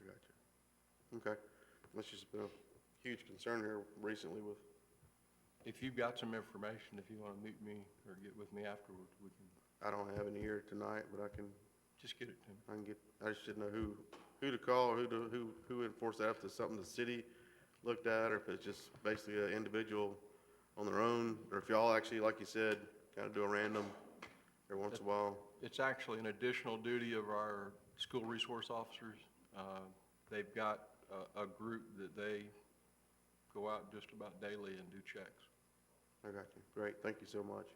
I got you. Okay. That's just been a huge concern here recently with. If you've got some information, if you want to meet me or get with me afterwards, we can. I don't have any here tonight, but I can. Just get it to me. I just didn't know who to call, or who enforced that, if it's something the city looked at, or if it's just basically an individual on their own, or if y'all actually, like you said, kind of do a random every once in a while. It's actually an additional duty of our school resource officers. They've got a group that they go out just about daily and do checks. I got you. Great. Thank you so much.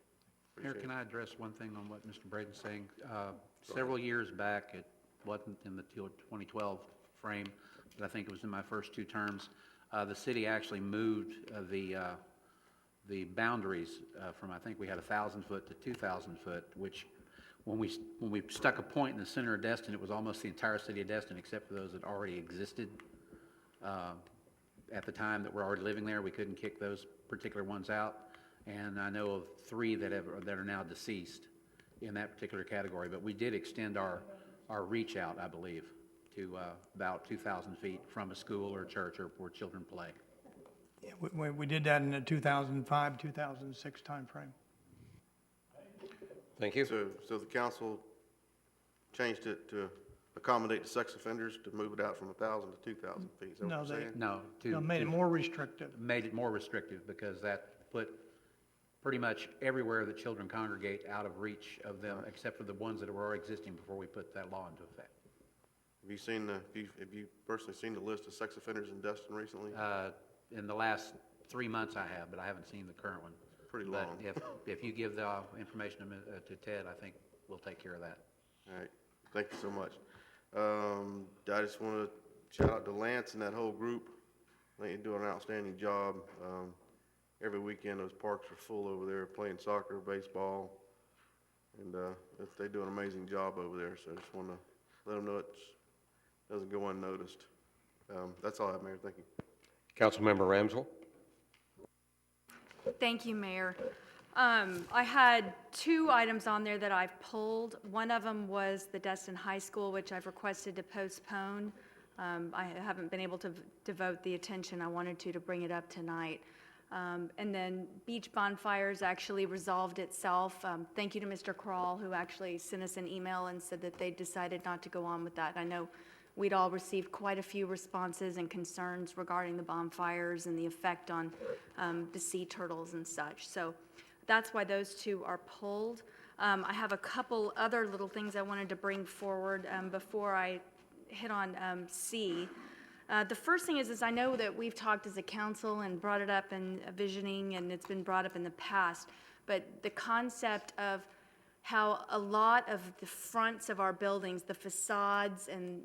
Mayor, Appreciate can it. I address one thing on what Mr. Braden's saying? Several years back, it wasn't in the 2012 frame, but I think it was in my first two terms, the city actually moved the boundaries from, I think we had 1,000 foot to 2,000 foot, which when we stuck a point in the center of Destin, it was almost the entire city of Destin except for those that already existed at the time that were already living there. We couldn't kick those particular ones out. And I know of 3 that are now deceased in that particular category. But we did extend our reach out, I believe, to about 2,000 feet from a school or a church or where children play. Yeah, we did that in the 2005, 2006 timeframe. Thank you. So the council changed it to accommodate the sex offenders to move it out from 1,000 to 2,000 feet. Is that what you're saying? No. Made it more restrictive. Made it more restrictive because that put pretty much everywhere that children congregate out of reach of them, except for the ones that were already existing before we put that law into effect. Have you seen have you personally seen the list of sex offenders in Destin recently? In the last 3 months I have, but I haven't seen the current one. Pretty But long. if you give the information to Ted, I think we'll take care of that. All right, thank you so much. I just want to shout out to Lance and that whole group. I think you're doing an outstanding job. Every weekend, those parks are full over there playing soccer, baseball, and they do an amazing job over there. So I just want to let them know it doesn't go unnoticed. That's all I have, Mayor. Thank you. Councilmember Ramsell. Thank you, Mayor. I had 2 items on there that I've pulled. One of them was the Destin High School, which I've requested to postpone. I haven't been able to devote the attention I wanted to bring it up tonight. And then beach bonfires actually resolved itself. Thank you to Mr. Crawl, who actually sent us an email and said that they decided not to go on with that. I know we'd all received quite a few responses and concerns regarding the bonfires and the effect on the sea turtles and such. So that's why those two are pulled. I have a couple other little things I wanted to bring forward before I hit on C. The first thing is I know that we've talked as a council and brought it up in visioning, and it's been brought up in the past, but the concept of how a lot of the fronts of our buildings, the facades and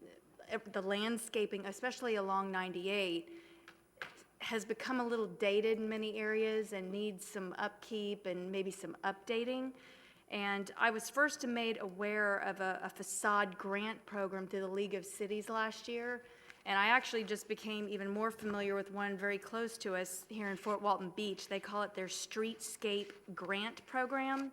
the landscaping, especially along 98, has become a little dated in many areas and needs some upkeep and maybe some updating. And I was first made aware of a facade grant program through the League of Cities last year. And I actually just became even more familiar with one very close to us here in Fort Walton Beach. They call it their Streetscape Grant Program.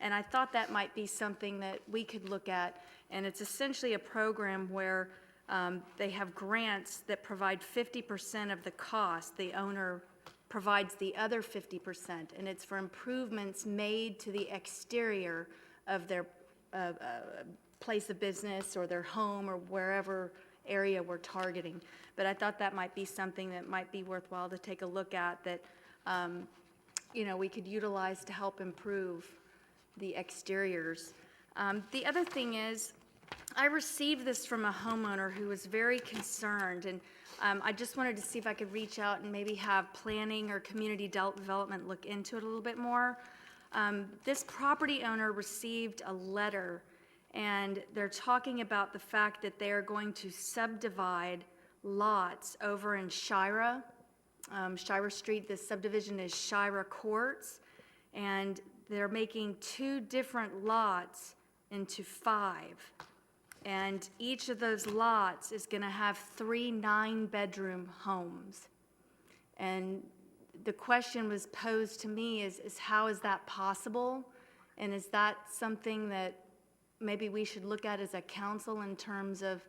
And I thought that might be something that we could look at. And it's essentially a program where they have grants that provide 50% of the cost. The owner provides the other 50%, and it's for improvements made to the exterior of their place of business or their home or wherever area we're targeting. But I thought that might be something that might be worthwhile to take a look at, that we could utilize to help improve the exteriors. The other thing is, I received this from a homeowner who was very concerned, and I just wanted to see if I could reach out and maybe have planning or community development look into it a little bit more. This property owner received a letter, and they're talking about the fact that they are going to subdivide lots over in Shira Street. This subdivision is Shira Courts, and they're making 2 different lots into 5. And each of those lots is going to have 3 9-bedroom homes. And the question was posed to me is how is that possible? And is that something that maybe we should look at as a council in terms of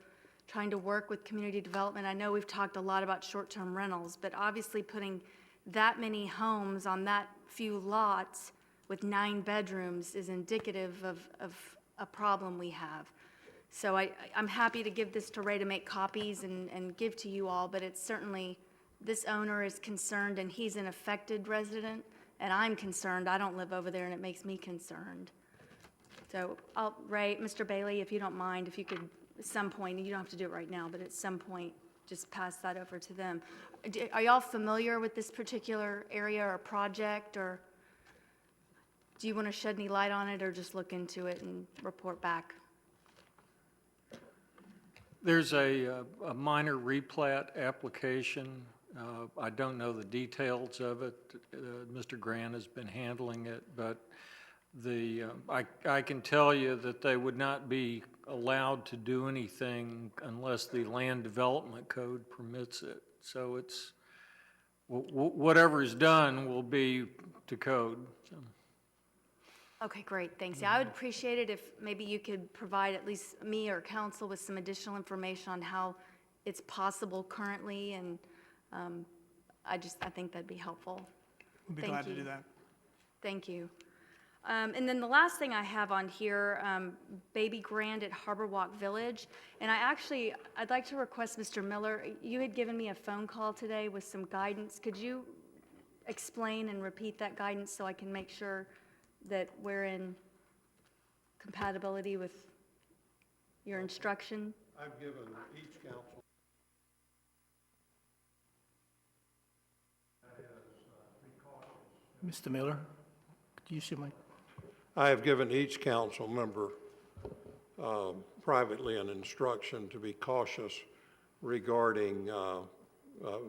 trying to work with community development? I know we've talked a lot about short-term rentals, but obviously putting that many homes on that few lots with 9 bedrooms is indicative of a problem we have. So I'm happy to give this to Ray to make copies and give to you all, but it's certainly, this owner is concerned, and he's an affected resident, and I'm concerned. I don't live over there, and it makes me concerned. So Ray, Mr. Bailey, if you don't mind, if you could at some point, you don't have to do it right now, but at some point, just pass that over to them. Are y'all familiar with this particular area or project, or do you want to shed any light on it, or just look into it and report back? There's a minor replat application. I don't know the details of it. Mr. Grant has been handling it, but I can tell you that they would not be allowed to do anything unless the land development code permits it. So it's, whatever is done will be to code. So. Okay, great, thanks. Yeah, I would appreciate it if maybe you could provide at least me or council with some additional information on how it's possible currently, and I think that'd be helpful. We'd be glad to do that. Thank you. And then the last thing I have on here, Baby Grand at Harbor Walk Village. And I'd like to request, Mr. Miller, you had given me a phone call today with some guidance. Could you explain and repeat that guidance so I can make sure that we're in compatibility with your instruction? I've given each council. Mr. Miller, could you use your mic? I have given each council member privately an instruction to be cautious regarding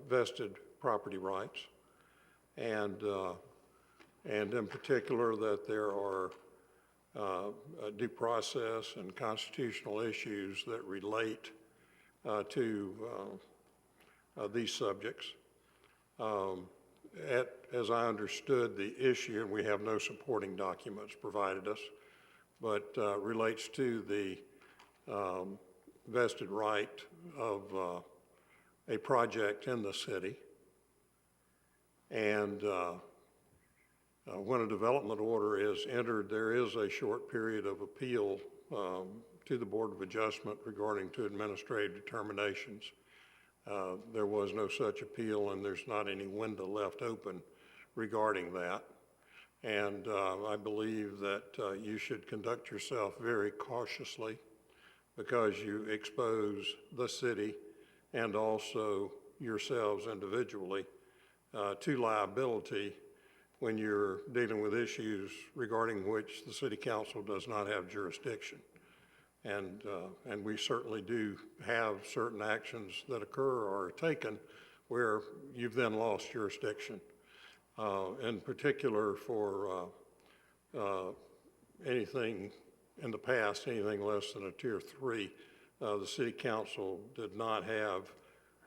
vested property rights, and in particular that there are due process and constitutional issues that relate to these subjects. As I understood the issue, and we have no supporting documents provided us, but relates to the vested right of a project in the city. And when a development order is entered, there is a short period of appeal to the Board of Adjustment regarding to administrative determinations. There was no such appeal, and there's not any window left open regarding that. And I believe that you should conduct yourself very cautiously because you expose the city and also yourselves individually to liability when you're dealing with issues regarding which the city council does not have jurisdiction. And we certainly do have certain actions that occur or are taken where you've then lost jurisdiction. In particular for anything in the past, anything less than a tier 3, the city council did not have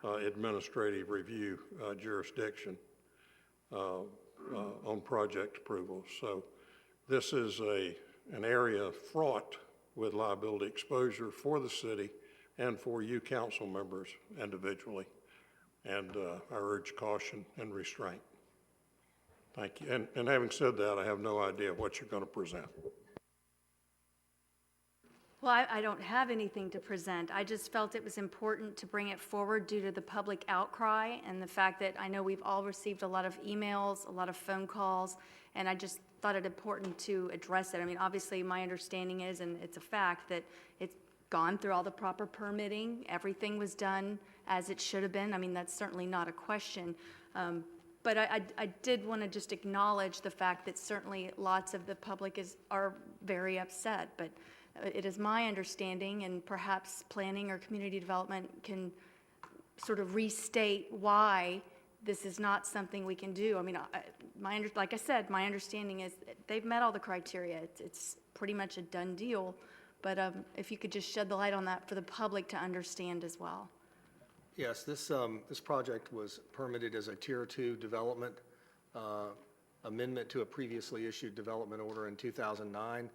administrative review jurisdiction on project approvals. So this is an area fraught with liability exposure for the city and for you council members individually. And I urge caution and restraint. Thank you. And having said that, I have no idea what you're going to present. Well, I don't have anything to present. I just felt it was important to bring it forward due to the public outcry and the fact that I know we've all received a lot of emails, a lot of phone calls, and I just thought it important to address it. I mean, obviously, my understanding is, and it's a fact, that it's gone through all the proper permitting. Everything was done as it should have been. I mean, that's certainly not a question. But I did want to just acknowledge the fact that certainly lots of the public are very upset. But it is my understanding, and perhaps planning or community development can sort of restate why this is not something we can do. I mean, like I said, my understanding is they've met all the criteria. It's pretty much a done deal. But if you could just shed the light on that for the public to understand as well. Yes, this project was permitted as a Tier 2 development amendment to a previously issued development order in 2009.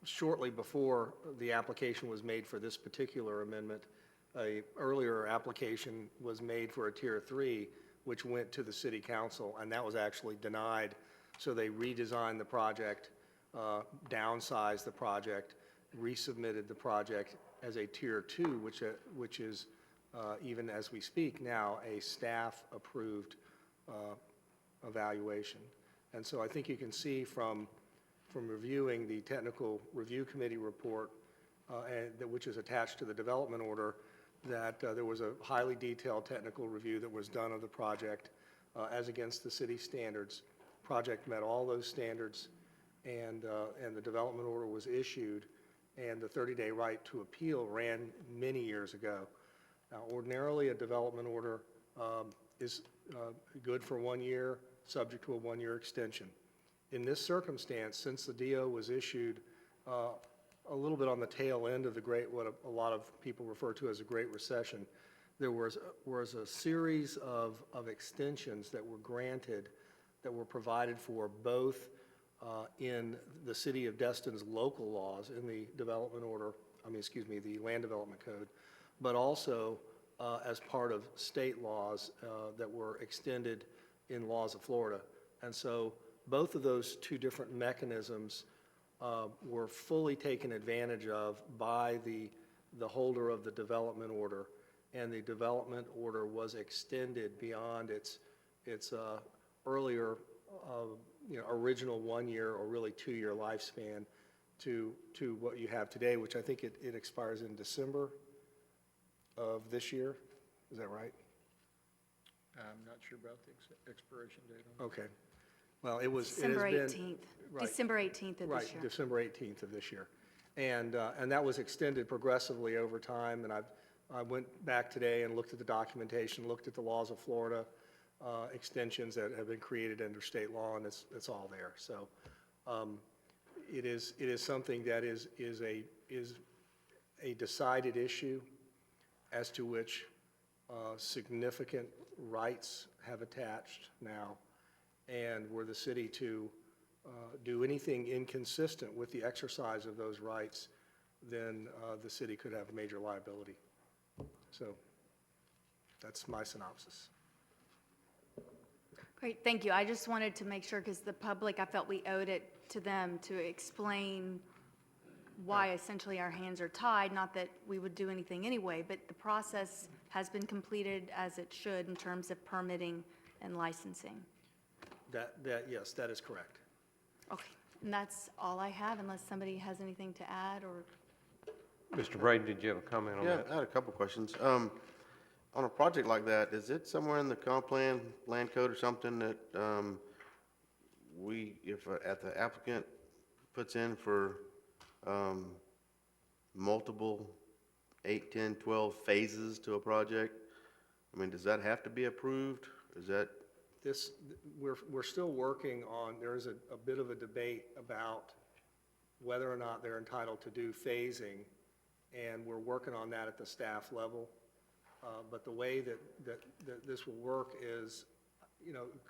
Shortly before the application was made for this particular amendment, an earlier application was made for a Tier 3, which went to the City Council, and that was actually denied. So they redesigned the project, downsized the project, resubmitted the project as a Tier 2, which is even as we speak now, a staff-approved evaluation. And so I think you can see from reviewing the Technical Review Committee report, which is attached to the development order, that there was a highly detailed technical review that was done of the project as against the city standards. Project met all those standards, and the development order was issued, and the 30-day right to appeal ran many years ago. Now, ordinarily, a development order is good for 1 year, subject to a 1-year extension. In this circumstance, since the DO was issued a little bit on the tail end of what a lot of people refer to as a Great Recession, there was a series of extensions that were granted that were provided for both in the City of Destin's local laws in the development order, the Land Development Code, but also as part of state laws that were extended in laws of Florida. And so both of those two different mechanisms were fully taken advantage of by the holder of the development order, and the development order was extended beyond its earlier original 1-year or really 2-year lifespan to what you have today, which I think it expires in December of this year. Is that right? I'm not sure about the expiration date on that. Okay. Well, it has December been 18th. right. December 18th of this year. Right, December 18th of this year. And that was extended progressively over time, and I went back today and looked at the documentation, looked at the laws of Florida, extensions that have been created under state law, and it's all there. So it is something that is a decided issue as to which significant rights have attached now, and were the city to do anything inconsistent with the exercise of those rights, then the city could have major liability. So that's my synopsis. Great, thank you. I just wanted to make sure, because the public, I felt we owed it to them to explain why essentially our hands are tied, not that we would do anything anyway, but the process has been completed as it should in terms of permitting and licensing. Yes, that is correct. Okay, and that's all I have, unless somebody has anything to add, or, Mr. Braden, did you have a comment on Yeah, that? I had a couple questions. On a project like that, is it somewhere in the comp plan, land code or something that, if the applicant puts in for, multiple 8, 10, 12 phases to a project? I mean, does that have to be approved? Is that, We're still working on, there is a bit of a debate about whether or not they're entitled to do phasing, and we're working on that at the staff level. But the way that this will work is,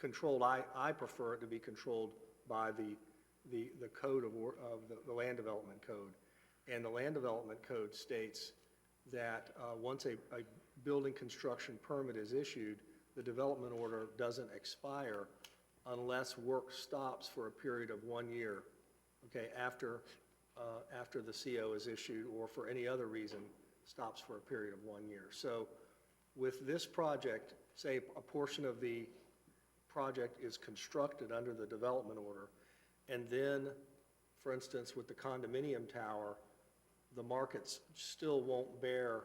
controlled, I prefer it to be controlled by the code of the land development code. And the land development code states that once a building construction permit is issued, the development order doesn't expire unless work stops for a period of 1 year, okay, after the CO is issued, or for any other reason stops for a period of 1 year. So with this project, say a portion of the project is constructed under the development order, and then, for instance, with the condominium tower, the markets still won't bear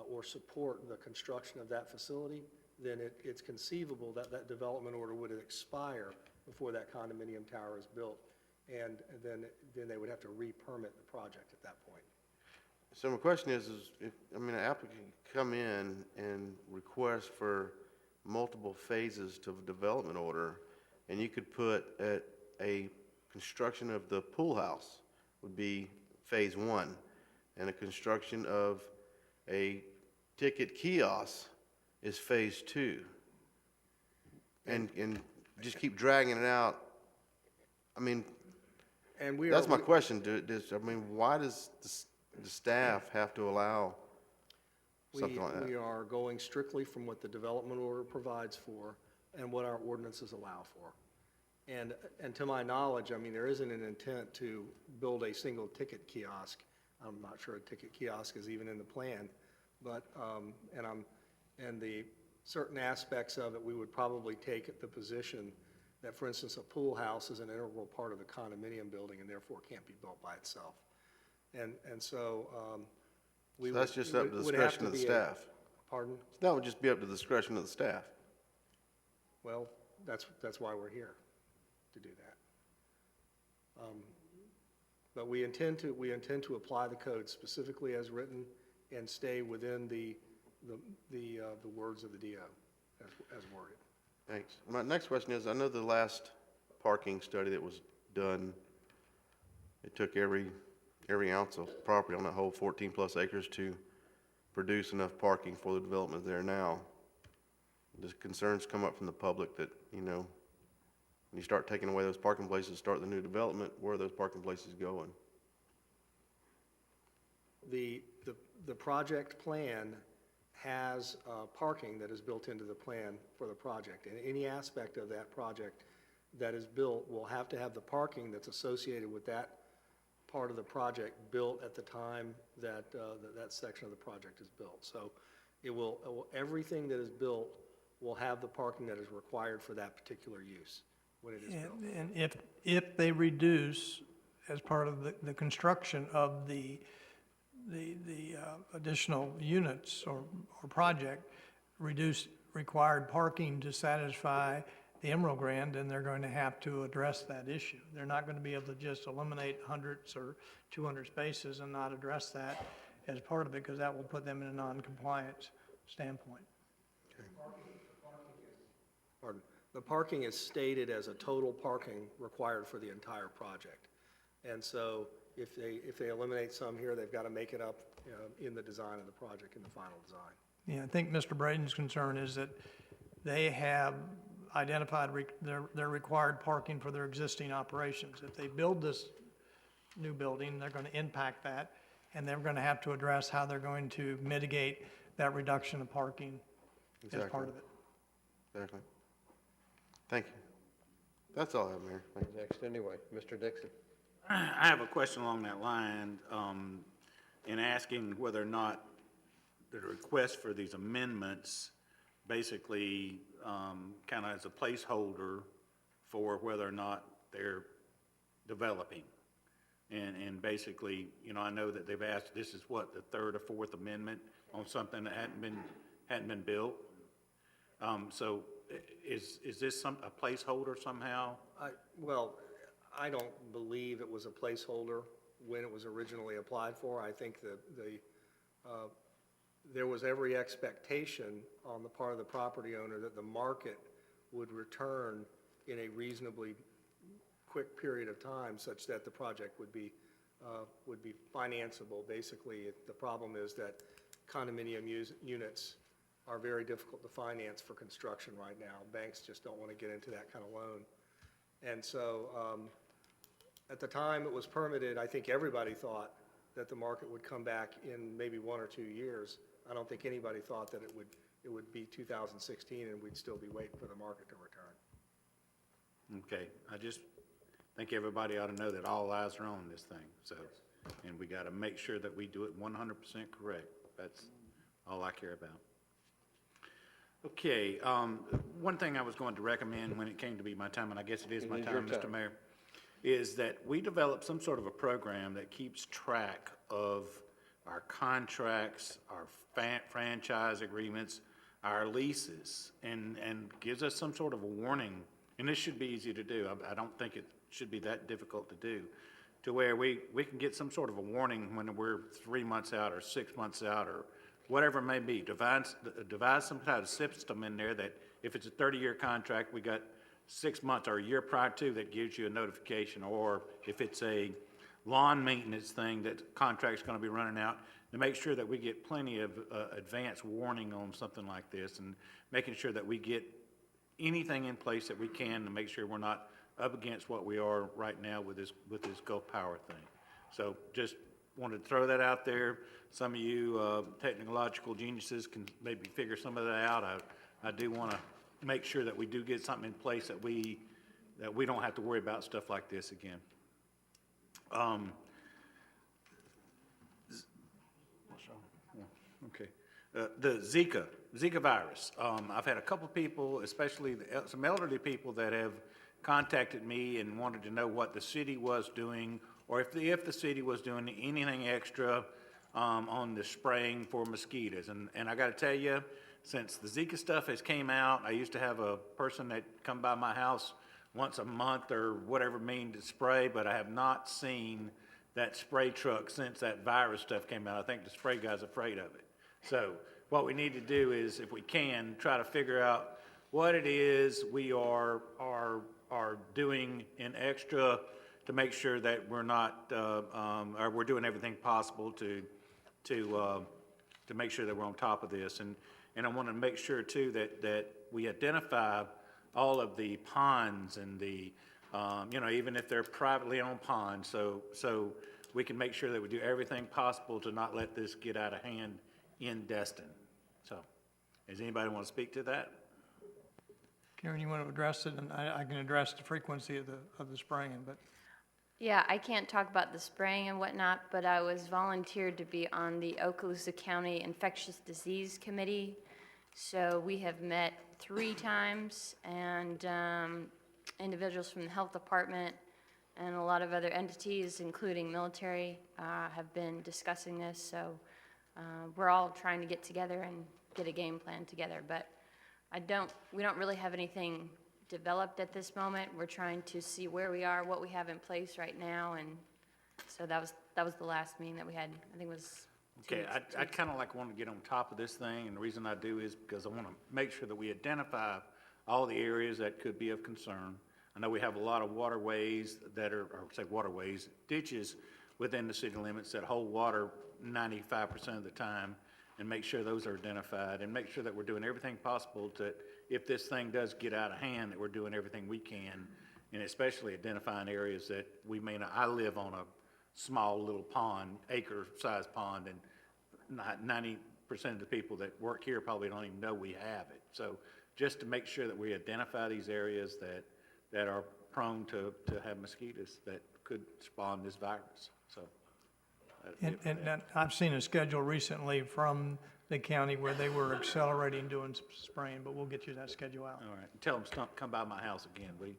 or support the construction of that facility, then it's conceivable that that development order would expire before that condominium tower is built, and then they would have to re-permit the project at that point. so my question is if, an applicant can come in and request for multiple phases to a development order, and you could put at a construction of the pool house would be phase 1, and a construction of a ticket kiosk is phase 2, and just keep dragging it out. And that's my question. Why does the staff have to allow something like that? We are going strictly from what the development order provides for and what our ordinances allow for. And to my knowledge, there isn't an intent to build a single ticket kiosk. I'm not sure a ticket kiosk is even in the plan, but, and the certain aspects of it, we would probably take the position that, for instance, a pool house is an integral part of the condominium building and therefore can't be built by itself. And so, So that's just up to the discretion of the staff? Pardon? That would just be up to the discretion of the staff? Well, that's why we're here, to do that. But we intend to apply the code specifically as written and stay within the words of the DO as worded. Thanks. My next question is, I know the last parking study that was done, it took every ounce of property on that whole 14-plus acres to produce enough parking for the development there now. Does concerns come up from the public that, when you start taking away those parking places, start the new development, where are those parking places going? The project plan has parking that is built into the plan for the project. And any aspect of that project that is built will have to have the parking that's associated with that part of the project built at the time that that section of the project is built. So everything that is built will have the parking that is required for that particular use when it is built. And if they reduce, as part of the construction of the additional units or project, reduce required parking to satisfy the Emerald Grant, then they're going to have to address that issue. They're not going to be able to just eliminate hundreds or 200 spaces and not address that as part of it, because that will put them in a non-compliance standpoint. Pardon. The parking is stated as a total parking required for the entire project. And so if they eliminate some here, they've got to make it up in the design of the project, in the final design. Yeah, I think Mr. Braden's concern is that they have identified their required parking for their existing operations. If they build this new building, they're going to impact that, and they're going to have to address how they're going to mitigate that reduction of parking as part of it. Exactly. Thank you. That's all I have, Mayor. Thank you. Next, anyway, Mr. Dixon. I have a question along that line, in asking whether or not the request for these amendments basically, kind of as a placeholder for whether or not they're developing. And basically, you know, I know that they've asked, this is what, the third or fourth amendment on something that hadn't been built? So is this a placeholder somehow? Well, I don't believe it was a placeholder when it was originally applied for. I think there was every expectation on the part of the property owner that the market would return in a reasonably quick period of time such that the project would be financeable. Basically, the problem is that condominium units are very difficult to finance for construction right now. Banks just don't want to get into that kind of loan. And so at the time it was permitted, I think everybody thought that the market would come back in maybe 1 or 2 years. I don't think anybody thought that it would be 2016 and we'd still be waiting for the market to return. Okay, I just think everybody ought to know that all eyes are on this thing, so, and we got to make sure that we do it 100% correct. That's all I care about. Okay, one thing I was going to recommend when it came to be my time, and I guess it is my time, Mr. Mayor, is that we develop some sort of a program that keeps track of our contracts, our franchise agreements, our leases, and gives us some sort of a warning. And this should be easy to do. I don't think it should be that difficult to do, to where we can get some sort of a warning when we're 3 months out or 6 months out or whatever it may be. Devise some kind of system in there that if it's a 30-year contract, we got 6 months or a year prior to that gives you a notification, or if it's a lawn maintenance thing that contract's going to be running out, to make sure that we get plenty of advance warning on something like this, and making sure that we get anything in place that we can to make sure we're not up against what we are right now with this Gulf Power thing. So just wanted to throw that out there. Some of you technological geniuses can maybe figure some of that out. I do want to make sure that we do get something in place that we don't have to worry about stuff like this again. Okay. The Zika virus. I've had a couple of people, especially some elderly people, that have contacted me and wanted to know what the city was doing, or if the city was doing anything extra on the spraying for mosquitoes. And I got to tell you, since the Zika stuff has came out, I used to have a person that come by my house once a month or whatever mean to spray, but I have not seen that spray truck since that virus stuff came out. I think the spray guy's afraid of it. So what we need to do is, if we can, try to figure out what it is we are doing in extra to make sure that we're not, or we're doing everything possible to make sure that we're on top of this. And I want to make sure too that we identify all of the ponds and the, even if they're privately owned ponds, so we can make sure that we do everything possible to not let this get out of hand in Destin. So, does anybody want to speak to that? Karen, you want to address it, and I can address the frequency of the spraying, but. Yeah, I can't talk about the spraying and whatnot, but I was volunteered to be on the Okaloosa County Infectious Disease Committee. So we have met 3 times, and individuals from the health department and a lot of other entities, including military, have been discussing this. So we're all trying to get together and get a game plan together. But we don't really have anything developed at this moment. We're trying to see where we are, what we have in place right now, and so that was the last meeting that we had. I think it was. Okay, I'd kind of want to get on top of this thing, and the reason I do is because I want to make sure that we identify all the areas that could be of concern. I know we have a lot of waterways that are, or say waterways, ditches within the city limits that hold water 95% of the time, and make sure those are identified, and make sure that we're doing everything possible to, if this thing does get out of hand, that we're doing everything we can, and especially identifying areas that we may not. I live on a small little pond, acre-sized pond, and 90% of the people that work here probably don't even know we have it. So just to make sure that we identify these areas that are prone to have mosquitoes that could spawn this virus, so. And I've seen a schedule recently from the county where they were accelerating doing some spraying, but we'll get you that schedule out. All right, tell them, come by my house again, will you?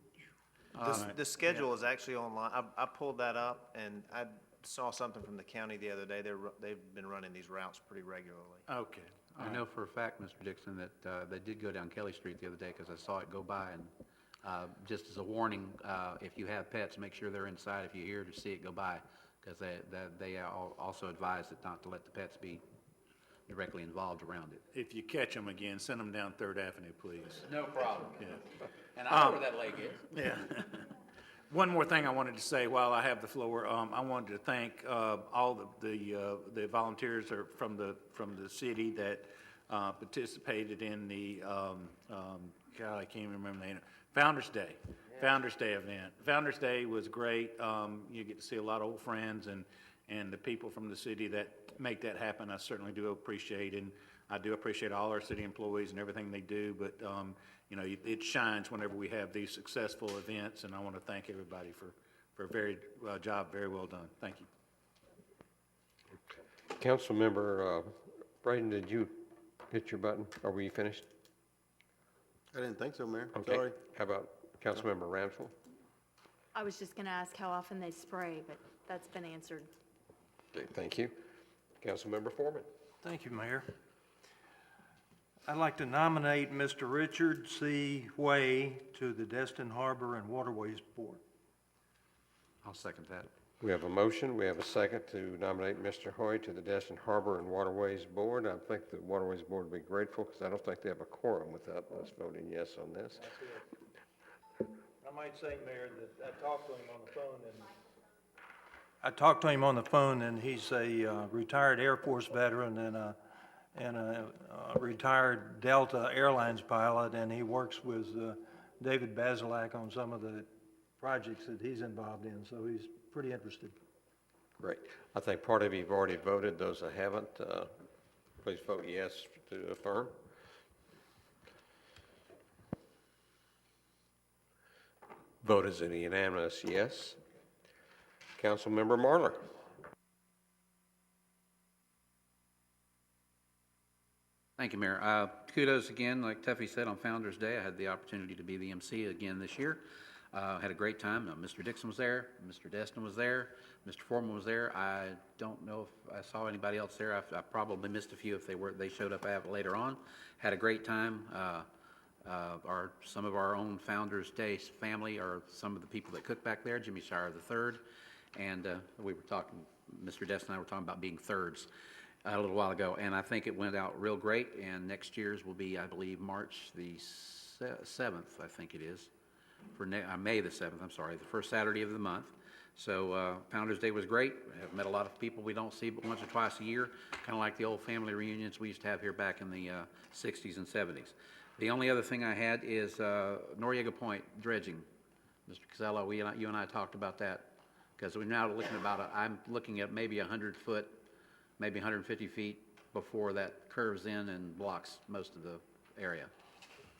The schedule is actually online. I pulled that up, and I saw something from the county the other day. They've been running these routes pretty regularly. Okay. I know for a fact, Mr. Dixon, that they did go down Kelly Street the other day because I saw it go by. And just as a warning, if you have pets, make sure they're inside if you hear to see it go by, because they are also advised that not to let the pets be directly involved around it. If you catch them again, send them down Third Avenue, please. No problem. Yeah. And I know where that lake is. Yeah. One more thing I wanted to say while I have the floor, I wanted to thank all the volunteers from the city that participated in the God, I can't remember the name. Founders Day. Yeah. Founders Day event. Founders Day was great. You get to see a lot of old friends and the people from the city that make that happen. I certainly do appreciate, and I do appreciate all our city employees and everything they do. But you know, it shines whenever we have these successful events, and I want to thank everybody for a very job very well done. Thank you. Councilmember Braden, did you hit your button? Are we finished? I didn't think so, Mayor. Okay. Sorry. How about Councilmember Ramsell? I was just going to ask how often they spray, but that's been answered. Okay, thank you. Councilmember Foreman. Thank you, Mayor. I'd like to nominate Mr. Richard C. Way to the Destin Harbor and Waterways Board. I'll second that. We have a motion. We have a second to nominate Mr. Hoy to the Destin Harbor and Waterways Board. I think the Waterways Board would be grateful because I don't think they have a quorum without us voting yes on this. I might say, Mayor, that I talked to him on the phone, and he's a retired Air Force veteran and a retired Delta Airlines pilot, and he works with David Basilak on some of the projects that he's involved in, so he's pretty interested. Great. I think part of you have already voted. Those that haven't, please vote yes to affirm. Vote is a unanimous yes. Councilmember Marler. Thank you, Mayor. Kudos again, like Tuffy said, on Founders Day. I had the opportunity to be the MC again this year. Had a great time. Mr. Dixon was there, Mr. Destin was there, Mr. Foreman was there. I don't know if I saw anybody else there. I probably missed a few if they showed up later on. Had a great time. Some of our own Founders Day family are some of the people that cook back there, Jimmy Shire III, and we were talking, Mr. Destin and I were talking about being thirds a little while ago, and I think it went out real great, and next year's will be, I believe, March the 7th, I think it is, for May the 7th, I'm sorry, the first Saturday of the month. So Founders Day was great. I've met a lot of people we don't see but once or twice a year, kind of like the old family reunions we used to have here back in the 60s and 70s. The only other thing I had is Noriega Point dredging. Mr. Casella, you and I talked about that, because we're now looking I'm looking at maybe 100 foot, maybe 150 feet before that curves in and blocks most of the area.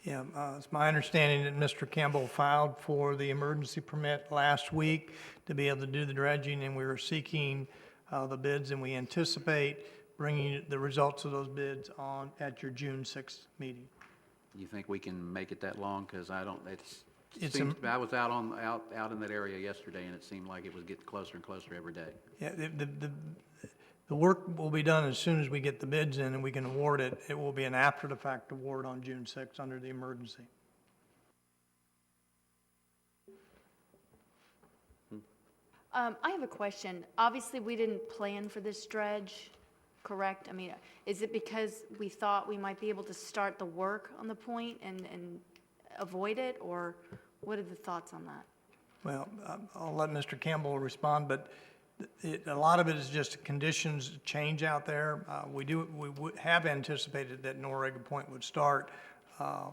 Yeah, it's my understanding that Mr. Campbell filed for the emergency permit last week to be able to do the dredging, and we were seeking the bids, and we anticipate bringing the results of those bids on at your June 6th meeting. You think we can make it that long? Because I don't, I was out in that area yesterday, and it seemed like it was getting closer and closer every day. Yeah, the work will be done as soon as we get the bids in and we can award it. It will be an after-the-fact award on June 6th under the emergency. I have a question. Obviously, we didn't plan for this dredge, correct? I mean, is it because we thought we might be able to start the work on the point and avoid it, or what are the thoughts on that? Well, I'll let Mr. Campbell respond, but a lot of it is just conditions change out there. We have anticipated that Noriega Point would start. I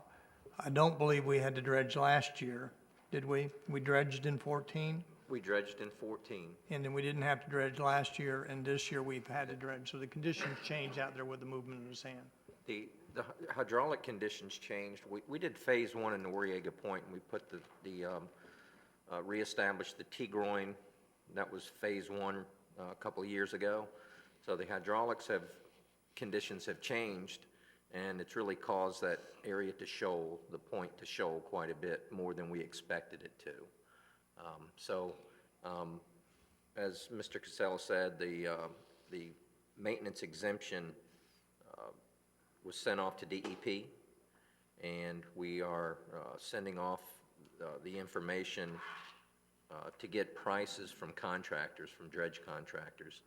don't believe we had to dredge last year, did we? We dredged in 14? We dredged in 14. And then we didn't have to dredge last year, and this year we've had to dredge. So the conditions change out there with the movement of the sand. The hydraulic conditions changed. We did phase 1 in Noriega Point, and we put reestablished the T-groin That was phase one a couple of years ago. So the conditions have changed, and it's really caused that area to shoal, the point to shoal quite a bit more than we expected it to. As Mr. Casella said, the maintenance exemption was sent off to DEP, and we are sending off the information to get prices from contractors, from dredge contractors.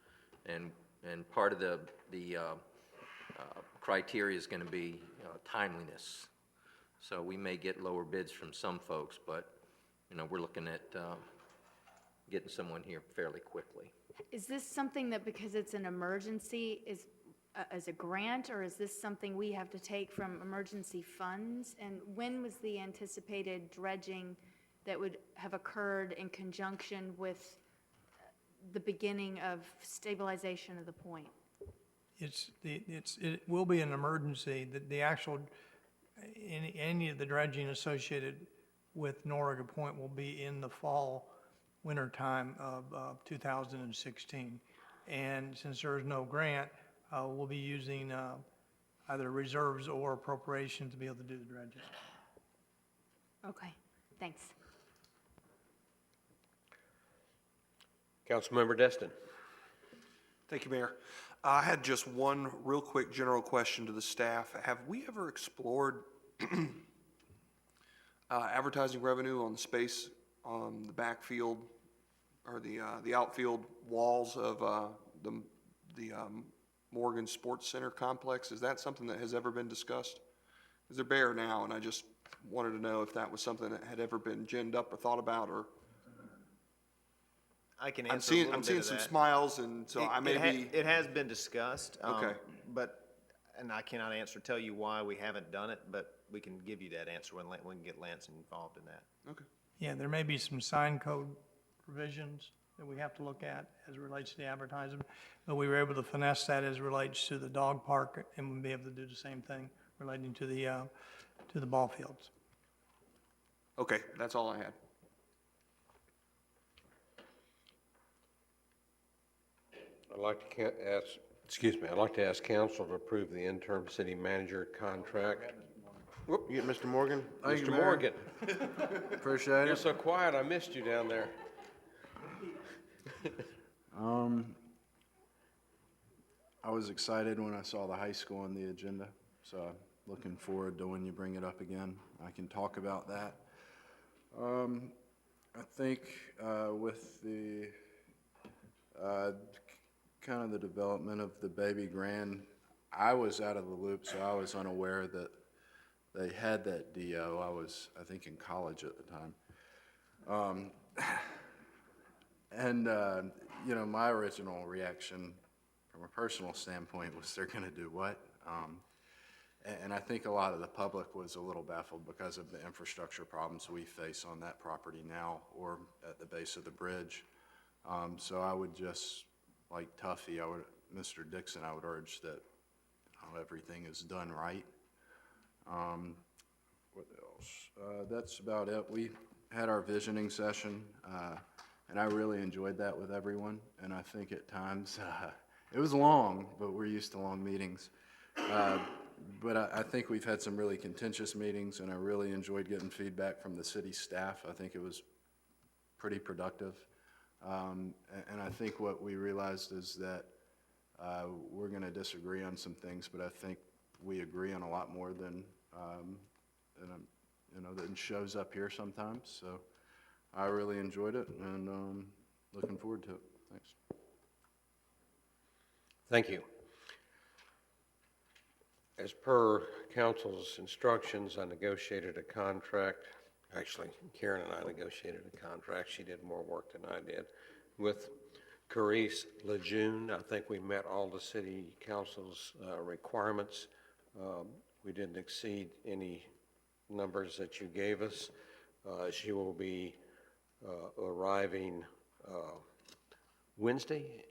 And part of the criteria is going to be timeliness. So we may get lower bids from some folks, but, we're looking at getting someone here fairly quickly. Is this something that, because it's an emergency, is as a grant, or is this something we have to take from emergency funds? And when was the anticipated dredging that would have occurred in conjunction with the beginning of stabilization of the point? It will be an emergency. The actual, any of the dredging associated with Noriga Point will be in the fall, winter time of 2016. And since there is no grant, we'll be using either reserves or appropriation to be able to do the dredging. Okay, thanks. Councilmember Destin. Thank you, Mayor. I had just one real quick general question to the staff. Have we ever explored advertising revenue on the space on the backfield or the outfield walls of the Morgan Sports Center complex? Is that something that has ever been discussed? Because they're bare now, and I just wanted to know if that was something that had ever been ginned up or thought about, or. I can answer a little bit I'm seeing of some that. smiles, and so I may be. It has been discussed. Okay. And I cannot tell you why we haven't done it, but we can give you that answer when we can get Lance involved in that. Okay. Yeah, there may be some sign code provisions that we have to look at as it relates to the advertising, but we were able to finesse that as it relates to the dog park, and we'll be able to do the same thing relating to the ball fields. Okay, that's all I had. I'd like to ask council to approve the interim city manager contract. Whoop, you get Mr. Morgan? Mr. Morgan. Appreciate You're it. so quiet, I missed you down there. I was excited when I saw the high school on the agenda, so looking forward to when you bring it up again. I can talk about that. I think with the kind of the development of the baby grand, I was out of the loop, so I was unaware that they had that DO. I was, I think, in college at the time. My original reaction from a personal standpoint was, they're going to do what? And I think a lot of the public was a little baffled because of the infrastructure problems we face on that property now or at the base of the bridge. So I would just, like Tuffy, Mr. Dixon, I would urge that everything is done right. What else? That's about it. We had our visioning session, and I really enjoyed that with everyone. And I think at times, it was long, but we're used to long meetings. But I think we've had some really contentious meetings, and I really enjoyed getting feedback from the city staff. I think it was pretty productive. And I think what we realized is that we're going to disagree on some things, but I think we agree on a lot more than than shows up here sometimes. So I really enjoyed it, and looking forward to it. Thanks. Thank you. As per council's instructions, I negotiated a contract. Actually, Karen and I negotiated a contract. She did more work than I did with Carice Lejeune. I think we met all the city council's requirements. We didn't exceed any numbers that you gave us. She will be arriving Wednesday?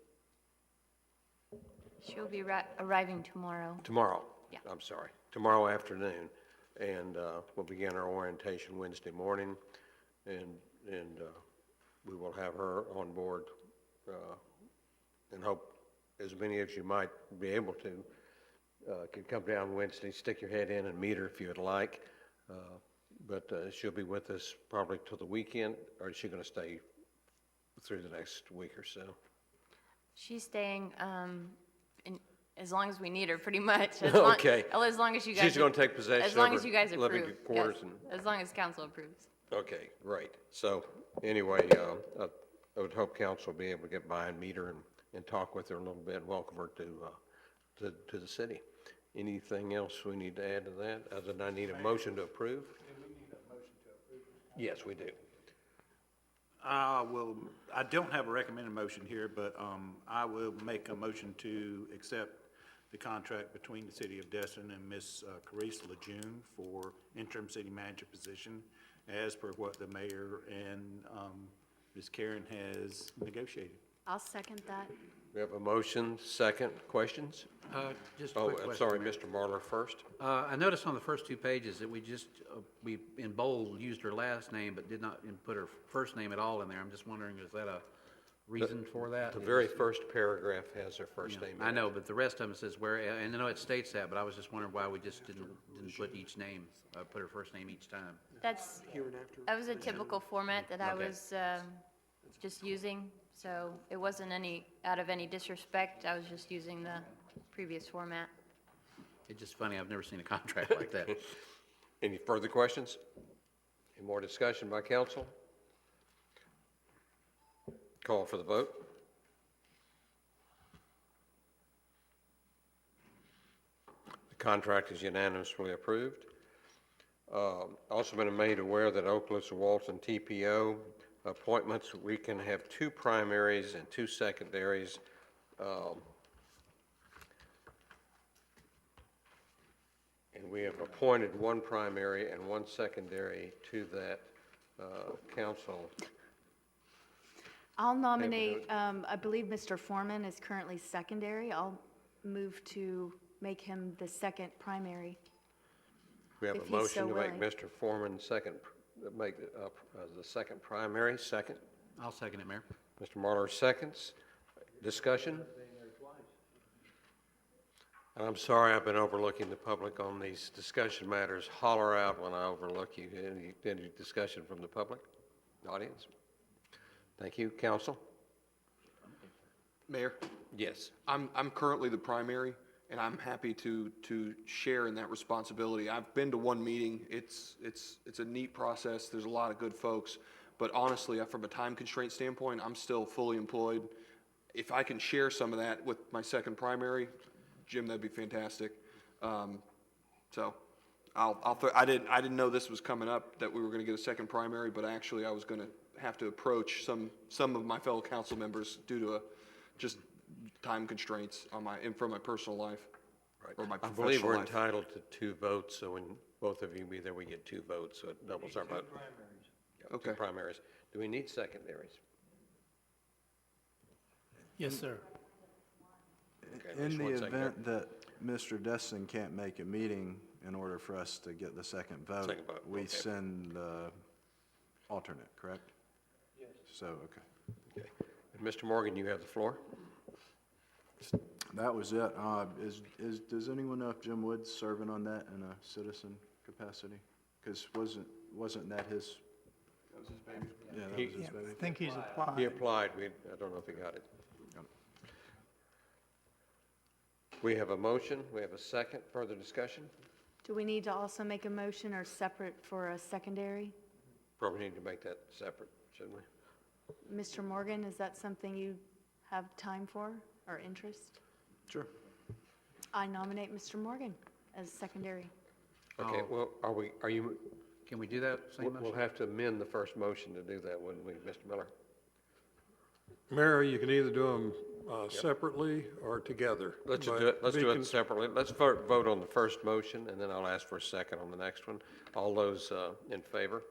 She'll be arriving tomorrow. Tomorrow. Yeah. I'm sorry. Tomorrow afternoon. And we'll begin our orientation Wednesday morning. And we will have her on board and hope as many as you might be able to can come down Wednesday, stick your head in and meet her if you would like. But she'll be with us probably till the weekend, or is she going to stay through the next week or so? She's staying, as long as we need her, pretty much. Okay. As long as you guys. She's going to take possession As long of as her you guys living approve. quarters Yes, and- as long as council approves. Okay, great. So anyway, I would hope council will be able to get by and meet her and talk with her a little bit, and welcome her to the city. Anything else we need to add to that, other than I need a motion to approve? Yes, we do. Well, I don't have a recommended motion here, but I will make a motion to accept the contract between the City of Destin and Ms. Carice Lejeune for interim city manager position as per what the mayor and Ms. Karen has negotiated. I'll second that. We have a motion, second. Questions? Just a Oh, quick I'm question. sorry, Mayor. Mr. Marlar first. I noticed on the first 2 pages that we in bold used her last name, but did not put her first name at all in there. I'm just wondering, is that a reason for that? The very first paragraph has her first name in it. I know, but the rest of them says where, and I know it states that, but I was just wondering why we just didn't put each name, put her first name each time. That was a typical format that I Okay. was just using, so it wasn't out of any disrespect. I was just using the previous format. It's just funny, I've never seen a contract like that. Any further questions? Any more discussion by council? Call for the vote. The contract is unanimously approved. Also been made aware that Okaloosa Walton TPO appointments, we can have 2 primaries and 2 secondaries. And we have appointed 1 primary and 1 secondary to that council. I'll nominate, I believe Mr. Foreman is currently secondary. I'll move to make him the second primary. We have If a he's motion so to make willing. Mr. Foreman make the second primary. Second. I'll second it, Mayor. Mr. Marlar seconds. Discussion? And I'm sorry I've been overlooking the public on these discussion matters. Holler out when I overlook you. Any discussion from the public, audience? Thank you. Council? Mayor, Yes. I'm currently the primary, and I'm happy to share in that responsibility. I've been to 1 meeting. It's a neat process. There's a lot of good folks. But honestly, from a time constraint standpoint, I'm still fully employed. If I can share some of that with my second primary, Jim, that'd be fantastic. So I didn't know this was coming up, that we were gonna get a second primary, but actually I was gonna have to approach some of my fellow council members due to just time constraints from my personal life. Right. Or my I believe professional we're life. entitled to 2 votes, so when both of you be there, we get 2 votes, so it doubles our vote. Yeah, Okay. 2 primaries. Do we need secondaries? Yes, sir. Okay, In just the 1 second. event that Mr. Destin can't make a meeting, in order for us to get the second vote, Second vote, we okay. send the alternate, correct? Yes. So, okay. Okay. And Mr. Morgan, you have the floor. That was it. Does anyone know if Jim Wood's serving on that in a citizen capacity? Because wasn't that his? That was his baby. Yeah, that was his baby. I think he's applied. He applied. I don't know if he got it. We have a motion. We have a second. Further discussion? Do we need to also make a motion or separate for a secondary? Probably need to make that separate, shouldn't we? Mr. Morgan, is that something you have time for or interest? Sure. I nominate Mr. Morgan as secondary. Okay, well, are you? Can we do that same motion? We'll have to amend the first motion to do that, wouldn't we, Mr. Miller? Mayor, you can either do them separately or together. Let's but do it, let's be do it cons- separately. Let's vote on the first motion, and then I'll ask for a second on the next one. All those in favor?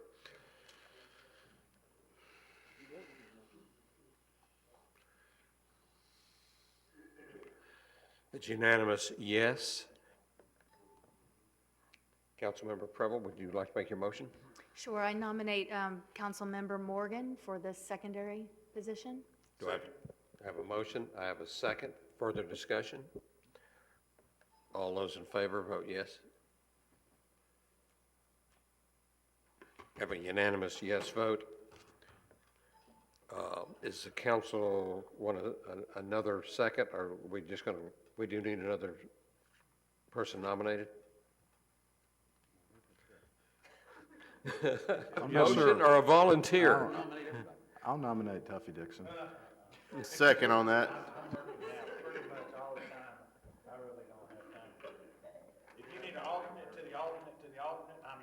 It's unanimous, yes. Councilmember Preble, would you like to make your motion? Sure, I nominate Councilmember Morgan for the secondary position. Do I have I have a motion, I have a second. Further discussion? All those in favor, vote yes. Have a unanimous yes vote. Is the council want another second, or are we just going to, we do need another person nominated? Motion or a volunteer? I'll nominate Tuffy Dixon. Second on that. If you need an alternate to the alternate to the alternate, I'm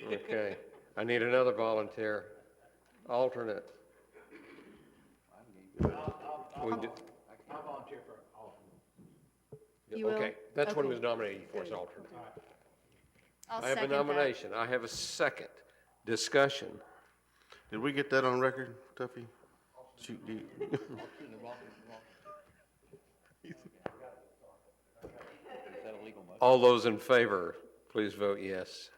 your man. Okay, I need another volunteer, alternate. I'll volunteer for alternate. You will? Okay, that's what he Okay. was nominating for, as alternate. I'll I have a second that. nomination, I have a second. Discussion. Did we get that on record, Tuffy? Shoot, All those in favor, please vote yes.